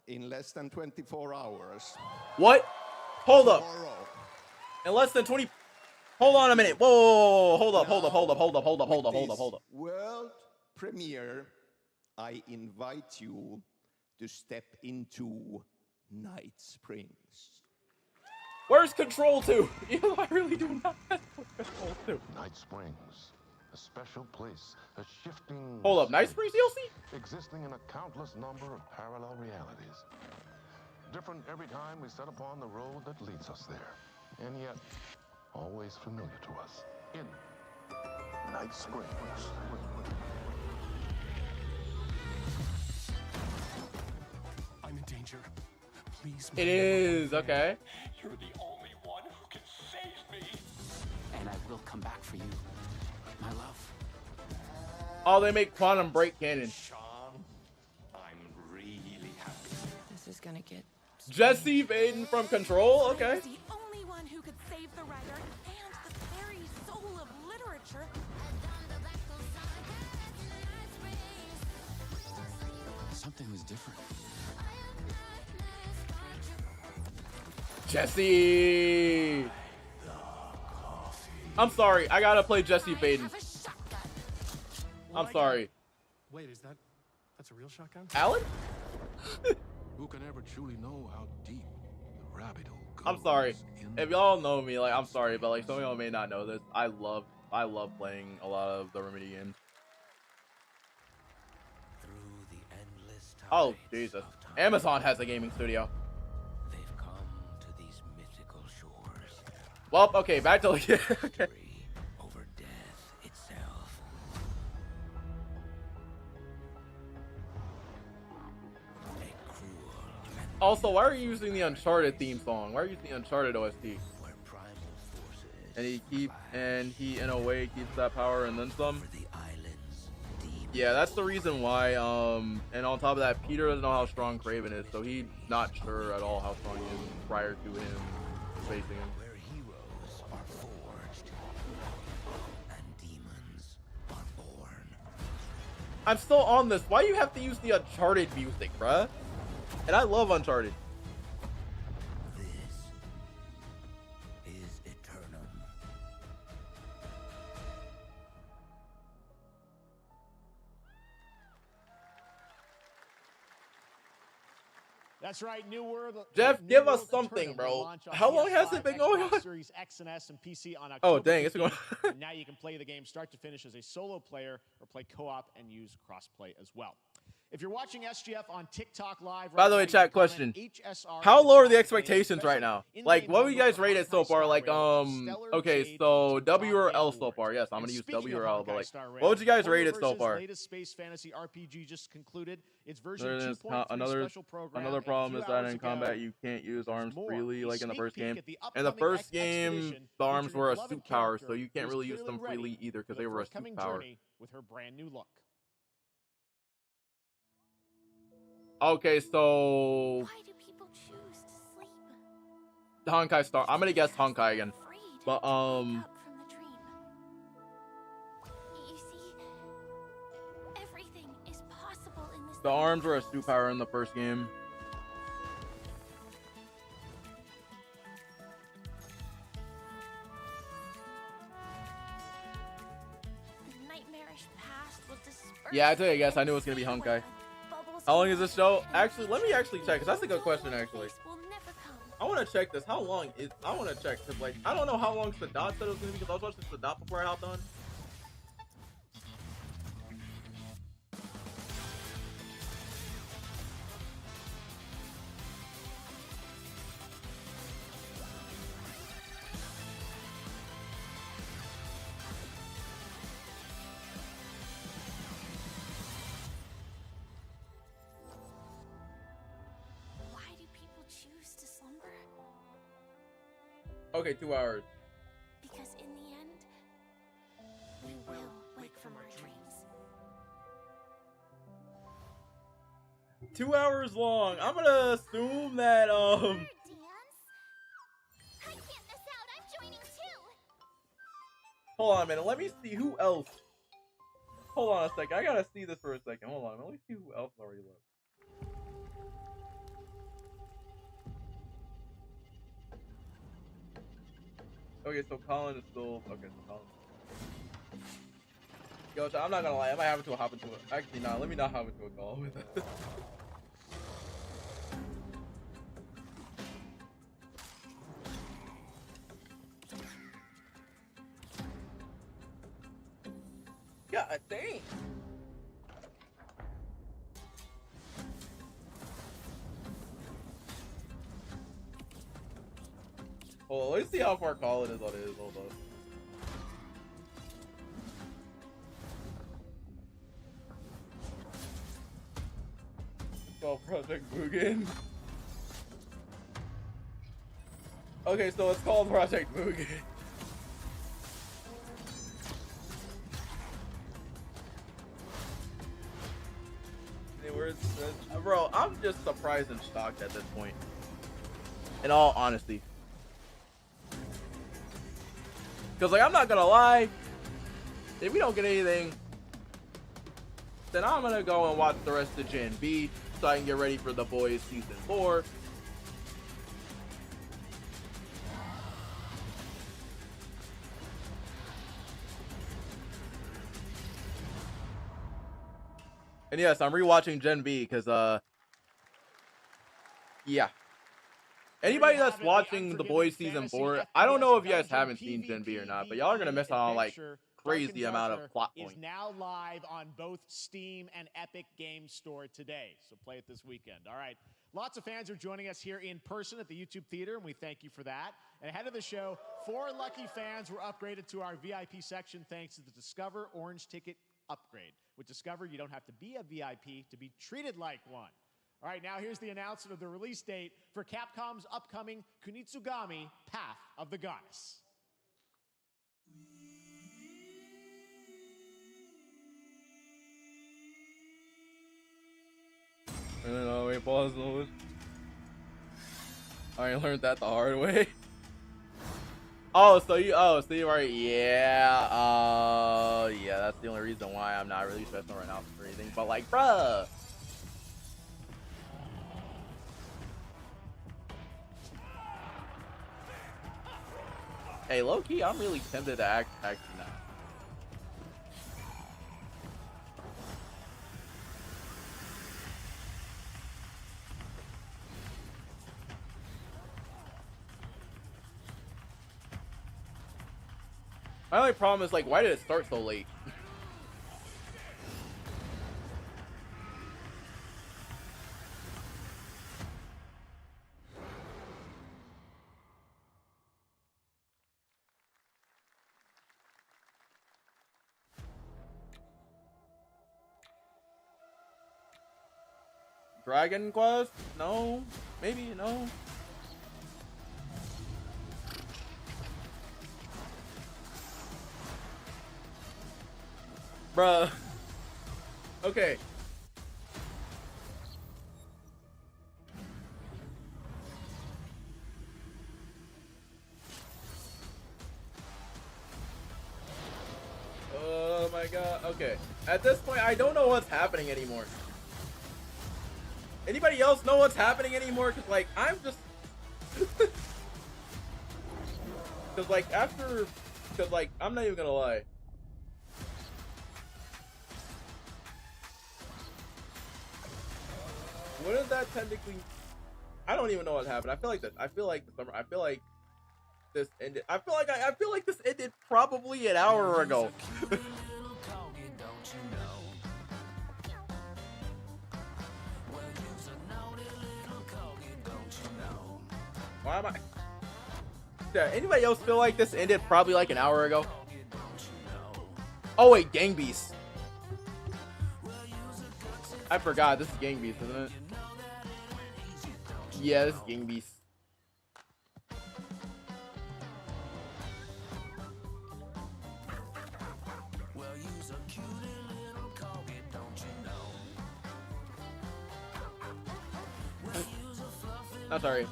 in less than 24 hours. What? Hold up. Tomorrow. In less than 20. Hold on a minute. Whoa, whoa, whoa. Hold up. Hold up. Hold up. Hold up. Hold up. Hold up. Hold up. Hold up. World premiere, I invite you to step into Night Springs. Where's Control 2? You know, I really do not have Control 2. Night Springs, a special place, a shifting. Hold up. Night Springs DLC? Existing in a countless number of parallel realities. Different every time we set upon the road that leads us there. And yet, always familiar to us. In Night Springs. I'm in danger. Please. It is. Okay. You're the only one who can save me. And I will come back for you, my love. Oh, they make Quantum Break canon. Sean, I'm really happy. This is gonna get. Jesse Baden from Control? Okay. The only one who could save the writer and the very soul of literature. Something was different. Jesse! I'm sorry. I gotta play Jesse Baden. I'm sorry. Wait, that's a real shotgun? Alan? Who can ever truly know how deep the rabbit hole goes? I'm sorry. If y'all know me, like, I'm sorry, but like some of y'all may not know this. I love playing a lot of the Remedy games. Oh Jesus! Amazon has a gaming studio. They've come to these mythical shores. Well, okay, back to okay. Over death itself. Also, why are you using the Uncharted theme song? Why are you using the Uncharted OST? And he in a way keeps that power and then some. Yeah, that's the reason why. And on top of that, Peter doesn't know how strong Kraven is, so he's not sure at all how strong he is prior to him facing him. Where heroes are forged and demons are born. I'm still on this. Why do you have to use the Uncharted music, bruh? And I love Uncharted. This is Eternum. That's right, New World. Jeff, New give us World something, Eternum bro. will launch on How long has PS5, it been going Xbox on? Series X and S and PC on Oh, October dang, it's 15th. going. And now you can play the game start to finish as a solo player or play co-op and use crossplay as well. If you're watching SGF on TikTok Live, By the way, chat question: how low are the expectations right now? Like, what would you guys rate it so far? Like, okay, so W or L so far? Yes, I'm gonna use W or L, but like, what would you guys rate it so far? Latest space fantasy RPG just concluded. Its version There's 2.3 another special program. problem is that in combat you can't use arms freely like in the first game. In the first game, the arms were a suit power, so you can't really use them freely either because they were a suit power. With her brand new look. Okay, so Why do people choose to sleep? Honkai Star. I'm gonna guess Honkai again, but From the dream. You see, everything is possible in this. the arms were a superpower in the first game. The nightmarish past was dispersed. Yeah, I tell you, I guess I knew it was gonna be Honkai. How long is this show? Actually, let me actually check, because that's a good question, actually. I want to check this. How long is... I want to check, because, like, I don't know how long Sadat said it was going to be, because I was watching Sadat before I hopped on. Why do people choose to slumber? Okay, 2 hours. Because in the end, we will wake from our dreams. 2 hours long. I'm gonna assume that, I can't miss out. I'm joining too. Hold on a minute. Let me see who else. Hold on a second. I gotta see this for a second. Hold on. Let me see who else already left. Okay, so Colin is still... Okay, so Colin... Yo, I'm not gonna lie. I might have to hop into it. Actually, nah. Let me not hop into a call with it. God dang. Hold on, let's see how far Colin is on his. Hold on. It's called Project Mugen. Okay, so it's called Project Mugen. Bro, I'm just surprised and shocked at this point. In all honesty. Because, like, I'm not gonna lie. If we don't get anything, then I'm gonna go and watch the rest of Gen B so I can get ready for The Boys Season 4. And yes, I'm rewatching Gen B because, yeah. Anybody that's watching The Boys Season 4, I don't know if you guys haven't seen Gen B or not, but y'all are going to miss out on, like, crazy amount of plot points. Is now live on both Steam and Epic Games Store today, so play it this weekend. All right, lots of fans are joining us here in person at the YouTube Theater, and we thank you for that. And ahead of the show, 4 lucky fans were upgraded to our VIP section thanks to the Discover Orange Ticket upgrade. With Discover, you don't have to be a VIP to be treated like one. All right, now here's the announcement of the release date for Capcom's upcoming Kunitsugami Path of the Goddess. Wait, pause those. I learned that the hard way. Oh, so you already, yeah, yeah, that's the only reason why I'm not really stressing right now for anything, but like, bruh. Hey, low-key, I'm really tempted to actually now. My only problem is, like, why did it start so late? Dragon Quest? No. Maybe, no. Bruh. Okay. Oh my god. Okay. At this point, I don't know what's happening anymore. Anybody else know what's happening anymore? Cause like I'm just cause like after cause like I'm not even gonna lie. Wouldn't that technically I don't even know what happened. I feel like this ended I feel like this ended probably an hour ago. Why am I? Yeah, anybody else feel like this ended probably like an hour ago? Oh wait, Gang Beast. I forgot, this is Gang Beast, isn't it? Yeah, this is Gang Beast. I'm sorry.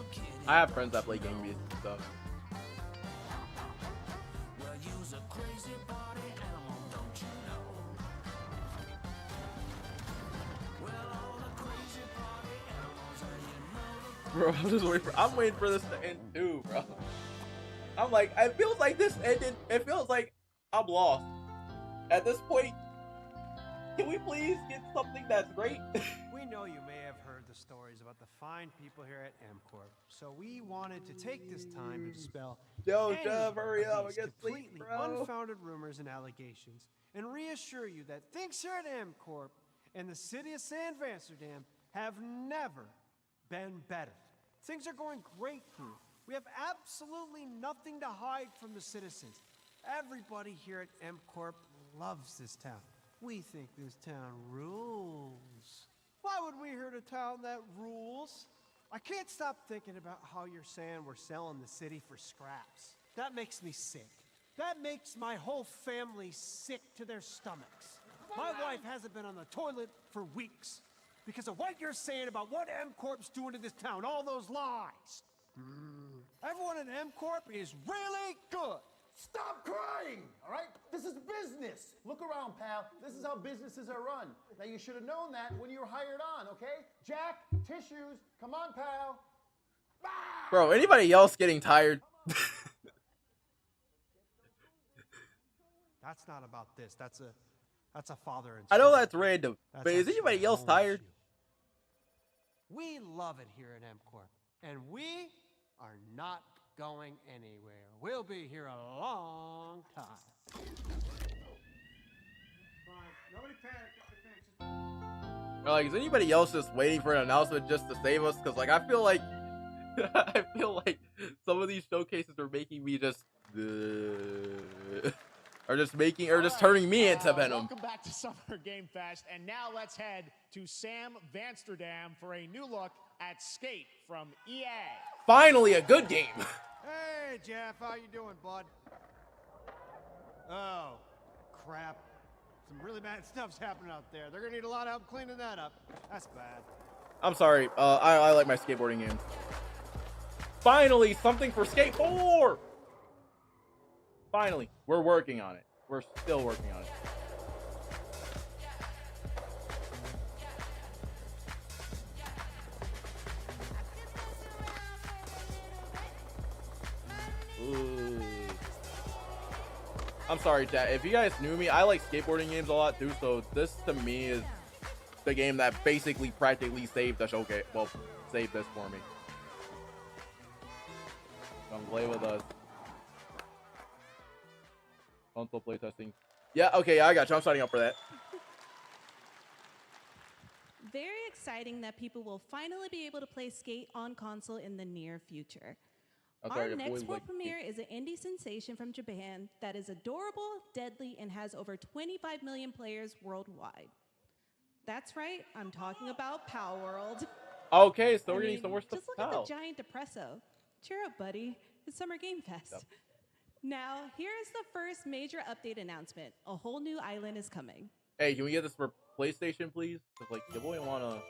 I have friends that play Gang Beast and stuff. Bro, I'm waiting for this to end too, bro. I'm like, it feels like this ended. It feels like I'm lost. At this point, can we please get something that's great? We know you may have heard the stories about the fine people here at MCorp, so we wanted to take this time to dispel Yo, Jeff, hurry up! I get completely sleep, bro. unfounded rumors and allegations, and reassure you that things here at MCorp and the city of San Amsterdam have never been better. Things are going great here. We have absolutely nothing to hide from the citizens. Everybody here at MCorp loves this town. We think this town rules. Why would we hurt a town that rules? I can't stop thinking about how you're saying we're selling the city for scraps. That makes me sick. That makes my whole family sick to their stomachs. My wife hasn't been on the toilet for weeks because of what you're saying about what MCorp's doing to this town, all those lies. Everyone at MCorp is really good. Stop crying, all right? This is business. Look around, pal. This is how businesses are run. Now, you should have known that when you were hired on, okay? Jack, tissues. Come on, pal. Bro, anybody else getting tired? That's not about this. That's a father and I know son. that's random, That's but is actually anybody a else whole tired? issue. We love it here at MCorp, and we are not going anywhere. We'll be here a long time. Nobody panic. Like, is anybody else just waiting for an announcement just to save us? Because, like, I feel like some of these showcases are making me just, or just turning me into Venom. Welcome back to Summer Game Fest, and now let's head to Sam Amsterdam for a new look at Skate from EA. Finally, a good game. Hey, Jeff, how you doing, bud? Oh, crap. Some really bad stuff's happening out there. They're gonna need a lot of help cleaning that up. That's bad. I'm sorry. I like my skateboarding games. Finally, something for Skate 4. Finally, we're working on it. We're still working on it. Ooh. I'm sorry, chat. If you guys knew me, I like skateboarding games a lot too. So this to me is the game that basically practically saved the showcase. Well, saved this for me. Come play with us. Console playtesting. Yeah, okay, I got you. I'm signing up for that. Very exciting that people will finally be able to play Skate on console in the near future. Our next world premiere is an indie sensation from Japan that is adorable, deadly, and has over 25 million players worldwide. That's right, I'm talking about Pow World. Okay, so we're getting some more stuff. Just look at the giant depresso. Cheer up, buddy. It's Summer Game Fest. Yep. Now, here's the first major update announcement. A whole new island is coming. Hey, can we get this for PlayStation, please? Cause like, your boy wanna.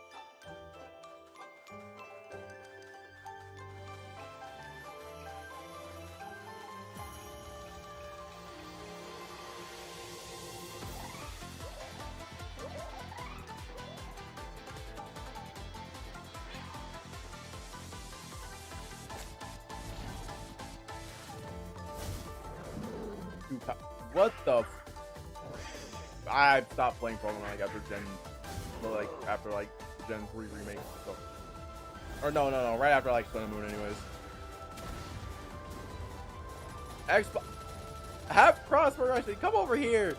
too. What the? I stopped playing Pokemon like after Gen 3 remake. So. Or no, right after like Sun and Moon, anyways. Xbox. Have cross progression. Come over here.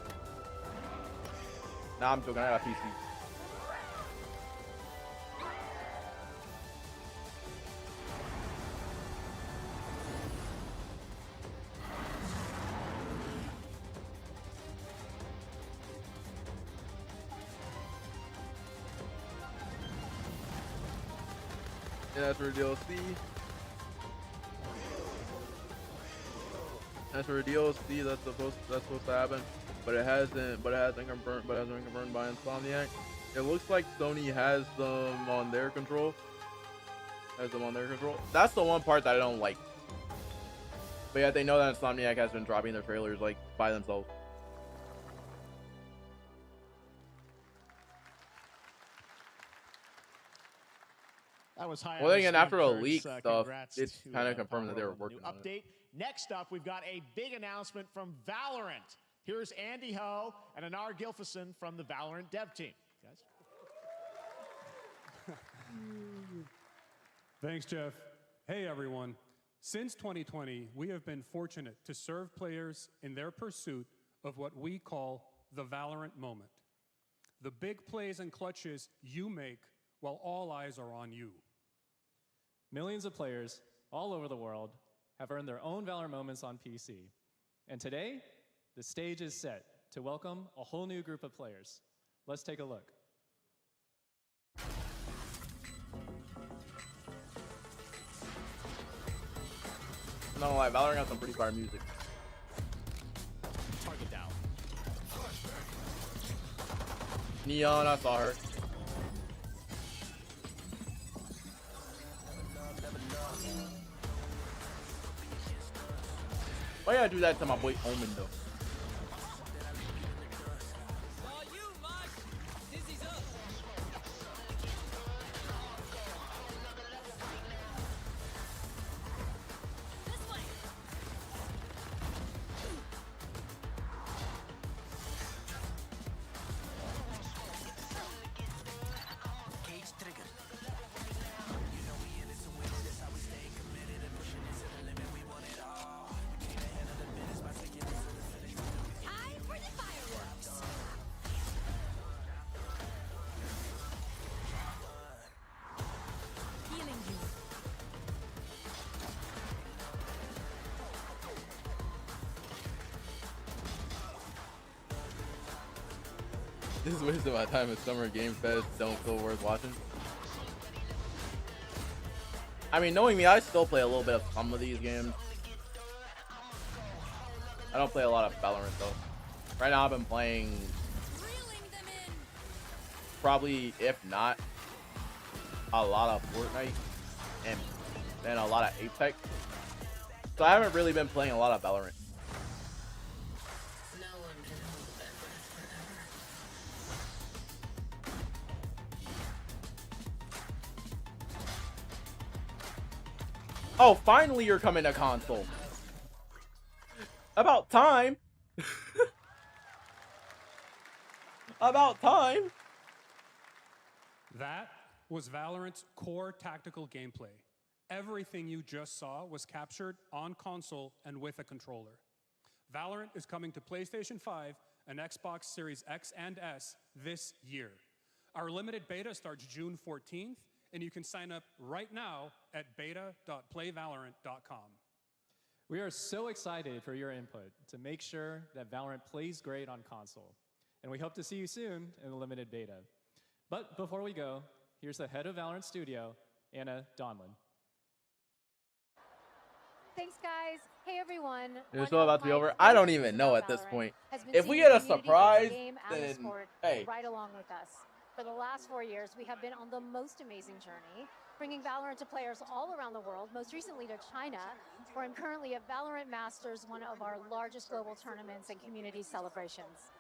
Nah, I'm joking. I got a PC. Yeah, that's for DLC. That's for DLC. That's supposed to happen, but it hasn't confirmed. But it hasn't been confirmed by Insomniac. It looks like Sony has them on their control. That's the one part that I don't like. But yet they know that Insomniac has been dropping their trailers like by themselves. That was high. Well, then again, after a Church. leak stuff, Congrats it's to, kind of confirmed that they were Power working on on the it. update. Next up, we've got a big announcement from Valorant. Here's Andy Ho and Anar Gilfison from the Valorant dev team. Guys. Thanks, Jeff. Hey, everyone. Since 2020, we have been fortunate to serve players in their pursuit of what we call the Valorant moment. The big plays and clutches you make while all eyes are on you. Millions of players all over the world have earned their own Valorant moments on PC. And today, the stage is set to welcome a whole new group of players. Let's take a look. I'm not gonna lie, Valorant got some pretty fire music. Target down. Neon, I saw her. Why you gotta do that to my boy Omen though? This is wasting my time at Summer Game Fest. Don't feel worth watching. I mean, knowing me, I still play a little bit of some of these games. I don't play a lot of Valorant though. Right now, I've been playing probably, if not, a lot of Fortnite and then a lot of Apex. So I haven't really been playing a lot of Valorant. Oh, finally you're coming to console. About time. About time. That was Valorant's core tactical gameplay. Everything you just saw was captured on console and with a controller. Valorant is coming to PlayStation 5 and Xbox Series X and S this year. Our limited beta starts June 14th, and you can sign up right now at beta.playvalorant.com. We are so excited for your input to make sure that Valorant plays great on console. And we hope to see you soon in the limited beta. But before we go, here's the head of Valorant Studio, Anna Donlin. Thanks, guys. Hey, everyone. It's all about to be over. I don't even know at this point. If we get a surprise, then hey. Right along with us. For the last 4 years, we have been on the most amazing journey, bringing Valorant to players all around the world, most recently to China, where I'm currently at Valorant Masters, one of our largest global tournaments and community celebrations.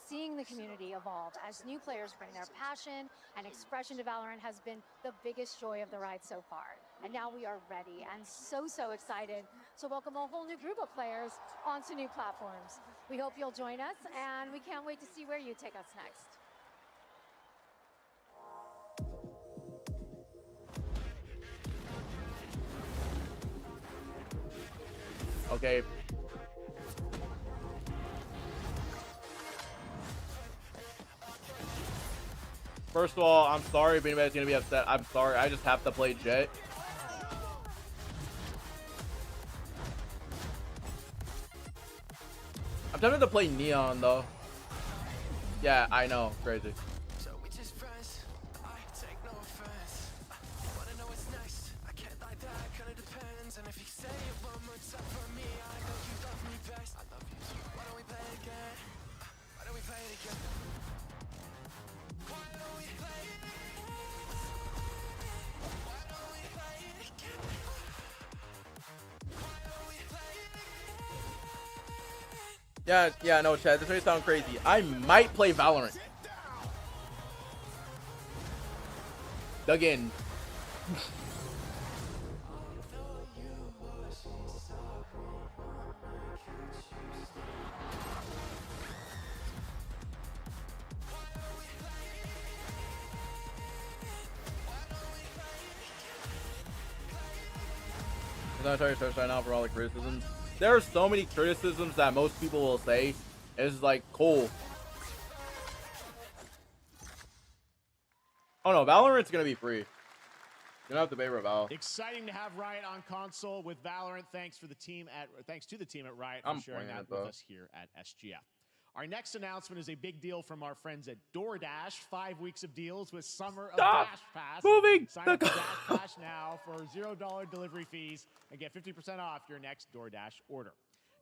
Seeing the community evolve as new players bring their passion and expression to Valorant has been the biggest joy of the ride so far. And now we are ready and so excited to welcome a whole new group of players onto new platforms. We hope you'll join us, and we can't wait to see where you take us next. Okay. First of all, I'm sorry if anybody's gonna be upset. I'm sorry. I just have to play Jet. I'm tempted to play Neon though. Yeah, I know. Crazy. Yeah, no, Chad, this may sound crazy. I might play Valorant. Dug in. I'm not trying to search right now for all the criticisms. There are so many criticisms that most people will say. It's like, cool. Oh no, Valorant's gonna be free. You don't have to pay for Val. Exciting to have Riot on console with Valorant. Thanks to the team at Riot for sharing that with us here at SGF. Our next announcement is a big deal from our friends at DoorDash. 5 weeks of deals with Summer of Dash Pass. Moving. Sign up for Dash Pass now for $0 delivery fees and get 50% off your next DoorDash order.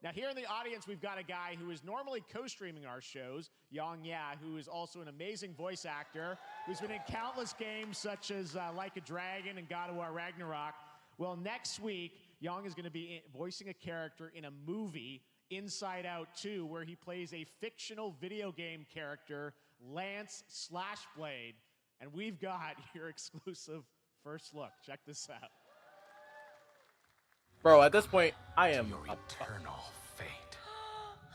Now, here in the audience, we've got a guy who is normally co-streaming our shows, Yang Ya, who is also an amazing voice actor, who's been in countless games such as Like a Dragon and God of War Ragnarok. Well, next week, Yang is going to be voicing a character in a movie, Inside Out 2, where he plays a fictional video game character, Lance Slashblade. And we've got your exclusive first look. Check this out. Bro, at this point, I am eternal fate.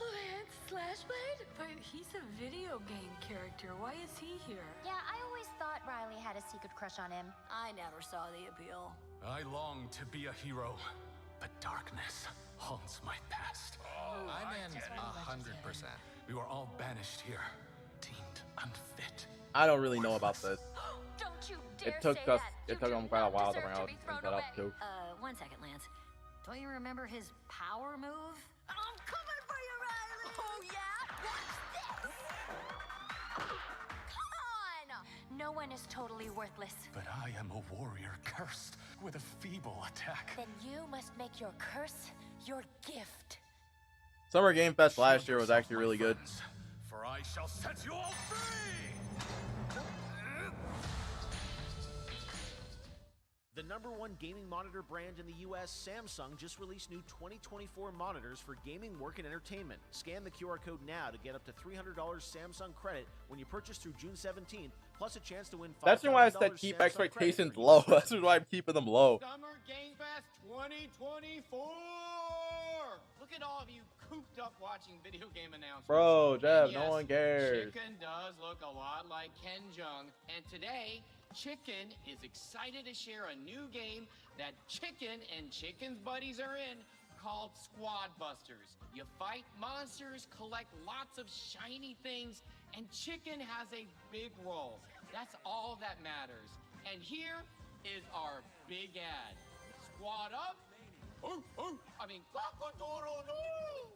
Lance Slashblade? But he's a video game character. Why is he here? Yeah, I always thought Riley had a secret crush on him. I never saw the appeal. I long to be a hero, but darkness haunts my past. I'm in 100%. We were all banished here, deemed unfit. I don't really know about this. Don't you dare It took say us. that. It took him quite a while to bring out be and thrown set up away. too. 1 second, Lance. Don't you remember his power move? I'm coming for you, Riley! Oh, yeah? Watch this! Come on! No one is totally worthless. But I am a warrior cursed with a feeble attack. Then you must make your curse your gift. Summer Game Fest last year was actually really good. For I shall set you all free! The #1 gaming monitor brand in the US, Samsung, just released new 2024 monitors for gaming, work, and entertainment. Scan the QR code now to get up to $300 Samsung credit when you purchase through June 17th, plus a chance to win $5,000 That's why I said keep expectations low. That's why I'm keeping them low. Summer Game Fest 2024! Look at all of you cooped up watching video game announcements. Bro, Jeff, And no yes, one cares. Chicken does look a lot like Ken Jeong, and today, Chicken is excited to share a new game that Chicken and Chicken's buddies are in called Squad Busters. You fight monsters, collect lots of shiny things, and Chicken has a big role. That's all that matters. And here is our big ad. Squad up. I mean, cock-a-doodle-doo!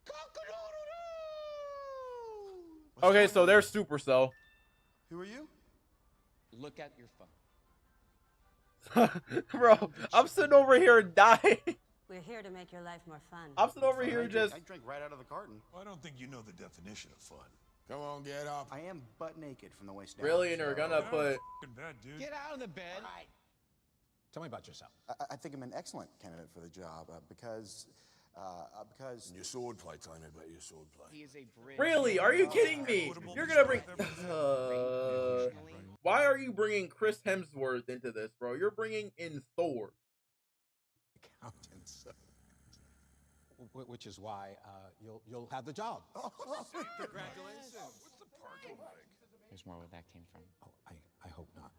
Cock-a-doodle-doo! Okay, so they're Supercell. Who are you? Look at your phone. Bro, I'm sitting over here dying. We're here to make your life more fun. I'm sitting over here just. I drank right out of the carton. I don't think you know the definition of fun. Come on, get up. I am butt naked from the waist down. Really, and you're gonna put. Bed, dude. Get out of the bed. Tell me about yourself. I think I'm an excellent candidate for the job because Your sword play, tell me about your sword play. he is a bridge. Really? Are you kidding me? You're gonna bring. Why are you bringing Chris Hemsworth into this, bro? You're bringing in Thor. Accountants. Which is why you'll have the job. Oh, congratulations. What's the parking like? There's more where that came from. Oh, I hope not.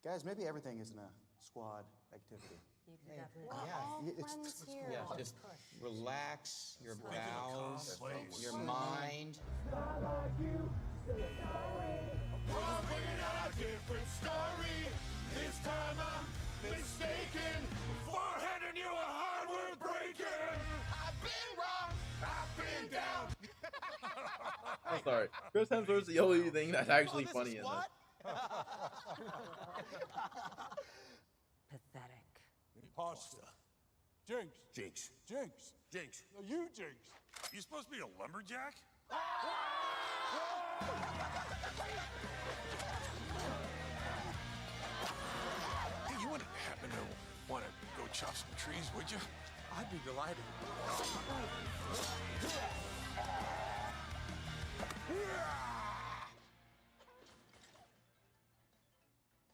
Guys, maybe everything isn't a squad activity. Just relax your bowels, your mind. We're bringing out a different story. This time I'm mistaken for handing you a hard-word breaking. I've been wrong. I've been down. I'm sorry. Chris Hemsworth's the only thing that's actually funny in this. Pathetic. Imposter. Jinx. Jinx. Jinx. Jinx. No, you Jinx. You supposed to be a lumberjack? Hey, you wouldn't happen to want to go chop some trees, would you? I'd be delighted.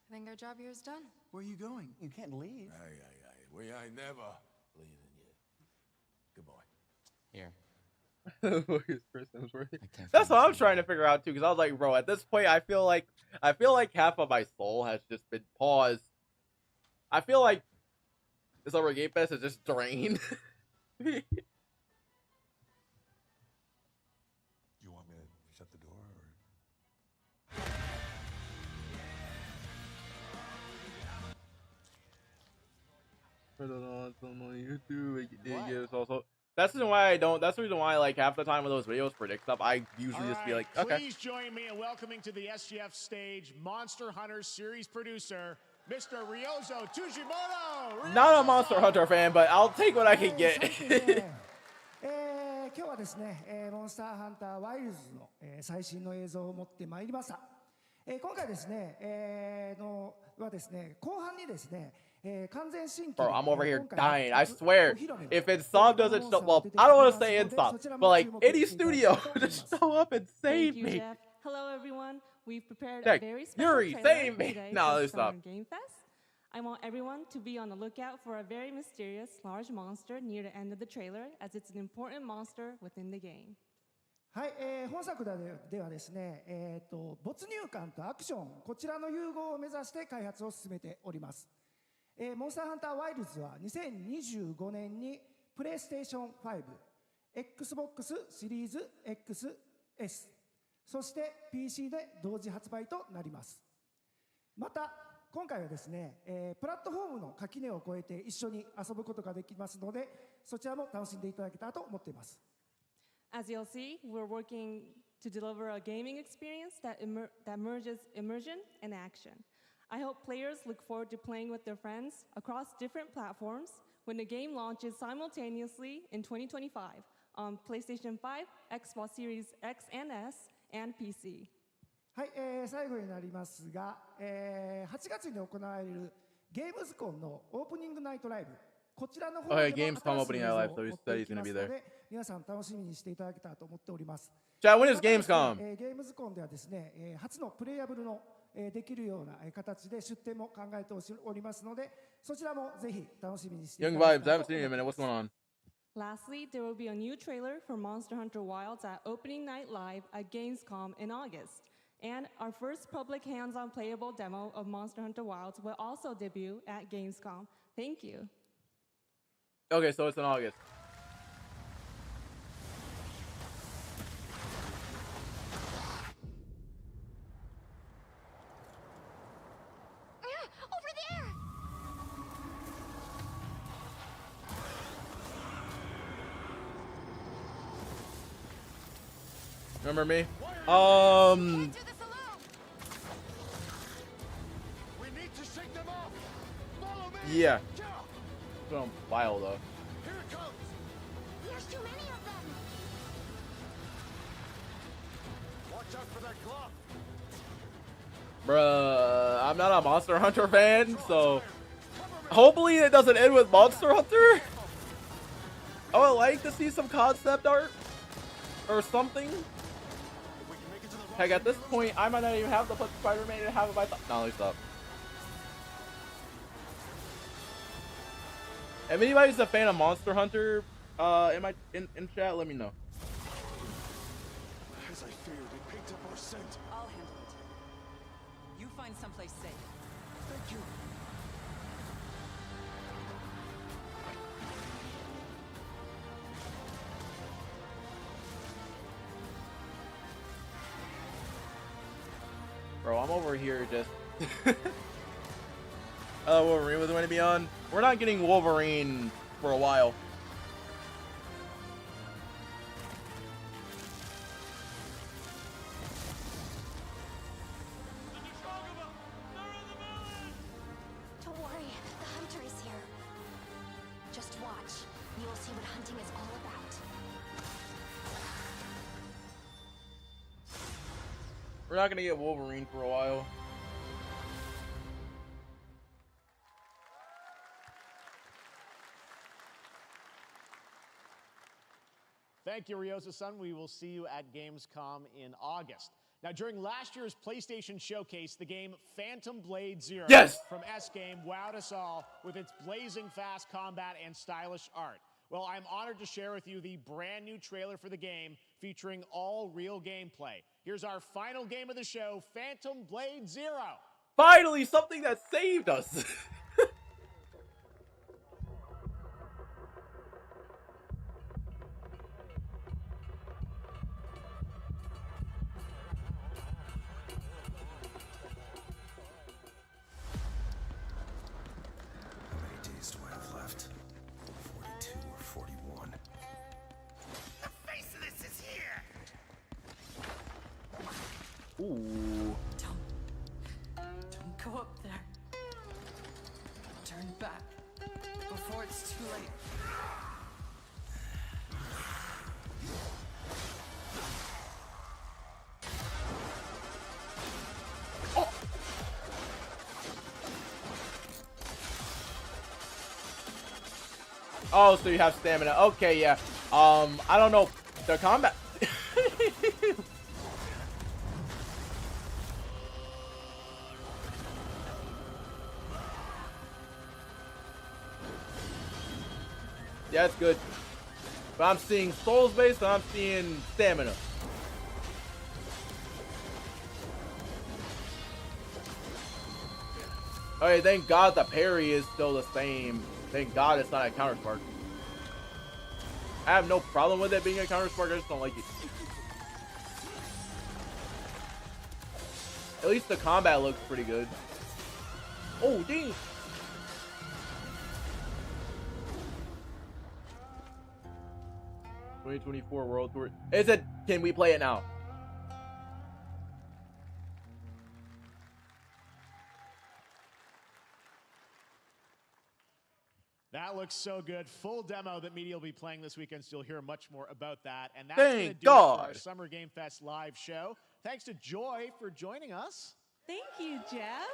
I think our job here is done. Where are you going? You can't leave. We ain't never leaving you. Goodbye. Here. Chris Hemsworth. That's what I'm trying to figure out too, because I was like, bro, at this point, I feel like half of my soul has just been paused. I feel like this over Game Pass is just drained. You want me to shut the door, or? Put it on some on YouTube. It gives also. That's the reason why I don't. That's the reason why, like, half the time when those videos predict stuff, I usually just be like, okay. Please join me in welcoming to the SGF stage Monster Hunter series producer, Mr. Ryozo Tujimoto. Not a Monster Hunter fan, but I'll take what I can get. 今日はですね、モンスターハンターワイルズの、最新の映像を持ってまいりました。今回ですね、はですね、後半にですね、完全新規 Bro, I'm over here dying. I swear, if Insomp doesn't show, well, I don't want to say Insomp, but like any studio, just show up and save Thank you, me. Jeff. Hello, everyone. We've prepared Heck, a very special Yuri, trailer save me. today No, for let's Summer stop. Game Fest. I want everyone to be on the lookout for a very mysterious large monster near the end of the trailer, as it's an important monster within the game. はい、本作ではですね、没入感とアクション、こちらの融合を目指して開発を進めております。モンスターハンターワイルズは2025年にプレイステーション5、Xbox シリーズ XS、そして PC で同時発売となります。また今回はですね、プラットフォームの垣根を越えて一緒に遊ぶことができますので、そちらも楽しんでいただけたらと思っています。As you'll see, we're working to deliver a gaming experience that merges immersion and action. I hope players look forward to playing with their friends across different platforms when the game launches simultaneously in 2025 on PlayStation 5, Xbox Series X and S, and PC. はい、最後になりますが、8月に行われるゲームズコンのオープニングナイトライブ、こちらの方でも新しい映像を持っていきますので、皆さん楽しみにしていただけたらと思っております。Chat, when is Gamescom? ゲームズコンではですね、初のプレイヤブルのできるような形で出展も考えておりますので、そちらもぜひ楽しみにしていた Young だけ Vibes, た I ら haven't seen you in a minute. What's going on? Lastly, there will be a new trailer for Monster Hunter Wilds at Opening Night Live at Gamescom in August. And our first public hands-on playable demo of Monster Hunter Wilds will also debut at Gamescom. Thank you. Okay, so it's in August. Over there! Remember me? We need to shake them off. Follow me. Yeah. It's been on file though. Here it comes. There's too many of them! Watch out for that glove. Bruh, I'm not a Monster Hunter fan, so hopefully it doesn't end with Monster Hunter. I would like to see some concept art or something. If we can make it to the Heck, at this point, I might not even have the Spider-Man to have it by no, let me stop. If anybody's a fan of Monster Hunter, in chat, let me know. As I feared, it picked up our scent. I'll handle it. You find someplace safe. Thank you. Bro, I'm over here just... Wolverine was going to be on. We're not getting Wolverine for a while. Don't worry, the hunter is here. Just watch. You will see what hunting is all about. We're not going to get Wolverine for a while. Thank you, Ryosa-san. We will see you at Gamescom in August. Now, during last year's PlayStation Showcase, the game Phantom Blade Zero from S-Game wowed us all with its blazing fast combat and stylish art. Well, I'm honored to share with you the brand new trailer for the game featuring all real gameplay. Here's our final game of the show, Phantom Blade Zero. Finally, something that saved us. How many days do I have left? 42 or 41? The face of this is here! Ooh. Don't go up there. Turn back before it's too late. Oh, so you have stamina. Okay, yeah. I don't know. The combat... Yeah, it's good. But I'm seeing souls based and I'm seeing stamina. Okay, thank God the parry is still the same. Thank God it's not a counter spark. I have no problem with it being a counter spark, I just don't like it. At least the combat looks pretty good. Oh, dang! "2024 World Tour." It said, "Can we play it now?" That looks so good. Full demo that media will be playing this weekend, so you'll hear much more about that. And that's going to do it for our Summer Game Fest live show. Thanks to Joy for joining us. Thank you, Jeff.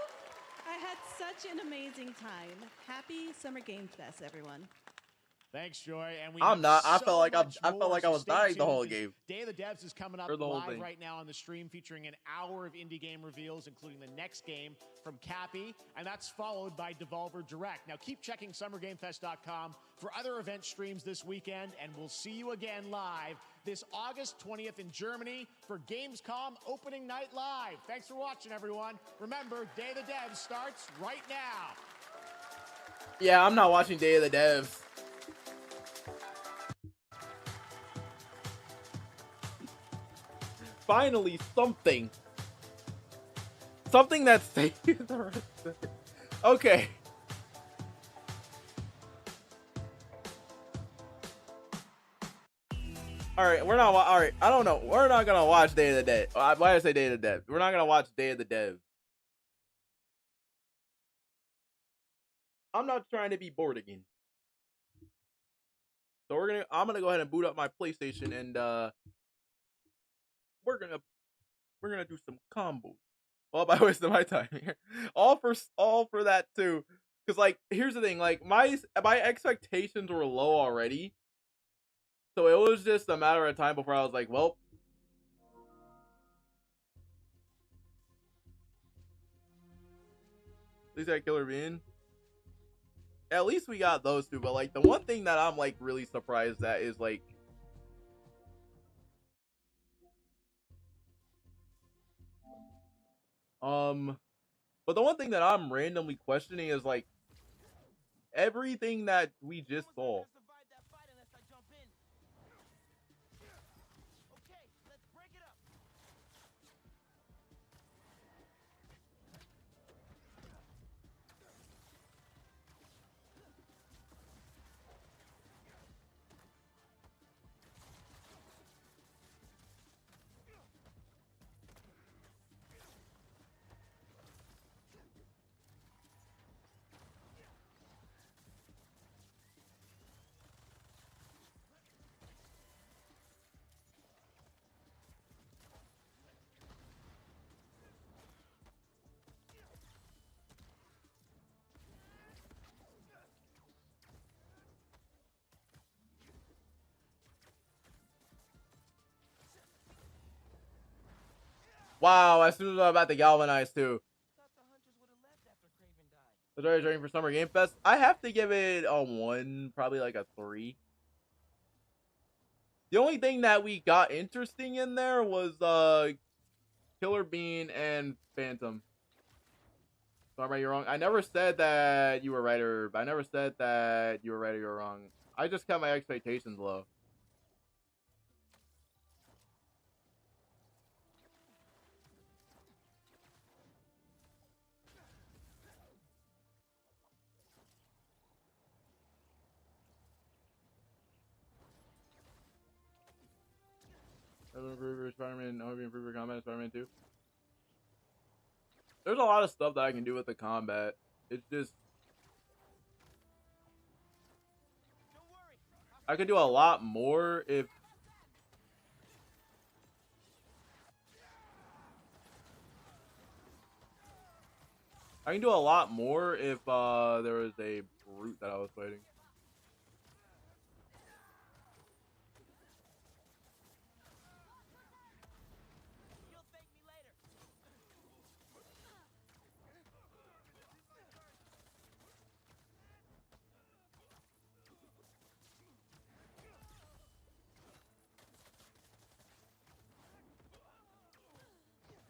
I had such an amazing time. Happy Summer Game Fest, everyone. Thanks, Joy. And we I'm not. I so felt like I much felt more, like I so was stay dying the tuned, whole because game. Day of the Devs is coming up Or the whole live thing. right now on the stream, featuring an hour of indie game reveals, including the next game from Cappy, and that's followed by Devolver Direct. Now, keep checking SummerGameFest.com for other event streams this weekend, and we'll see you again live this August 20th in Germany for Gamescom Opening Night Live. Thanks for watching, everyone. Remember, Day of the Devs starts right now. Yeah, I'm not watching Day of the Devs. Finally, something. Something that's safe. Okay. Alright, we're not. Alright, I don't know. We're not gonna watch Day of the Dead. Why did I say Day of the Dead? We're not gonna watch Day of the Dev. I'm not trying to be bored again. So I'm gonna go ahead and boot up my PlayStation and we're gonna do some combos. Well, by wasting my time here. All for that too. Cause like here's the thing, like my expectations were low already. So it was just a matter of time before I was like, well, At least I got Killer Bean. At least we got those two. But like the one thing that I'm like really surprised at is like but the one thing that I'm randomly questioning is like everything that we just saw. Wow, as soon as I'm about to galvanize too. Was already joining for Summer Game Fest. I have to give it a 1, probably like a 3. The only thing that we got interesting in there was Killer Bean and Phantom. Sorry, you're wrong. I never said that you were right or I never said that you were right or you're wrong. I just kept my expectations low. Spider-Man, Hobby Improver Combat, Spider-Man 2. There's a lot of stuff that I can do with the combat. It's just I could do a lot more if I can do a lot more if there was a brute that I was fighting.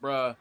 Bruh.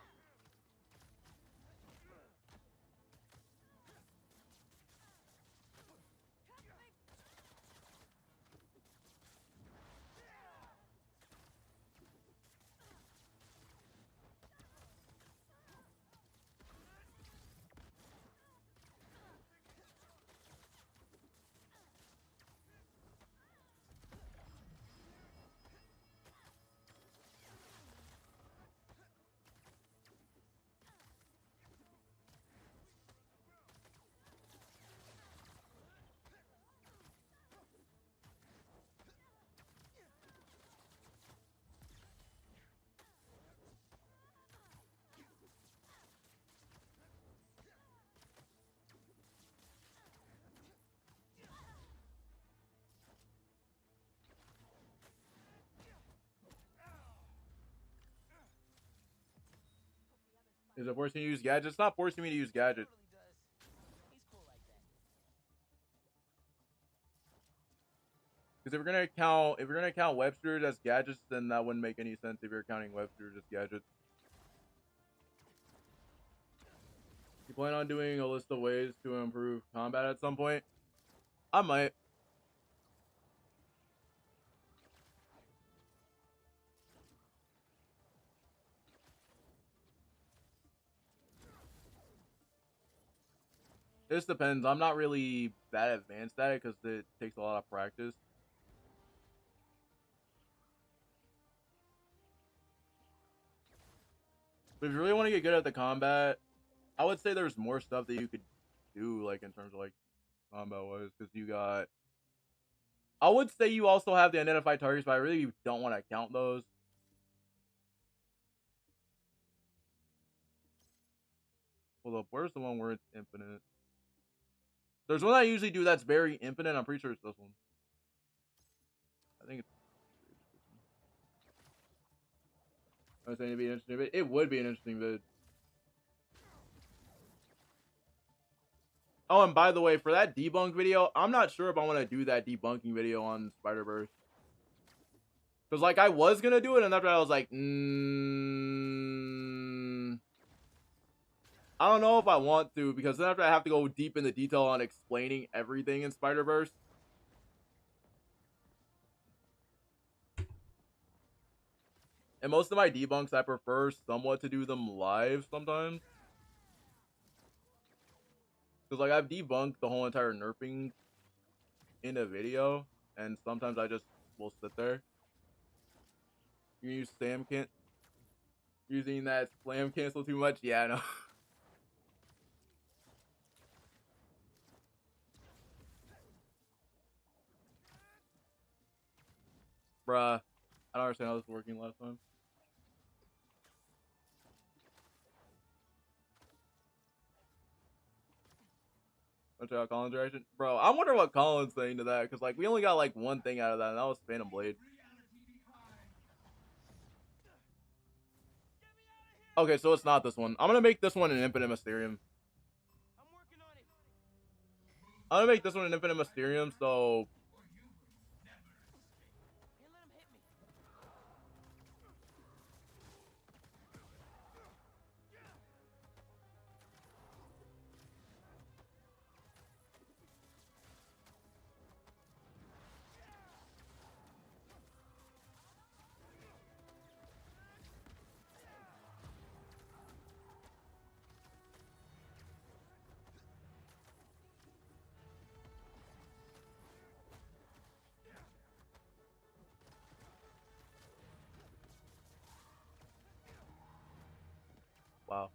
Is it forcing me to use gadgets? It's not forcing me to use gadgets. Because if we're gonna count web shooters as gadgets, then that wouldn't make any sense if you're counting web shooters as gadgets. You plan on doing a list of ways to improve combat at some point? I might. This depends. I'm not really that advanced at it because it takes a lot of practice. But if you really want to get good at the combat, I would say there's more stuff that you could do, like in terms of like combat wise, because you got. I would say you also have the identify targets, but I really don't want to count those. Hold up, where's the one where it's infinite? There's one I usually do that's very infinite. I'm pretty sure it's this one. I think it's. I was saying it'd be an interesting vid. It would be an interesting vid. Oh, and by the way, for that debunk video, I'm not sure if I want to do that debunking video on Spider-Verse. Because, like, I was going to do it, and after I was like, I don't know if I want to, because then after I have to go deep into detail on explaining everything in Spider-Verse. And most of my debunks, I prefer somewhat to do them live sometimes. Because, like, I've debunked the whole entire nerfing in a video, and sometimes I just will sit there. You use Sam can't using that slam cancel too much? Yeah, I know. Bruh, I don't understand how this was working last time. Watch out, Colin's reaction. Bro, I wonder what Colin's saying to that, because, like, we only got, like, one thing out of that, and that was Phantom Blade. Okay, so it's not this one. I'm gonna make this one an Infinite Mysterium. I'm gonna make this one an Infinite Mysterium, so... Wow.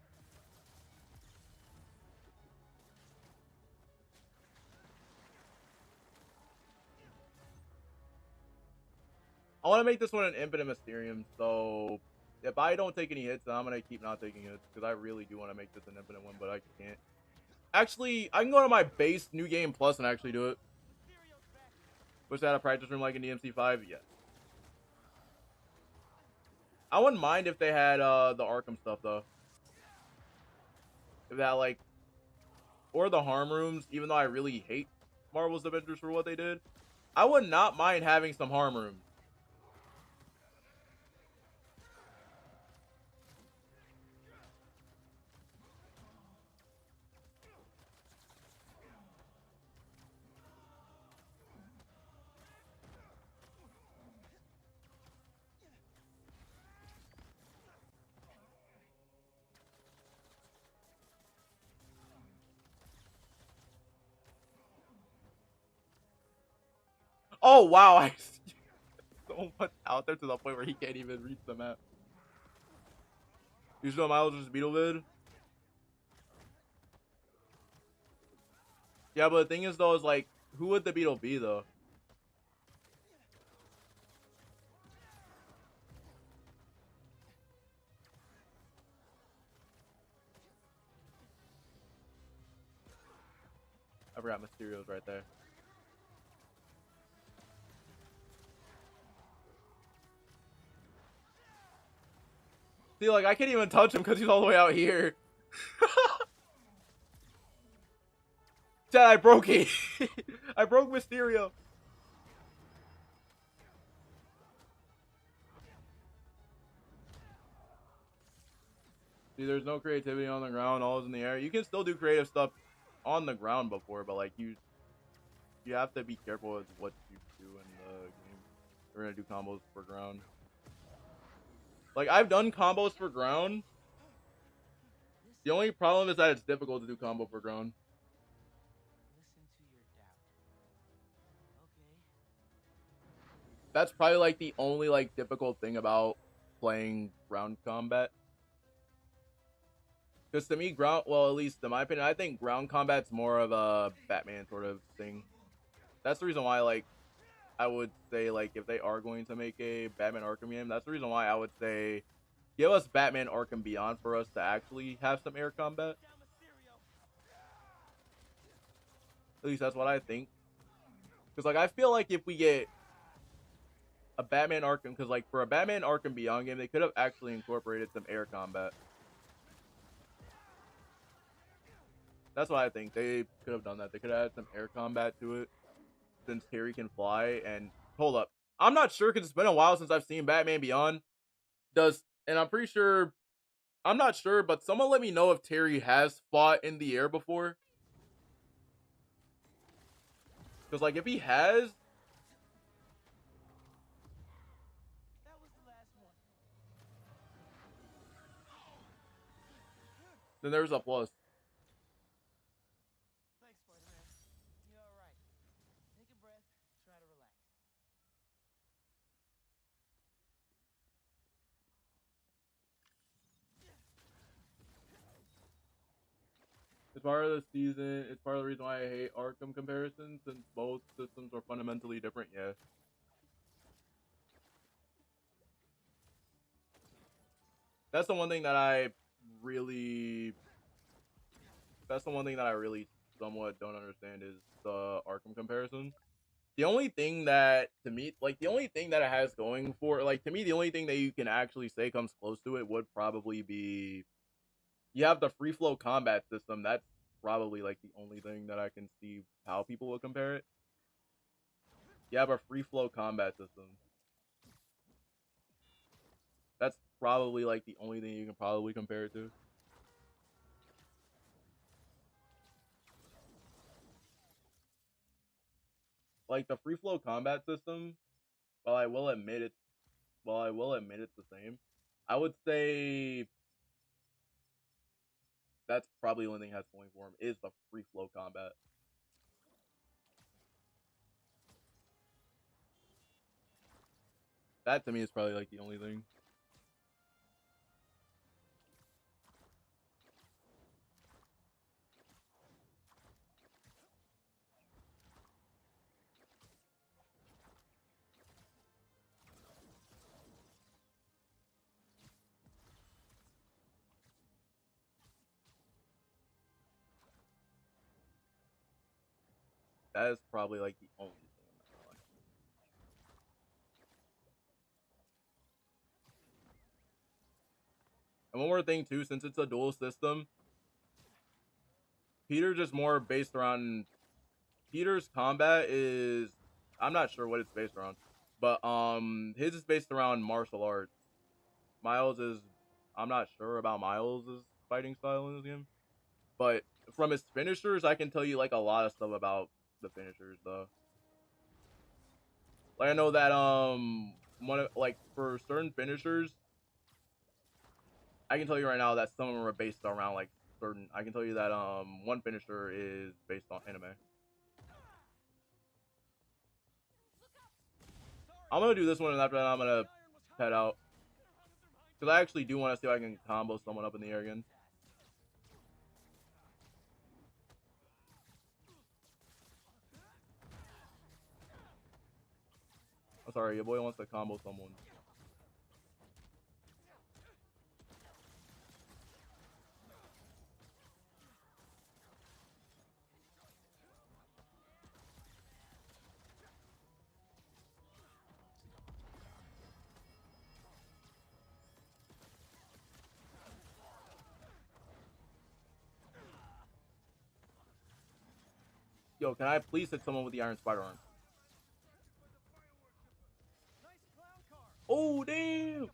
I want to make this one an Infinite Mysterium, so if I don't take any hits, then I'm going to keep not taking hits, because I really do want to make this an Infinite one, but I can't. Actually, I can go to my base New Game Plus and actually do it. Push out a practice room like in DMC5? Yes. I wouldn't mind if they had the Arkham stuff, though. If that, like, or the harm rooms, even though I really hate Marvel's Avengers for what they did, I would not mind having some harm rooms. Oh, wow. I see so much out there to the point where he can't even reach the map. You show Miles' Beetle vid? Yeah, but the thing is, though, is like, who would the Beetle be, though? I forgot Mysterio's right there. See, like, I can't even touch him because he's all the way out here. Chad, I broke it. I broke Mysterio. See, there's no creativity on the ground. All is in the air. You can still do creative stuff on the ground before, but, like, you have to be careful with what you do in the game. We're going to do combos for ground. Like, I've done combos for ground. The only problem is that it's difficult to do combo for ground. That's probably, like, the only, like, difficult thing about playing ground combat. Because to me, ground, well, at least in my opinion, I think ground combat's more of a Batman sort of thing. That's the reason why, like, I would say, like, if they are going to make a Batman Arkham game, that's the reason why I would say give us Batman Arkham Beyond for us to actually have some air combat. At least that's what I think. Because, like, I feel like if we get a Batman Arkham, because, like, for a Batman Arkham Beyond game, they could have actually incorporated some air combat. That's what I think. They could have done that. They could have had some air combat to it, since Terry can fly. And hold up, I'm not sure because it's been a while since I've seen Batman Beyond. And I'm pretty sure, I'm not sure, but someone let me know if Terry has fought in the air before. Because like if he has, then there's a plus. Thanks, Spider-Man. You're all right. Take a breath. Try to relax. It's part of the season. It's part of the reason why I hate Arkham comparisons, since both systems are fundamentally different. Yeah. That's the one thing that I really. That's the one thing that I really somewhat don't understand is the Arkham comparison. The only thing that, to me, like, the only thing that it has going for, like, to me, the only thing that you can actually say comes close to it would probably be, you have the free flow combat system. That's probably, like, the only thing that I can see how people would compare it. You have a free flow combat system. That's probably, like, the only thing you can probably compare it to. Like the free flow combat system, while I will admit it's the same, I would say that's probably the only thing it has going for him is the free flow combat. That to me is probably like the only thing. That is probably like the only thing I'm not gonna lie. And one more thing too, since it's a dual system, Peter's just more based around, Peter's combat is, I'm not sure what it's based around, but his is based around martial arts. Miles is, I'm not sure about Miles' fighting style in this game, but from his finishers, I can tell you like a lot of stuff about the finishers though. Like I know that like for certain finishers, I can tell you right now that some of them are based around like certain. I can tell you that one finisher is based on anime. I'm gonna do this one, and after that I'm gonna head out, because I actually do want to see if I can combo someone up in the air again. I'm sorry, your boy wants to combo someone. Yo, can I please hit someone with the Iron Spider Arm? Oh, damn!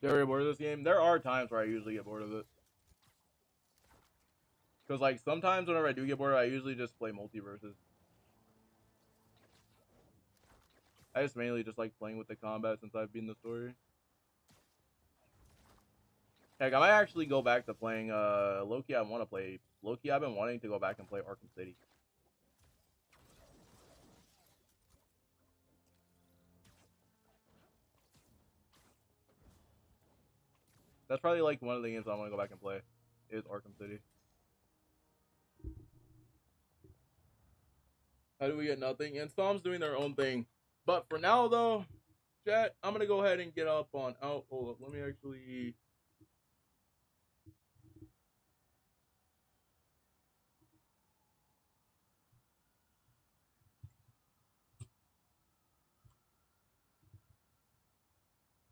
You ever get bored of this game? There are times where I usually get bored of it. Because, like, sometimes whenever I do get bored, I usually just play multiverses. I just mainly just like playing with the combat since I've beaten the story. Heck, I might actually go back to playing, Loki. I want to play Loki. I've been wanting to go back and play Arkham City. That's probably like one of the games I want to go back and play is Arkham City. How do we get nothing? And Psalm's doing their own thing. But for now, though, chat, I'm going to go ahead and get up on out. Hold up. Let me actually...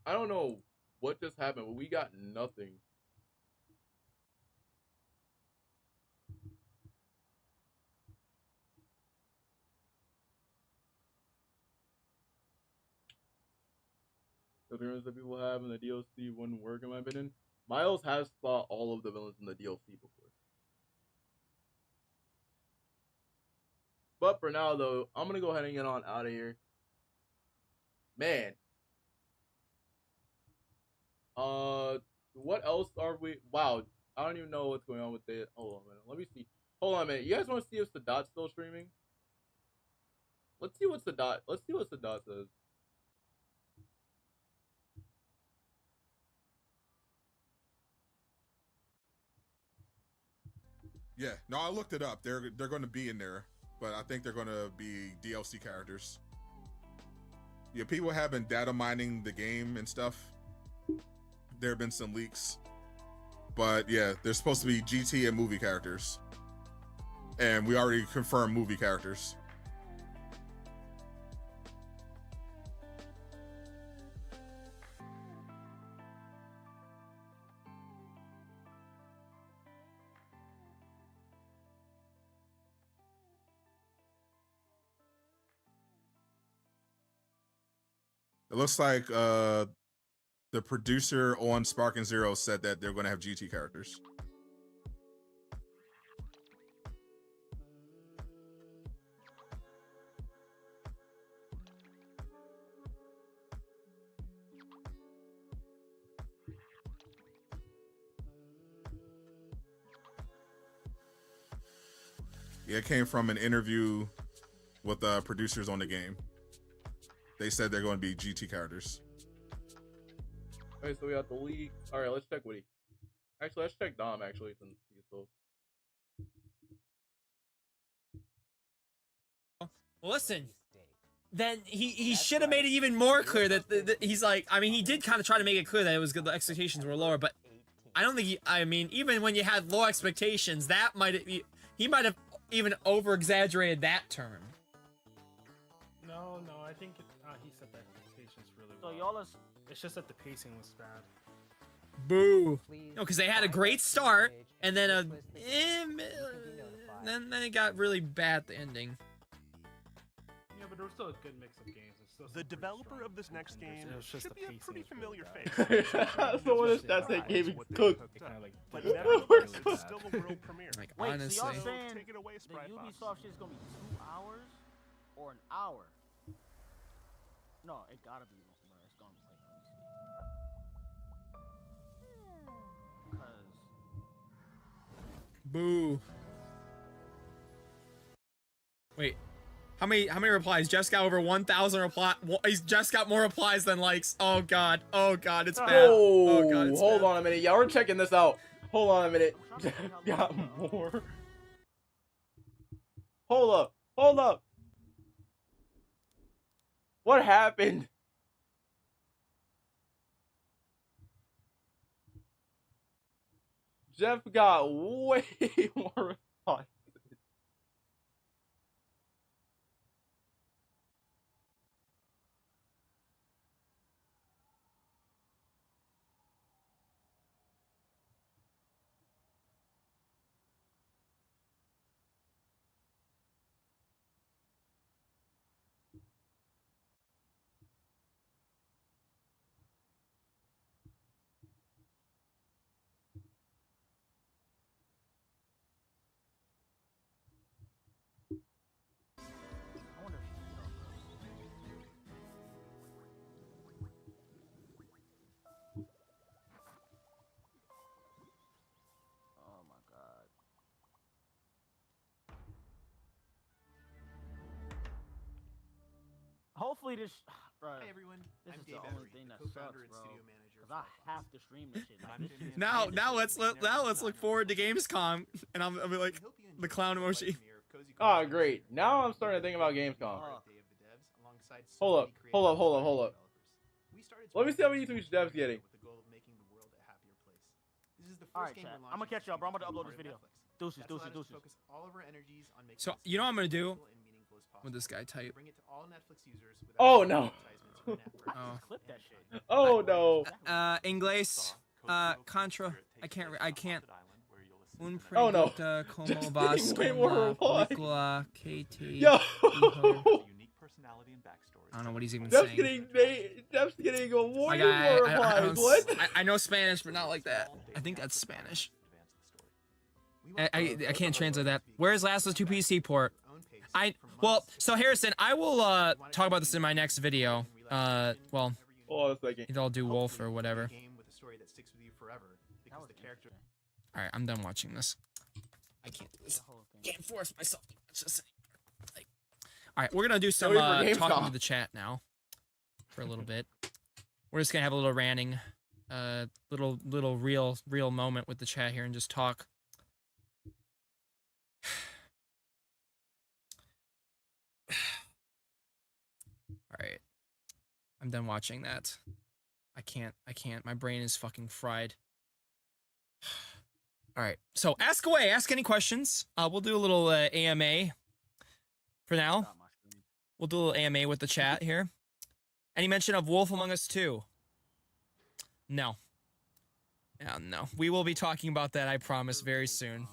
I don't know what just happened, but we got nothing. The villains that people have in the DLC wouldn't work, in my opinion. Miles has fought all of the villains in the DLC before. But for now, though, I'm going to go ahead and get on out of here. Man. What else are we... Wow, I don't even know what's going on with it. Hold on a minute. Let me see. Hold on a minute. You guys want to see if Sadat's still streaming? Let's see what Sadat says. Yeah, no, I looked it up. They're going to be in there, but I think they're going to be DLC characters. Yeah, people have been data mining the game and stuff. There have been some leaks, but yeah, they're supposed to be GT and movie characters, and we already confirmed movie characters. It looks like the producer on Sparking Zero said that they're going to have GT characters. Yeah, it came from an interview with producers on the game. They said they're going to be GT characters. Okay, so we got the leak. All right, let's check Woody. Actually, let's check Dom. Actually, since he's still. Listen, then he should have made it even more clear that he's like. I mean, he did kind of try to make it clear that it was good. The expectations were lower, but I don't think I mean, even when you had low expectations, that he might have even over exaggerated that term. No, I think he set the expectations really well. So y'all is... It's just that the pacing was bad. Boo. No, because they had a great start, and then then it got really bad at the ending. Yeah, but there was still a good mix of games. The developer of this next game should be a pretty familiar face. So what is that game cooked? But nevertheless, it's still a world premiere. Like, Wait, honestly. so y'all saying Take it away, the Sprite Fox. Ubisoft shit's gonna be 2 hours or an hour? No, it gotta be. Bro. It's gonna be like, let me see. Boo. Wait, how many replies? Jeff's got over 1,000 replies. He's just got more replies than likes. Oh god, it's bad. Oh god, it's hold bad. on a minute. Yeah, we're checking this out. Hold on a minute. Jeff got more. Hold up. What happened? Jeff got way more responses. Oh my god. Hopefully this. Bro, Hey everyone, this I'm is Dave the only Emery, thing the that co-founder sucks, and bro. studio manager Cause I have to stream this shit. Like, this shit is Now mandatory. let's look forward to Gamescom, and I'll be like the clown emoji. Oh, great. Now I'm starting to think about Gamescom. Hold up. Let me see how many each devs getting. Alright, chat. I'm gonna catch y'all, bro. I'm about to upload this video. Deuces. So you know what I'm gonna do? With this guy type. Oh no. Oh. Clip that shit. Oh no. Inglés. Contra. I can't. Un Oh, no. pregunta como Just vas getting way con more la replies. película KT. Yo. Hijo? I don't know what he's even saying. Jeff's getting a My way guy, more I replies. What? I know Spanish, but not like that. I think that's Spanish. I can't translate that. Where's Last of Us 2 PC port? Well, so Harrison, I will talk about this in my next video. Well, hold on a second. Either I'll do Wolf or whatever. All right, I'm done watching this. I can't do this. Can't force myself. It's just like. All right, we're gonna do some talking to the chat now for a little bit. We're just gonna have a little ranting, little real moment with the chat here and just talk. All right, I'm done watching that. I can't. My brain is fucking fried. All right, so ask away. Ask any questions. We'll do a little AMA for now. We'll do a little AMA with the chat here. Any mention of Wolf Among Us 2? No. Yeah, no. We will be talking about that, I promise, very soon.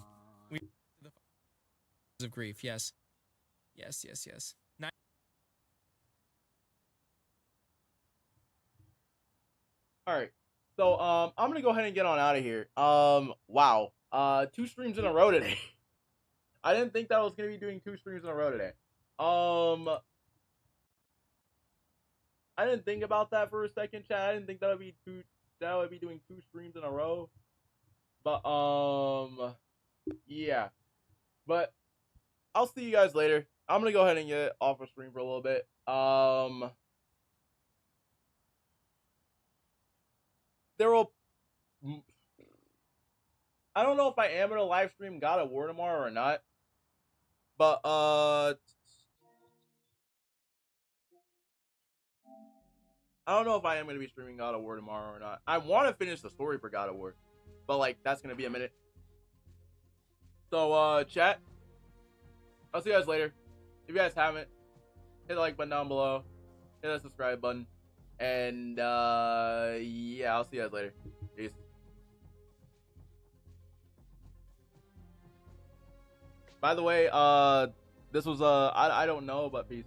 Of grief, yes. Yes. All right. So I'm gonna go ahead and get on out of here. Wow. 2 streams in a row today. I didn't think that I was gonna be doing 2 streams in a row today. I didn't think about that for a second, chat. I didn't think that would be doing 2 streams in a row. But yeah. But I'll see you guys later. I'm gonna go ahead and get off of stream for a little bit. There will. I don't know if I am gonna live stream God of War tomorrow or not, but I don't know if I am gonna be streaming God of War tomorrow or not. I want to finish the story for God of War, but like that's gonna be a minute. So chat, I'll see you guys later. If you guys haven't, hit the like button down below, hit the subscribe button. And yeah, I'll see you guys later. Peace. By the way, this was I don't know, but peace.